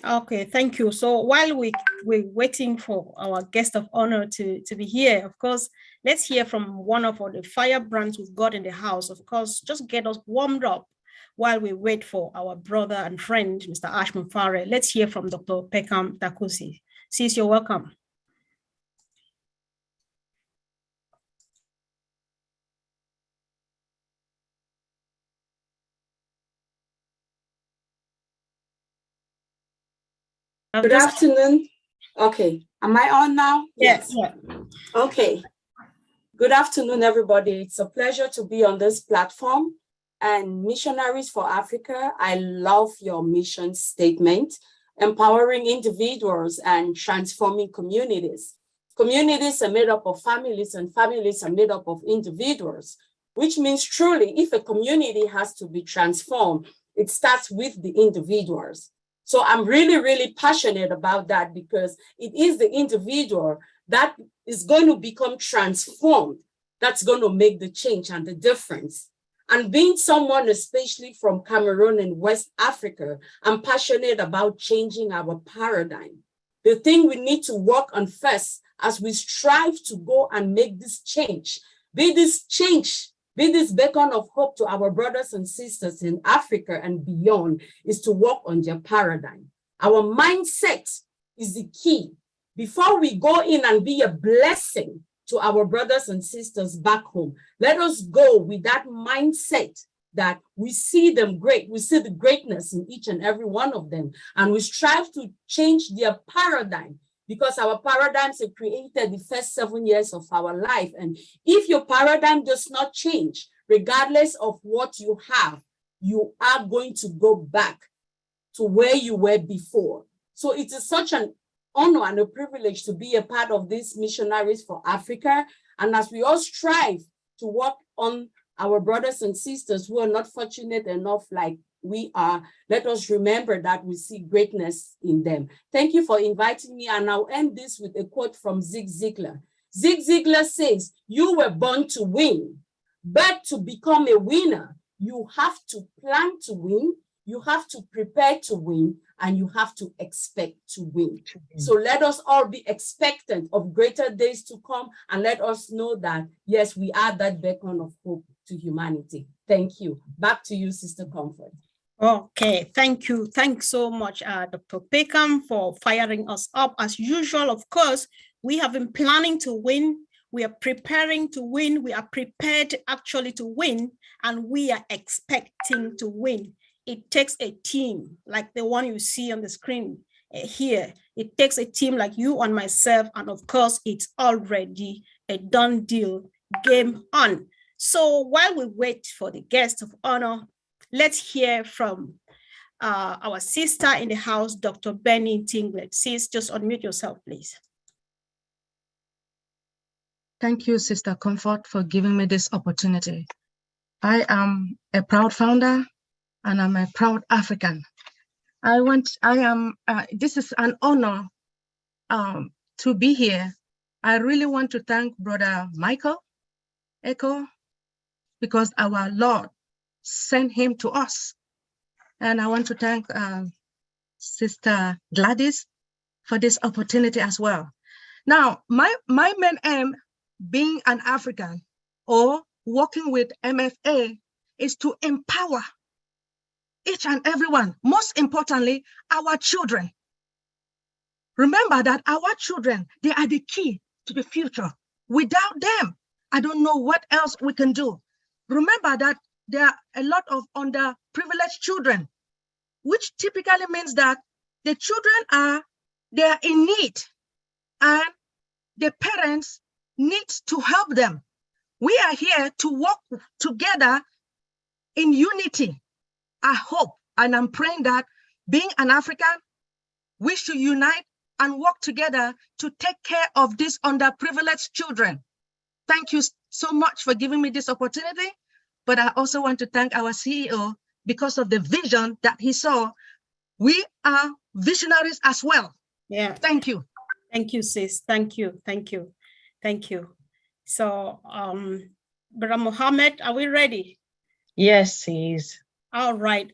Okay, thank you. So while we're waiting for our guest of honor to be here, of course, let's hear from one of the firebrands we've got in the house. Of course, just get us warmed up while we wait for our brother and friend, Mr. Ash Mufare. Let's hear from Dr. Pekam Takusi. Sis, you're welcome. Good afternoon. Okay, am I on now? Yes. Yeah. Okay. Good afternoon, everybody. It's a pleasure to be on this platform. And Missionaries for Africa, I love your mission statement, empowering individuals and transforming communities. Communities are made up of families, and families are made up of individuals, which means truly, if a community has to be transformed, it starts with the individuals. So I'm really, really passionate about that, because it is the individual that is going to become transformed, that's going to make the change and the difference. And being someone, especially from Cameroon and West Africa, I'm passionate about changing our paradigm. The thing we need to work on first as we strive to go and make this change, be this beacon of hope to our brothers and sisters in Africa and beyond, is to work on their paradigm. Our mindset is the key. Before we go in and be a blessing to our brothers and sisters back home, let us go with that mindset that we see them great. We see the greatness in each and every one of them, and we strive to change their paradigm, because our paradigms are created the first 7 years of our life. And if your paradigm does not change, regardless of what you have, you are going to go back to where you were before. So it is such an honor and a privilege to be a part of this Missionaries for Africa. And as we all strive to work on our brothers and sisters who are not fortunate enough like we are, let us remember that we see greatness in them. Thank you for inviting me, and I'll end this with a quote from Zig Ziglar. Zig Ziglar says, "You were born to win, but to become a winner, you have to plan to win, you have to prepare to win, and you have to expect to win." So let us all be expectant of greater days to come, and let us know that, yes, we are that beacon of hope to humanity. Thank you. Back to you, Sister Comfort. Okay, thank you. Thanks so much, Dr. Pekam, for firing us up. As usual, of course, we have been planning to win. We are preparing to win. We are prepared actually to win, and we are expecting to win. It takes a team like the one you see on the screen here. It takes a team like you and myself, and of course, it's already a done deal, game on. So while we wait for the guest of honor, let's hear from our sister in the house, Dr. Benny Tinglet. Sis, just unmute yourself, please. Thank you, Sister Comfort, for giving me this opportunity. I am a proud founder, and I'm a proud African. This is an honor to be here. I really want to thank Brother Michael Echo, because our Lord sent him to us. And I want to thank Sister Gladys for this opportunity as well. Now, my main aim, being an African or working with MFA, is to empower each and everyone, most importantly, our children. Remember that our children, they are the key to the future. Without them, I don't know what else we can do. Remember that there are a lot of underprivileged children, which typically means that the children they are in need and the parents need to help them. We are here to work together in unity. I hope and I'm praying that being an African, we should unite and work together to take care of these underprivileged children. Thank you so much for giving me this opportunity. But I also want to thank our CEO because of the vision that he saw. We are visionaries as well. Yeah. Thank you. Thank you, sis. Thank you. Thank you. Thank you. So, Brother Mohammed, are we ready? Yes, he is. All right,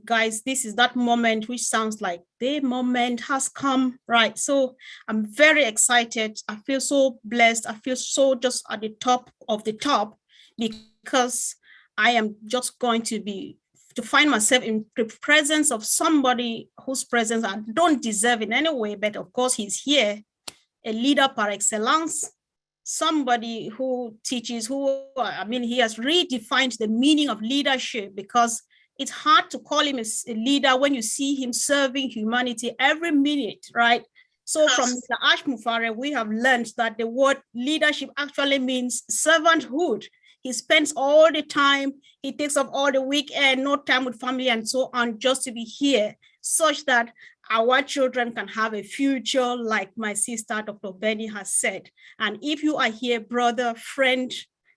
guys. This is that moment which sounds like the moment has come, right? So I'm very excited. I feel so blessed. I feel so just at the top of the top because I am just going to find myself in the presence of somebody whose presence I don't deserve in any way, but of course he's here, a leader par excellence, somebody who teaches, he has redefined the meaning of leadership, because it's hard to call him a leader when you see him serving humanity every minute, right? So from Mr. Ash Mufare, we have learned that the word leadership actually means servanthood. He spends all the time, he takes up all the weekend, no time with family and so on, just to be here, such that our children can have a future, like my sister, Dr. Benny, has said. And if you are here, brother, friend,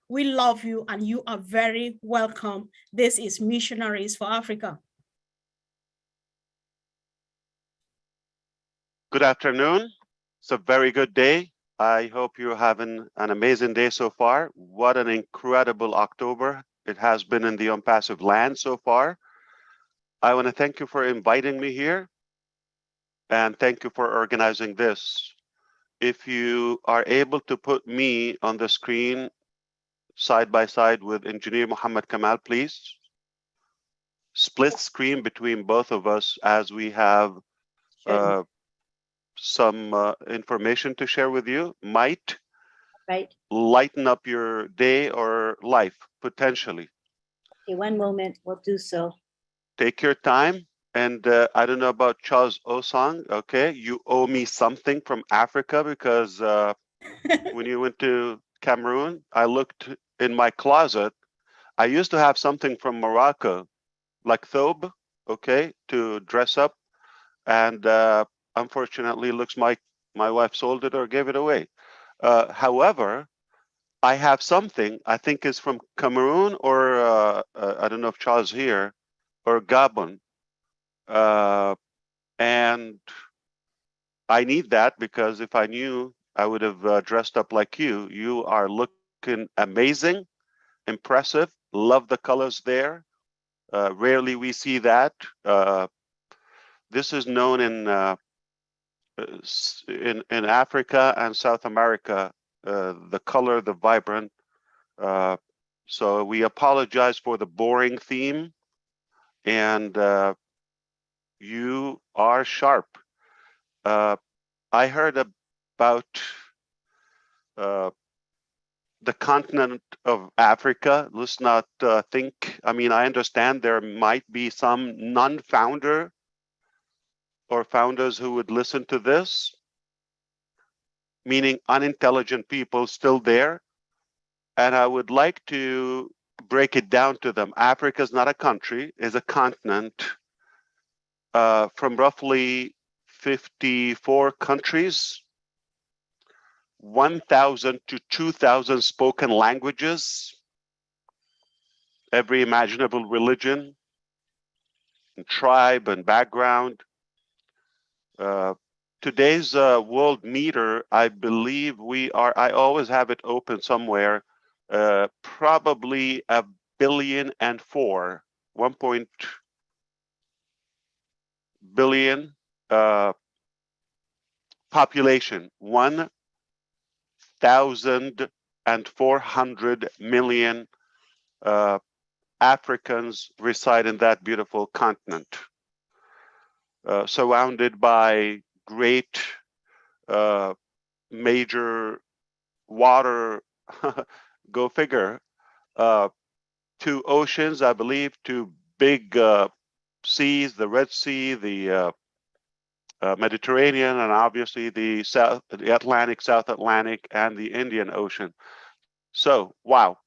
we love you and you are very welcome. This is Missionaries for Africa. Good afternoon. It's a very good day. I hope you're having an amazing day so far. What an incredible October it has been in the Unpassive land so far. I want to thank you for inviting me here. And thank you for organizing this. If you are able to put me on the screen side by side with Engineer Muhammad Kamal, please. Split screen between both of us as we have some information to share with you. Might lighten up your day or life, potentially. Okay, one moment, we'll do so. Take your time. And I don't know about Charles Osang, okay? You owe me something from Africa because when you went to Cameroon, I looked in my closet. I used to have something from Morocco, like thobe, okay, to dress up. And unfortunately, looks like my wife sold it or gave it away. However, I have something, I think is from Cameroon or I don't know if Charles here, or Gabon. And I need that because if I knew, I would have dressed up like you. You are looking amazing, impressive, love the colors there. Rarely we see that. This is known in Africa and South America, the color, the vibrant. So we apologize for the boring theme, and you are sharp. I heard about the continent of Africa. Let's not think, I mean, I understand there might be some non-founder or founders who would listen to this, meaning unintelligent people still there. And I would like to break it down to them. Africa is not a country, it's a continent. From roughly 54 countries, 1,000 to 2,000 spoken languages, every imaginable religion, and tribe and background. Today's world meter, I believe we are, I always have it open somewhere, probably 1.5 billion and 1 billion population, 1,400 million Africans reside in that beautiful continent, surrounded by great major water, go figure, 2 oceans, I believe, 2 big seas, the Red Sea, the Mediterranean, and obviously the Atlantic, South Atlantic, and the Indian Ocean. So, wow.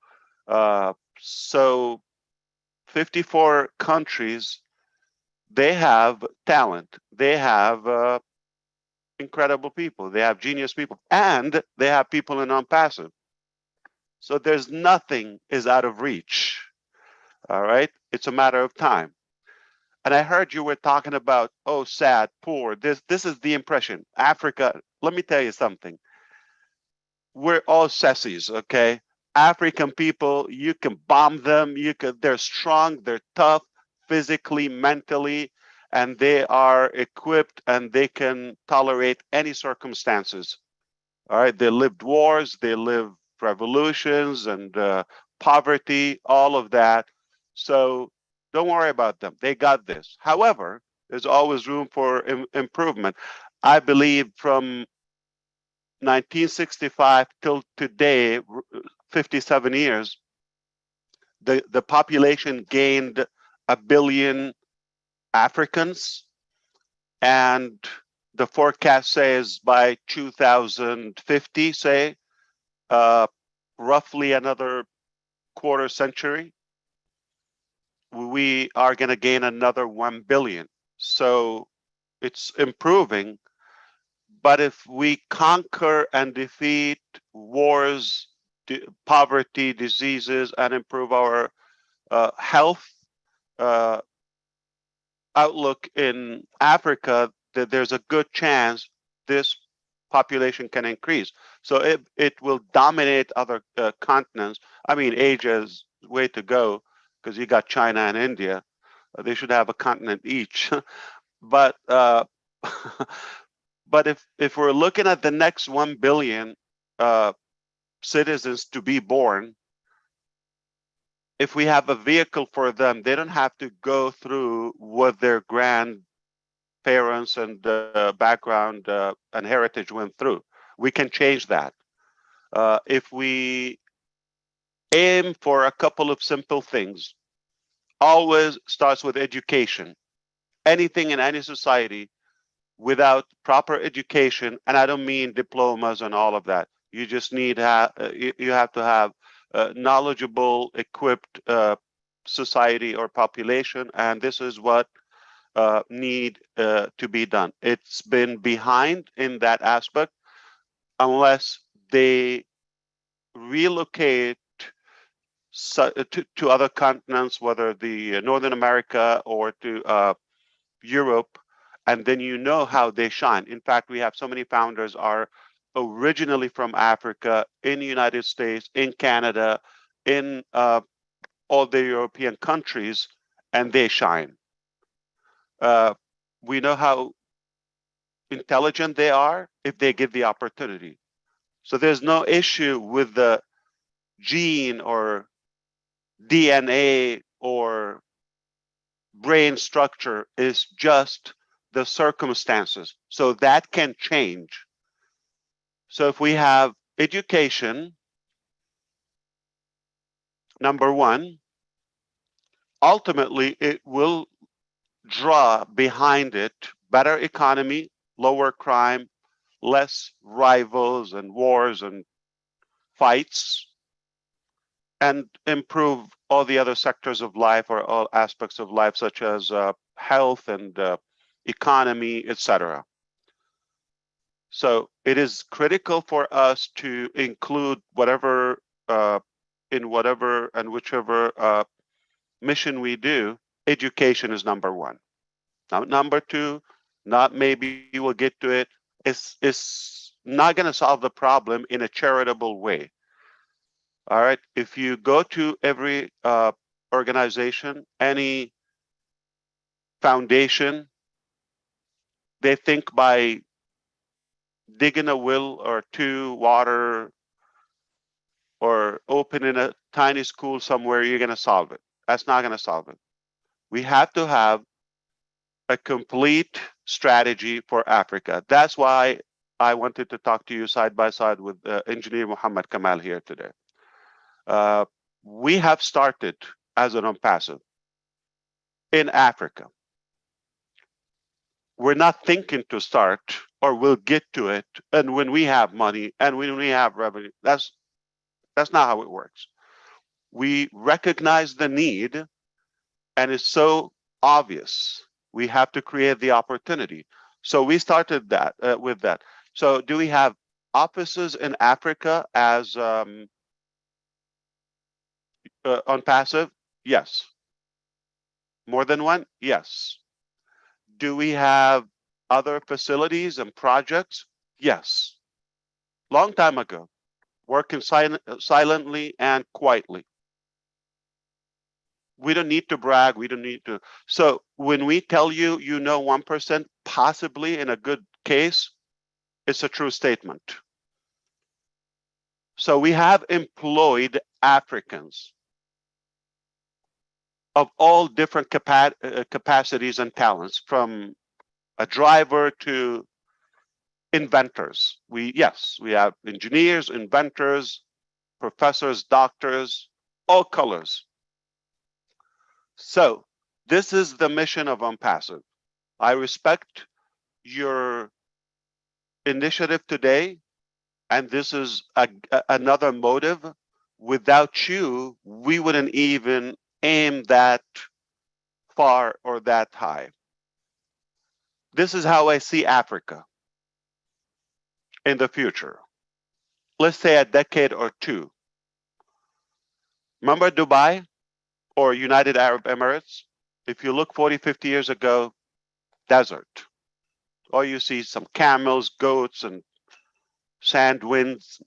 So 54 countries, they have talent. They have incredible people. They have genius people, and they have people in non-passive. So there's nothing is out of reach. All right. It's a matter of time. And I heard you were talking about, oh, sad, poor. This is the impression. Africa, let me tell you something. We're all sissies, okay? African people, you can bomb them. They're strong, they're tough, physically, mentally, and they are equipped and they can tolerate any circumstances. All right, they lived wars, they lived revolutions and poverty, all of that. So don't worry about them. They got this. However, there's always room for improvement. I believe from 1965 till today, 57 years, the population gained 1 billion Africans, and the forecast says by 2050, say, roughly another quarter century, we are going to gain another 1 billion. So it's improving. But if we conquer and defeat wars, poverty, diseases, and improve our health outlook in Africa, that there's a good chance this population can increase. So it will dominate other continents. I mean, Asia's way to go because you got China and India. They should have a continent each. But but if we're looking at the next 1 billion citizens to be born, if we have a vehicle for them, they don't have to go through what their grandparents and background and heritage went through. We can change that. If we aim for a couple of simple things, always starts with education. Anything in any society without proper education, and I don't mean diplomas and all of that. You just need you have to have knowledgeable, equipped society or population, and this is what need to be done. It's been behind in that aspect unless they relocate to other continents, whether the Northern America or to Europe, and then you know how they shine. In fact, we have so many founders are originally from Africa, in the United States, in Canada, in all the European countries, and they shine. We know how intelligent they are if they give the opportunity. So there's no issue with the gene or DNA or brain structure, is just the circumstances. So that can change. So if we have education, number one, ultimately it will draw behind it better economy, lower crime, less rivals and wars and fights, and improve all the other sectors of life or all aspects of life, such as health and economy, etc. So it is critical for us to include whatever, in whatever and whichever mission we do, education is number one. Now, number two, not maybe we'll get to it, is not going to solve the problem in a charitable way. All right, if you go to every organization, any foundation, they think by digging a well or two water or opening a tiny school somewhere, you're going to solve it. That's not going to solve it. We have to have a complete strategy for Africa. That's why I wanted to talk to you side by side with Engineer Muhammad Kamal here today. We have started as an OMPASIV in Africa. We're not thinking to start, or we'll get to it, and when we have money and when we have revenue. That's not how it works. We recognize the need, and it's so obvious. We have to create the opportunity. So we started that with that. So do we have offices in Africa as OMPASIV? Yes. More than one? Yes. Do we have other facilities and projects? Yes. Long time ago, working silently and quietly. We don't need to brag. We don't need to. So when we tell you, 1%, possibly in a good case, it's a true statement. So we have employed Africans of all different capacities and talents, from a driver to inventors. We have engineers, inventors, professors, doctors, all colors. So this is the mission of OMPASIV. I respect your initiative today, and this is another motive. Without you, we wouldn't even aim that far or that high. This is how I see Africa in the future. Let's say a decade or two. Remember Dubai or United Arab Emirates? If you look 40, 50 years ago, desert. Or you see some camels, goats, and sand winds.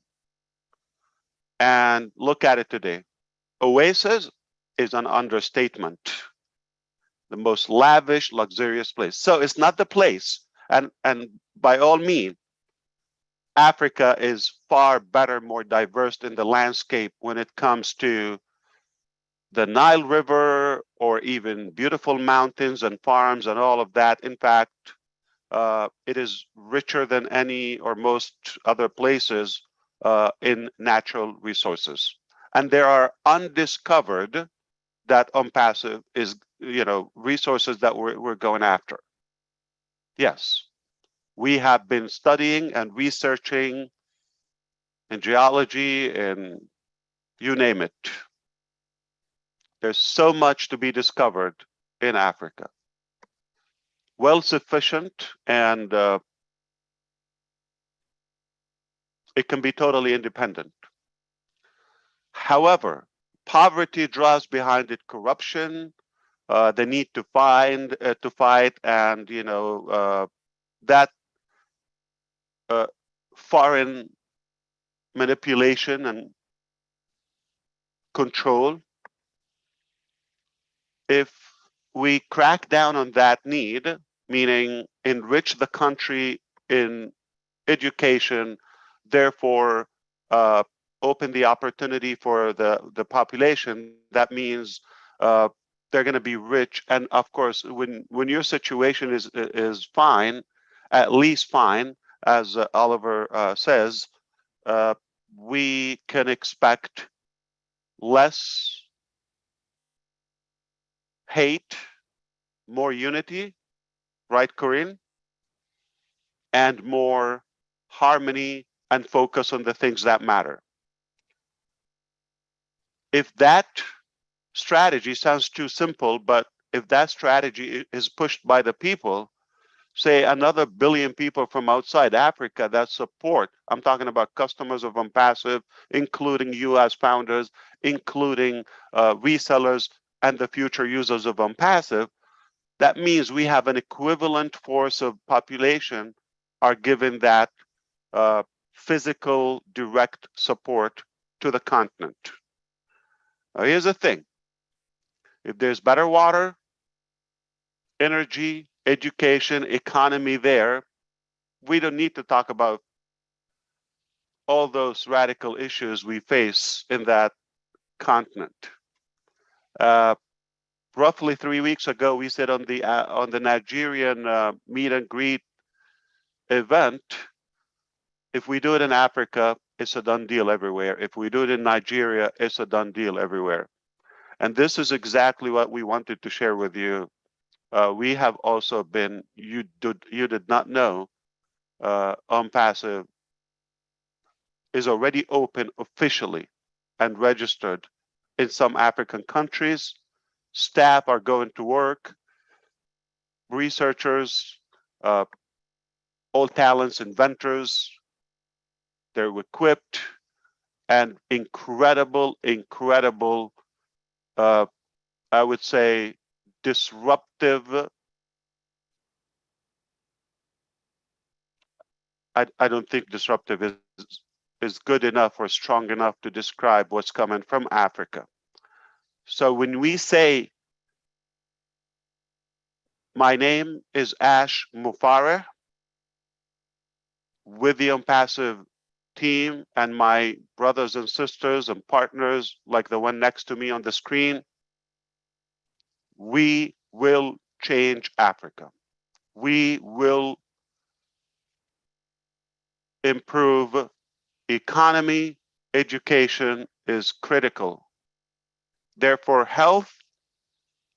And look at it today. Oasis is an understatement. The most lavish, luxurious place. So it's not the place. And by all means, Africa is far better, more diverse in the landscape when it comes to the Nile River, or even beautiful mountains and farms and all of that. In fact, it is richer than any or most other places in natural resources. And there are undiscovered that OMPASIV is, resources that we're going after. Yes, we have been studying and researching in geology and you name it. There's so much to be discovered in Africa. Well sufficient, and it can be totally independent. However, poverty draws behind it corruption, the need to fight, and that foreign manipulation and control. If we crack down on that need, meaning enrich the country in education, therefore open the opportunity for the population, that means they're going to be rich. And of course, when your situation is fine, at least fine, as Oliver says, we can expect less hate, more unity, right, Corinne? And more harmony and focus on the things that matter. If that strategy sounds too simple, but if that strategy is pushed by the people, say another billion people from outside Africa that support, I'm talking about customers of OMPASIV, including you as founders, including resellers and the future users of OMPASIV, that means we have an equivalent force of population are given that physical direct support to the continent. Now, here's the thing. If there's better water, energy, education, economy there, we don't need to talk about all those radical issues we face in that continent. Roughly 3 weeks ago, we said on the Nigerian meet and greet event, if we do it in Africa, it's a done deal everywhere. If we do it in Nigeria, it's a done deal everywhere. And this is exactly what we wanted to share with you. We have also been, you did not know, OMPASIVE is already open officially and registered in some African countries. Staff are going to work, researchers, all talents, inventors, they're equipped, and incredible, I would say, disruptive. I don't think disruptive is good enough or strong enough to describe what's coming from Africa. So when we say, my name is Ash Mufareh, with the OMPASIVE team and my brothers and sisters and partners like the one next to me on the screen, we will change Africa. We will improve economy. Education is critical. Therefore, health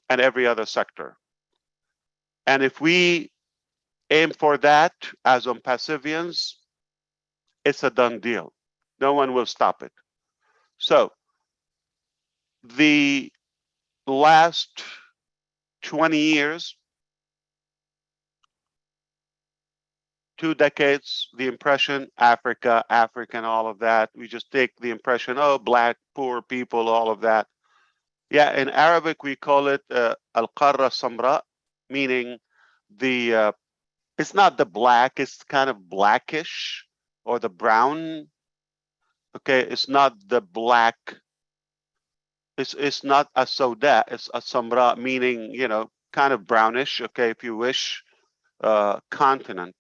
and every other sector. And if we aim for that as OMPASIVians, it's a done deal. No one will stop it. So the last 20 years, 2 decades, the impression, Africa, African, all of that. We just take the impression, oh, black, poor people, all of that. Yeah, in Arabic, we call it al-qarra samra, meaning the, it's not the black, it's kind of blackish or the brown. Okay, it's not the black. It's not a soda, it's a samra, meaning, you know, kind of brownish, okay, if you wish, continent.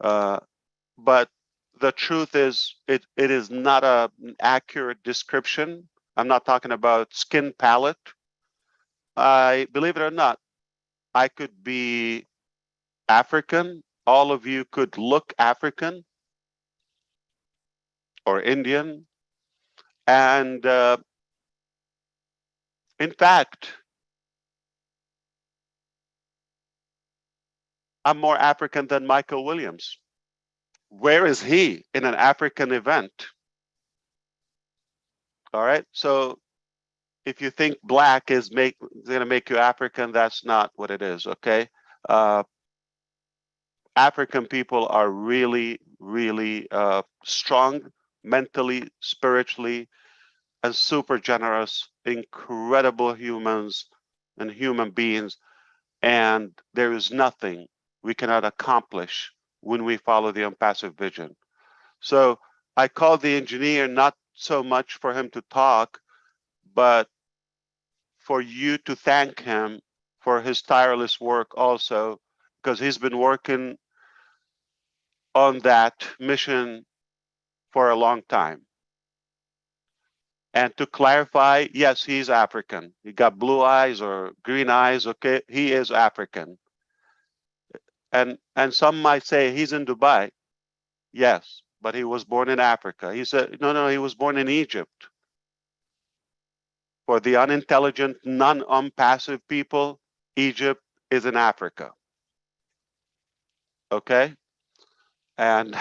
But the truth is, it is not an accurate description. I'm not talking about skin palette. I believe it or not, I could be African. All of you could look African or Indian. And in fact, I'm more African than Michael Williams. Where is he in an African event? All right, so if you think black is going to make you African, that's not what it is, okay? African people are really, really strong, mentally, spiritually, and super generous, incredible humans and human beings. And there is nothing we cannot accomplish when we follow the OMPASIVE vision. So I called the engineer not so much for him to talk, but for you to thank him for his tireless work also, because he's been working on that mission for a long time. And to clarify, yes, he's African. He got blue eyes or green eyes, okay? He is African. And some might say he's in Dubai. Yes, but he was born in Africa. He said, no, he was born in Egypt. For the unintelligent, non-OMPASIVE people, Egypt is in Africa. Okay? And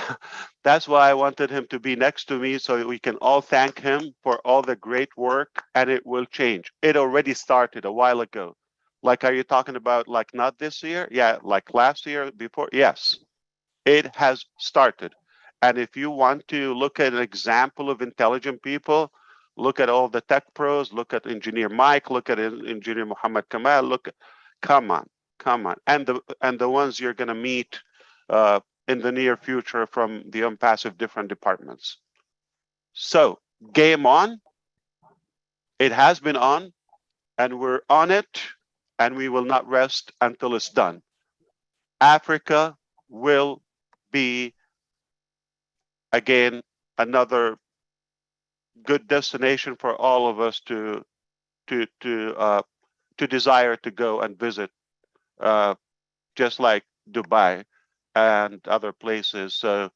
that's why I wanted him to be next to me so we can all thank him for all the great work, and it will change. It already started a while ago. Like, are you talking about like not this year? Yeah, like last year, before? Yes, it has started. And if you want to look at an example of intelligent people, look at all the tech pros, look at Engineer Mike, look at Engineer Muhammad Kamal, come on. And the ones you're gonna meet in the near future from the OMPASIVE different departments. So game on. It has been on, and we're on it, and we will not rest until it's done. Africa will be, again, another good destination for all of us to desire to go and visit, just like Dubai and other places. So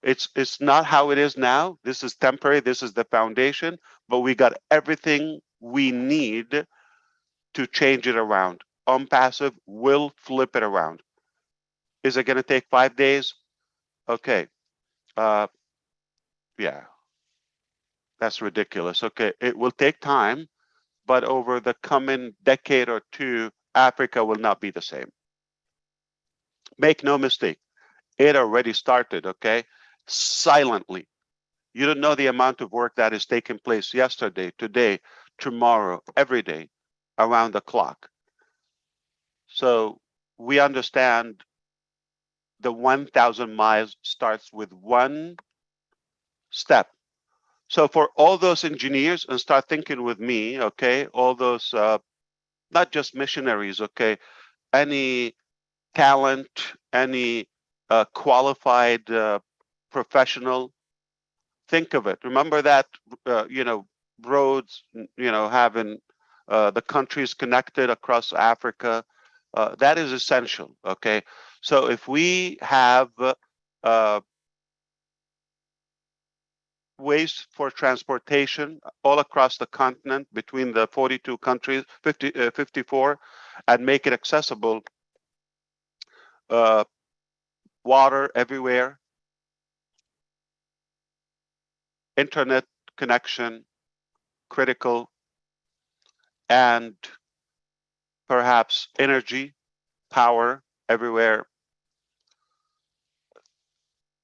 it's not how it is now. This is temporary. This is the foundation, but we got everything we need to change it around. Passive will flip it around. Is it going to take 5 days? Okay. Yeah, that's ridiculous. Okay, it will take time, but over the coming decade or two, Africa will not be the same. Make no mistake, it already started, okay? Silently. You don't know the amount of work that is taking place yesterday, today, tomorrow, every day, around the clock. So we understand the 1,000 miles starts with one step. So for all those engineers, and start thinking with me, okay, all those, not just missionaries, okay, any talent, any qualified professional, think of it. Remember that, roads, having the countries connected across Africa, that is essential, okay? So if we have ways for transportation all across the continent between the 42 countries, 54, and make it accessible, water everywhere, internet connection, critical, and perhaps energy, power everywhere,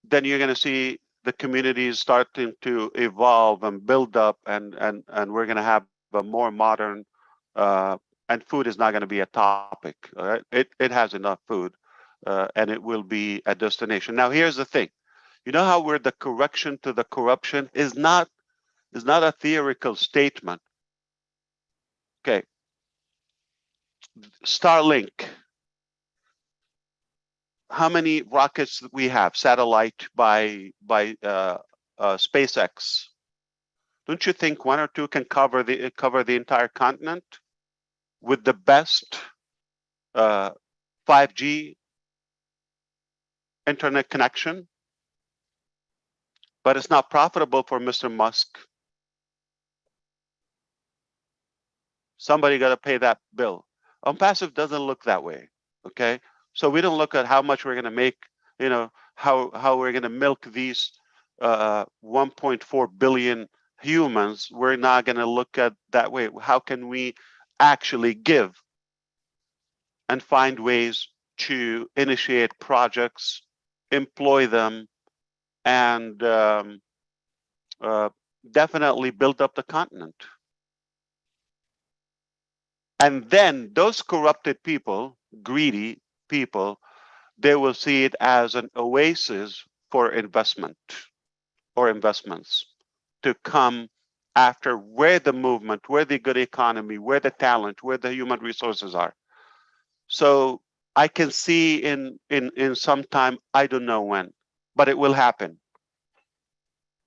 then you're going to see the communities starting to evolve and build up, and we're going to have a more modern, and food is not going to be a topic. All right, it has enough food, and it will be a destination. Now, here's the thing. You know how we're the correction to the corruption is not a theoretical statement. Okay, Starlink. How many rockets we have, satellite by SpaceX? Don't you think one or two can cover the entire continent with the best 5G internet connection? But it's not profitable for Mr. Musk. Somebody got to pay that bill. Passive doesn't look that way, okay? So we don't look at how much we're going to make, how we're going to milk these 1.4 billion humans. We're not going to look at that way. How can we actually give and find ways to initiate projects, employ them, and definitely build up the continent? And then those corrupted people, greedy people, they will see it as an oasis for investment or investments to come after where the movement, where the good economy, where the talent, where the human resources are. So I can see in some time, I don't know when, but it will happen,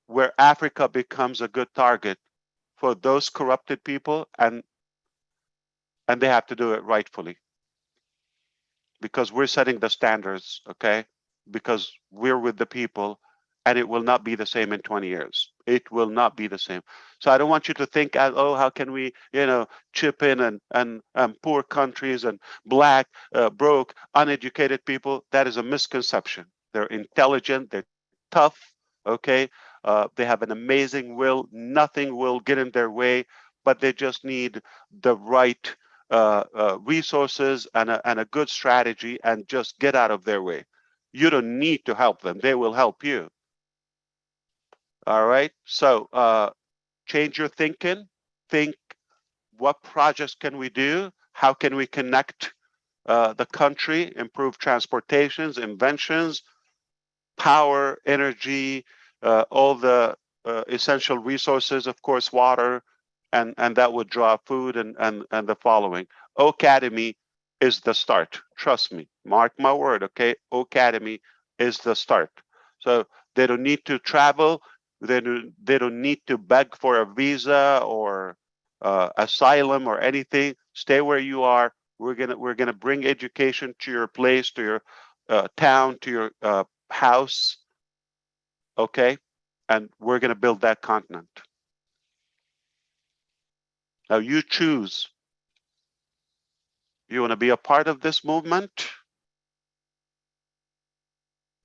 where Africa becomes a good target for those corrupted people, and they have to do it rightfully, because we're setting the standards, okay? Because we're with the people, and it will not be the same in 20 years. It will not be the same. So I don't want you to think, oh, how can we, chip in and poor countries and black, broke, uneducated people? That is a misconception. They're intelligent, they're tough, okay? They have an amazing will. Nothing will get in their way, but they just need the right resources and a good strategy, and just get out of their way. You don't need to help them. They will help you. All right. So change your thinking. Think, what projects can we do? How can we connect the country, improve transportations, inventions, power, energy, all the essential resources, of course, water, and that would draw food and the following. Academy is the start. Trust me, mark my word, okay? Academy is the start. So they don't need to travel. They don't need to beg for a visa or asylum or anything. Stay where you are. We're gonna bring education to your place, to your town, to your house, okay? And we're gonna build that continent. Now you choose. You want to be a part of this movement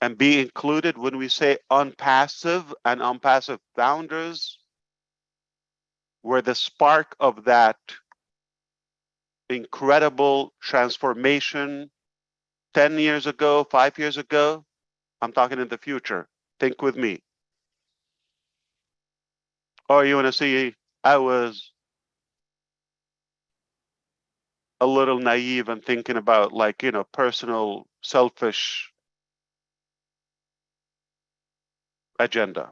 and be included when we say unpassive and unpassive founders, where the spark of that incredible transformation 10 years ago, 5 years ago, I'm talking in the future. Think with me. Or you want to see, I was a little naive and thinking about, like, you know, personal, selfish agenda.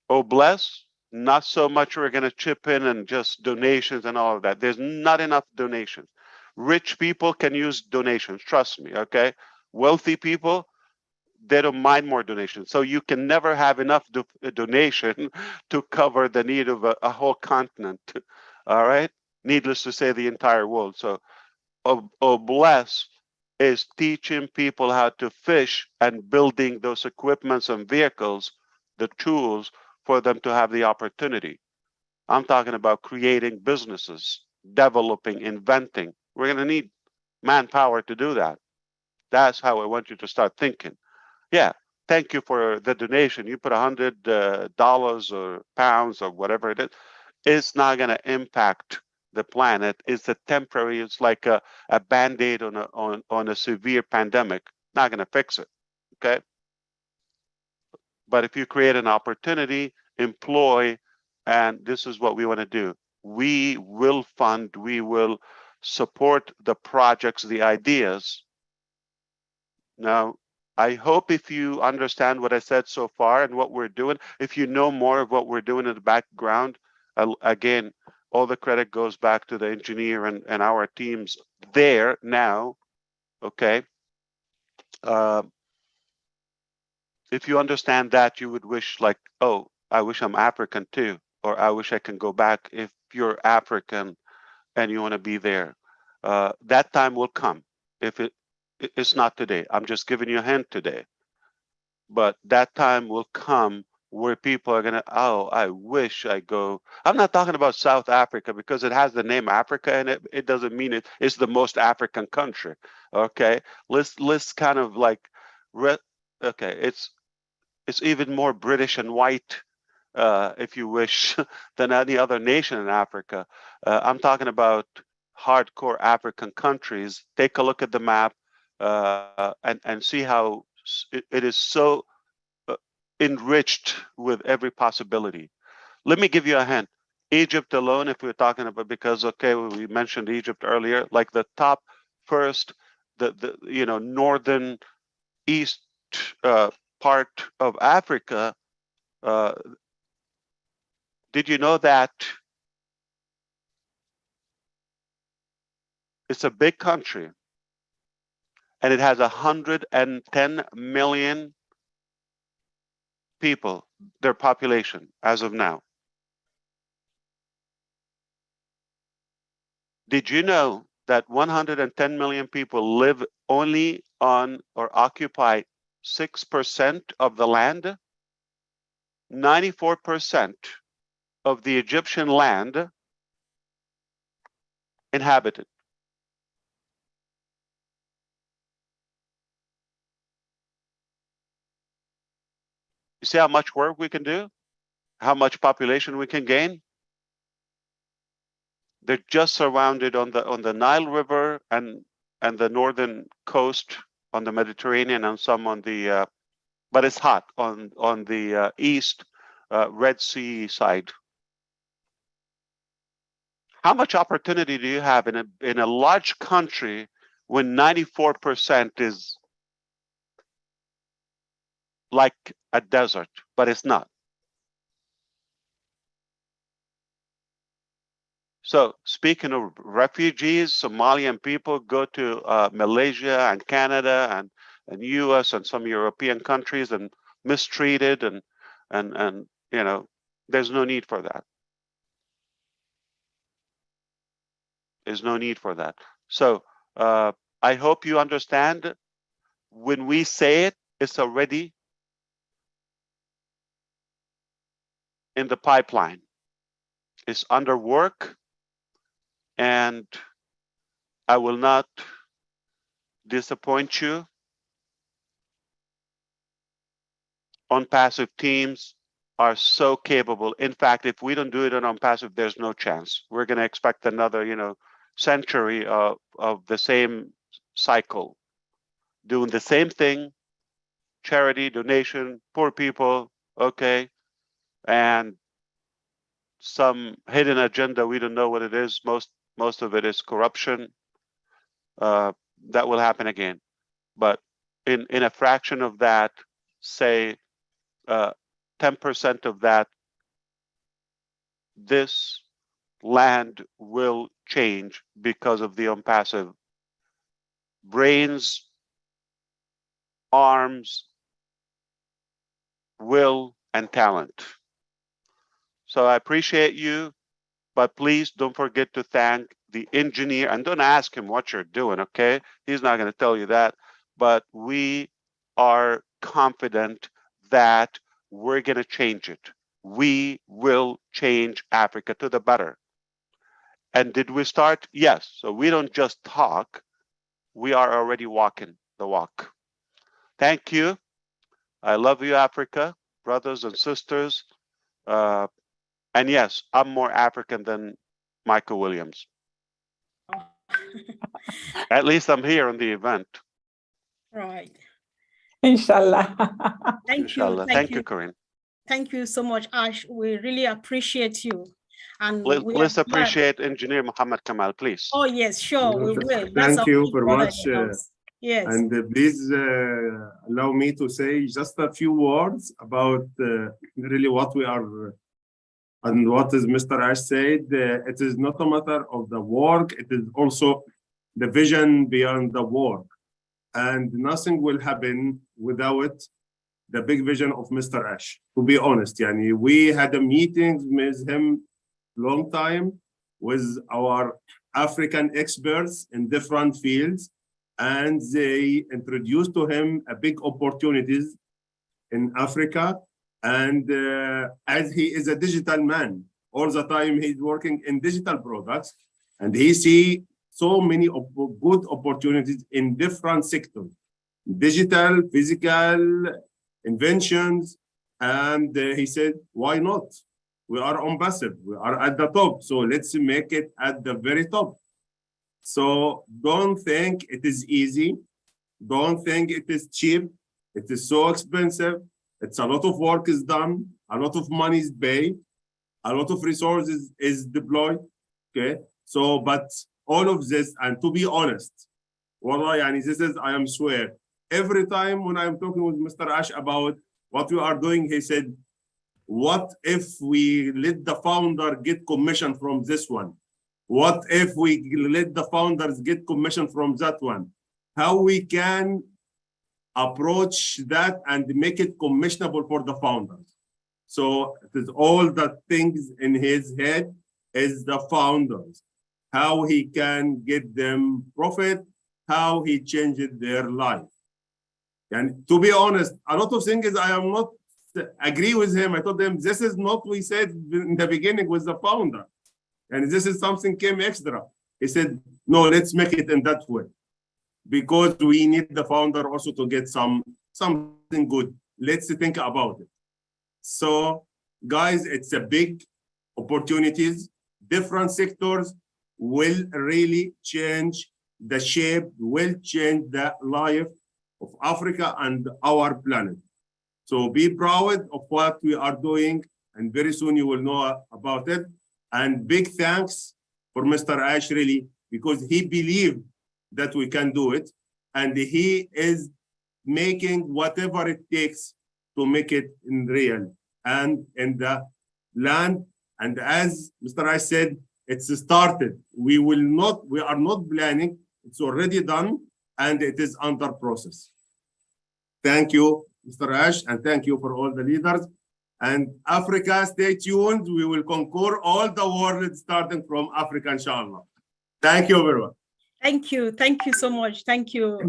Oh, bless. Not so much we're going to chip in and just donations and all of that. There's not enough donations. Rich people can use donations, trust me, okay? Wealthy people, they don't mind more donations. So you can never have enough donation to cover the need of a whole continent, all right? Needless to say, the entire world. So bless is teaching people how to fish and building those equipments and vehicles, the tools for them to have the opportunity. I'm talking about creating businesses, developing, inventing. We're going to need manpower to do that. That's how I want you to start thinking. Yeah, thank you for the donation. You put $100 or pounds or whatever it is. It's not going to impact the planet. It's a temporary. It's like a band-aid on a severe pandemic. Not going to fix it. Okay. But if you create an opportunity, employ, and this is what we want to do. We will fund, we will support the projects, the ideas. Now, I hope if you understand what I said so far and what we're doing, if you know more of what we're doing in the background, again, all the credit goes back to the engineer and our teams there now, okay? If you understand that, you would wish, like, oh, I wish I'm African too, or I wish I can go back. If you're African and you want to be there, that time will come. If it's not today, I'm just giving you a hint today, but that time will come where people are gonna, oh, I wish I go. I'm not talking about South Africa because it has the name Africa in it. It doesn't mean it's the most African country. Okay, let's kind of like, okay, it's even more British and white, if you wish, than any other nation in Africa. I'm talking about hardcore African countries. Take a look at the map and see how it is so enriched with every possibility. Let me give you a hint. Egypt alone, if we're talking about, because, okay, we mentioned Egypt earlier, like the top first, the you know, northern east part of Africa, did you know that it's a big country and it has 110 million people, their population as of now? Did you know that 110 million people live only on or occupy 6% of the land? 94% of the Egyptian land inhabited. You see how much work we can do? How much population we can gain? They're just surrounded on the Nile River and the northern coast on the Mediterranean, and some on the but it's hot on the east Red Sea side. How much opportunity do you have in a large country when 94% is like a desert? But it's not. So speaking of refugees, Somalian people go to Malaysia and Canada and US and some European countries and mistreated and you know, there's no need for that. There's no need for that. So I hope you understand when we say it, it's already in the pipeline. It's under work, and I will not disappoint you. On-passive teams are so capable. In fact, if we don't do it on passive, there's no chance. We're going to expect another, you know, century of the same cycle, doing the same thing, charity, donation, poor people, okay, and some hidden agenda. We don't know what it is. Most of it is corruption. That will happen again, but in a fraction of that, say 10% of that, this land will change because of the on-passive brains, arms, will, and talent. So I appreciate you, but please don't forget to thank the engineer, and don't ask him what you're doing, okay? He's not going to tell you that, but we are confident that we're going to change it. We will change Africa to the better. And did we start? Yes. So we don't just talk, we are already walking the walk. Thank you. I love you, Africa, brothers and sisters. And yes, I'm more African than Michael Williams. At least I'm here on the event. Right. Inshallah. Thank Inshallah. you. Thank you, Corinne. Thank you so much, Ash. We really appreciate you. And Let's appreciate Engineer Muhammad Kamal, please. Oh, yes, sure, we will. Thank you very much. Yes. And please allow me to say just a few words about really what we are and what is Mr. Ash said. It is not a matter of the work, it is also the vision beyond the work. And nothing will happen without the big vision of Mr. Ash, to be honest. Yani, we had a meeting with him long time with our African experts in different fields, and they introduced to him a big opportunities in Africa. And as he is a digital man, all the time he's working in digital products, and he see so many good opportunities in different sectors, digital, physical, inventions. And he said, why not? We are on passive, we are at the top, so let's make it at the very top. So don't think it is easy. Don't think it is cheap. It is so expensive. It's a lot of work is done. A lot of money is paid. A lot of resources is deployed. Okay. So, but all of this, and to be honest, Wallah, yani, this is, I am swear, every time when I'm talking with Mr. Ash about what we are doing, he said, what if we let the founder get commission from this one? What if we let the founders get commission from that one? How we can approach that and make it commissionable for the founders. So it is all the things in his head is the founders, how he can get them profit, how he changed their life. And to be honest, a lot of things I am not agree with him. I told him, this is not what we said in the beginning with the founder. And this is something came extra. He said, no, let's make it in that way. Because we need the founder also to get something good. Let's think about it. So guys, it's a big opportunities. Different sectors will really change the shape, will change the life of Africa and our planet. So be proud of what we are doing, and very soon you will know about it. And big thanks for Mr. Ash, really, because he believed that we can do it, and he is making whatever it takes to make it in real and in the land. And as Mr. Ash said, It's started. We are not planning. It's already done, and it is under process. Thank you, Mr. Ash, and thank you for all the leaders. And Africa, stay tuned. We will conquer all the world starting from Africa, inshallah. Thank you very much. Thank you. Thank you so much. Thank you,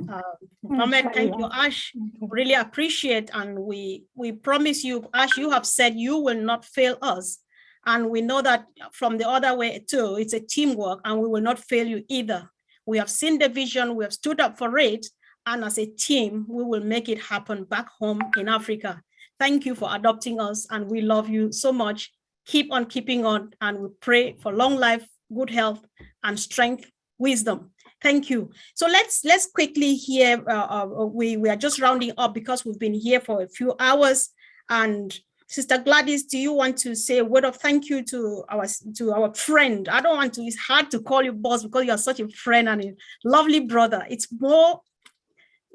Mohammed. Thank you, Ash. Really appreciate. And we promise you, Ash, you have said you will not fail us. And we know that from the other way too, it's a teamwork, and we will not fail you either. We have seen the vision, we have stood up for it. And as a team, we will make it happen back home in Africa. Thank you for adopting us, and we love you so much. Keep on keeping on, and we pray for long life, good health, and strength, wisdom. Thank you. So let's quickly hear, we are just rounding up because we've been here for a few hours. And Sister Gladys, do you want to say a word of thank you to our friend? I don't want to, it's hard to call you boss because you are such a friend and a lovely brother. It's more,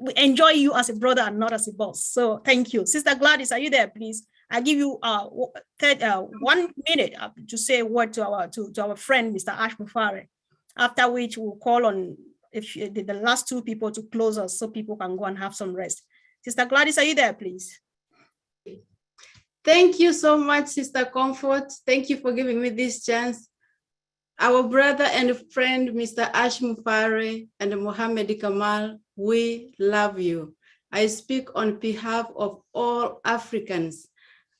we enjoy you as a brother and not as a boss. So thank you. Sister Gladys, are you there, please? I give you 1 minute to say a word to our friend, Mr. Ash Mufare. After which we'll call on the last two people to close us so people can go and have some rest. Sister Gladys, are you there, please? Thank you so much, Sister Comfort. Thank you for giving me this chance. Our brother and friend, Mr. Ash Mufare and Mohammed Kamal, we love you. I speak on behalf of all Africans.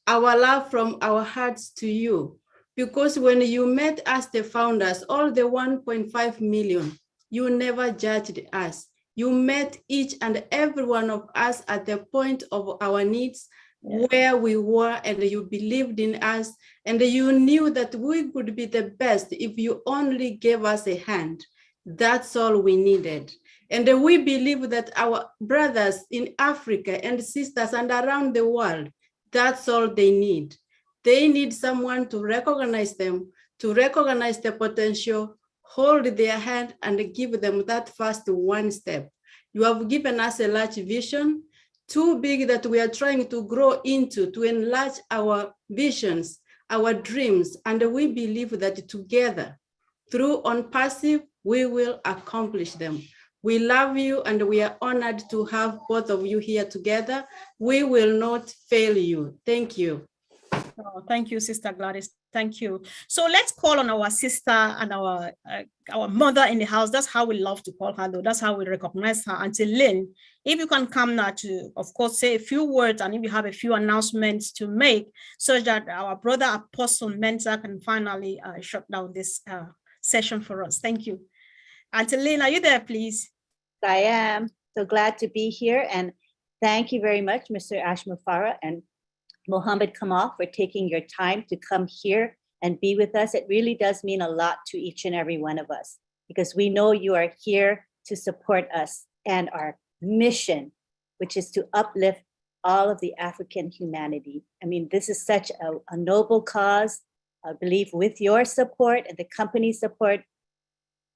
Our love from our hearts to you. Because when you met us, the founders, all the 1.5 million, you never judged us. You met each and every one of us at the point of our needs, where we were, and you believed in us, and you knew that we could be the best if you only gave us a hand. That's all we needed. And we believe that our brothers in Africa and sisters and around the world, that's all they need. They need someone to recognize them, to recognize the potential, hold their hand, and give them that first one step. You have given us a large vision, too big that we are trying to grow into, to enlarge our visions, our dreams, and we believe that together, through OnPassive, we will accomplish them. We love you, and we are honored to have both of you here together. We will not fail you. Thank you. Oh, thank you, Sister Gladys. Thank you. So let's call on our sister and our mother in the house. That's how we love to call her, though. That's how we recognize her. Auntie Lynn, if you can come now to, of course, say a few words, and if you have a few announcements to make, so that our brother Apostle Mensa can finally shut down this session for us. Thank you. Auntie Lynn, are you there, please? I am. So glad to be here. And thank you very much, Mr. Ash Mufare and Mohammed Kamal, for taking your time to come here and be with us. It really does mean a lot to each and every one of us, because we know you are here to support us and our mission, which is to uplift all of the African humanity. I mean, this is such a noble cause. I believe with your support and the company's support,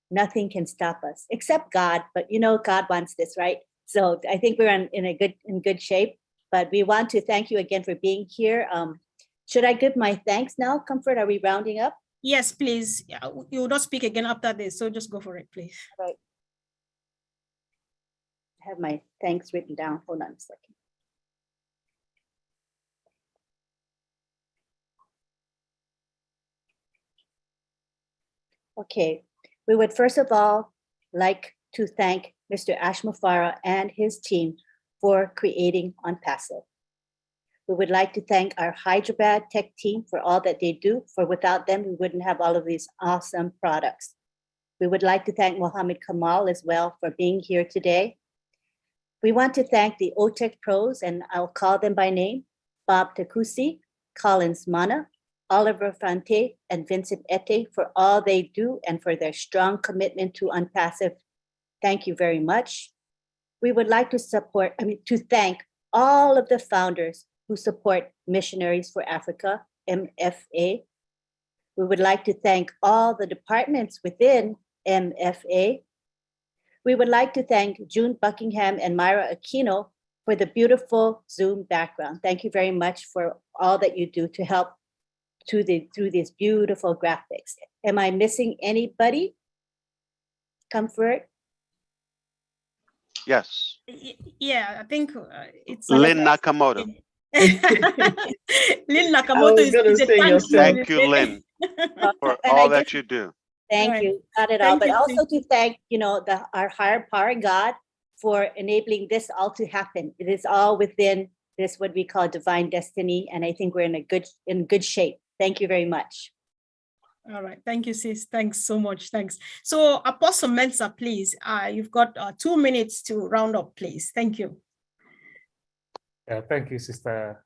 nothing can stop us except God. But you know, God wants this, right? So I think we're in good shape. But we want to thank you again for being here. Should I give my thanks now, Comfort? Are we rounding up? Yes, please. You will not speak again after this, so just go for it, please. All right. I have my thanks written down. Hold on a second. Okay, we would first of all like to thank Mr. Ash Mufare and his team for creating OnPassive. We would like to thank our Hyderabad tech team for all that they do, for without them, we wouldn't have all of these awesome products. We would like to thank Mohammed Kamal as well for being here today. We want to thank the OTEC pros, and I'll call them by name: Bob Takusi, Collins Mana, Oliver Fante, and Vincent Ete, for all they do and for their strong commitment to OnPassive. Thank you very much. We would like to thank all of the founders who support Missionaries for Africa, MFA. We would like to thank all the departments within MFA. We would like to thank June Buckingham and Myra Aquino for the beautiful Zoom background. Thank you very much for all that you do to help through these beautiful graphics. Am I missing anybody? Comfort? Yes. Yeah, I think it's Lynn Nakamoto. Lynn Nakamoto is a thank you, Lynn, for all that you do. Thank you. Got it all. But also to thank, our higher power, God, for enabling this all to happen. It is all within this, what we call divine destiny. And I think we're in good shape. Thank you very much. All right. Thank you, sis. Thanks so much. Thanks. So Apostle Mensah, please, you've got 2 minutes to round up, please. Thank you. Thank you, Sister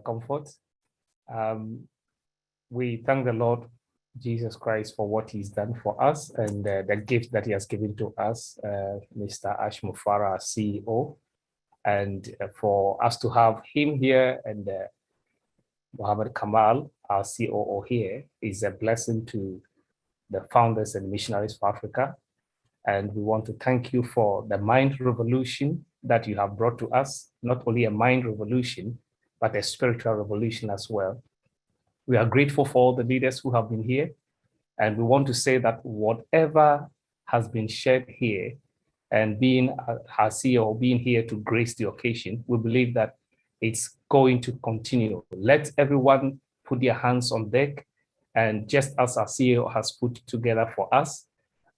Comfort. We thank the Lord Jesus Christ for what he's done for us and the gift that he has given to us, Mr. Ash Mufara, CEO, and for us to have him here and Mohammed Kamal, our COO here, is a blessing to the founders and missionaries for Africa. And we want to thank you for the mind revolution that you have brought to us, not only a mind revolution, but a spiritual revolution as well. We are grateful for all the leaders who have been here. And we want to say that whatever has been shared here and being our CEO, being here to grace the occasion, we believe that it's going to continue. Let everyone put their hands on deck. And just as our CEO has put together for us,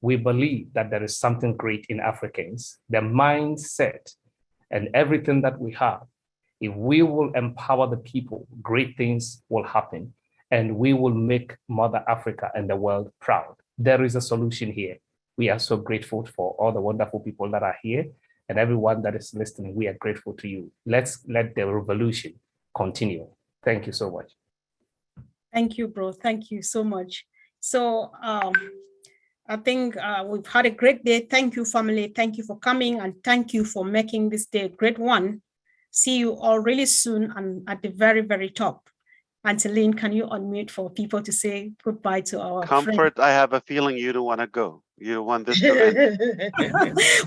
we believe that there is something great in Africans. The mindset and everything that we have, if we will empower the people, great things will happen. And we will make Mother Africa and the world proud. There is a solution here. We are so grateful for all the wonderful people that are here and everyone that is listening. We are grateful to you. Let's let the revolution continue. Thank you so much. Thank you, bro. Thank you so much. So I think we've had a great day. Thank you, family. Thank you for coming and thank you for making this day a great one. See you all really soon and at the very, very top. Angeline, can you unmute for people to say goodbye to our Comfort, friend? I have a feeling you don't want to go. You want this to end.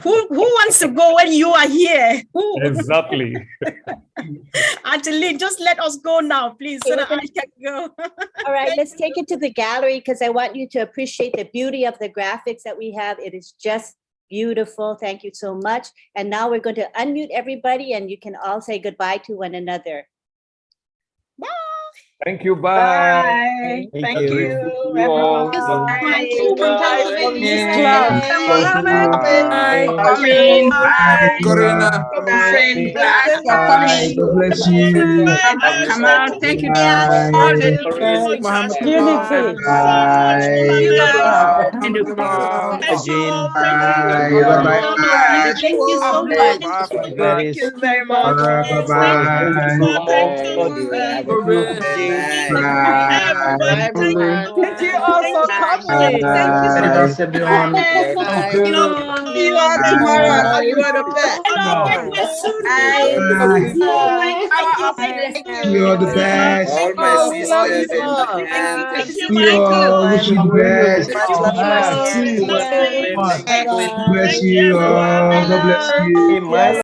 Who wants to go when you are here? Who? Exactly. Angeline, just let us go now, please, so that I can go. All right, let's take it to the gallery because I want you to appreciate the beauty of the graphics that we have. It is just beautiful. Thank you so much. And now we're going to unmute everybody and you can all say goodbye to one another. Bye. Thank you. Bye. Bye. Thank you, everyone. Thank you. Corina. God bless you. Come on. Thank you. Mohammed Unity. Thank you so much. Thank you very much. Thank you all for coming. Thank you so much. everyone. See you all tomorrow. You are the best. You're the best. All my sisters and You all wish you the best. Thank you. God bless you all. God bless you.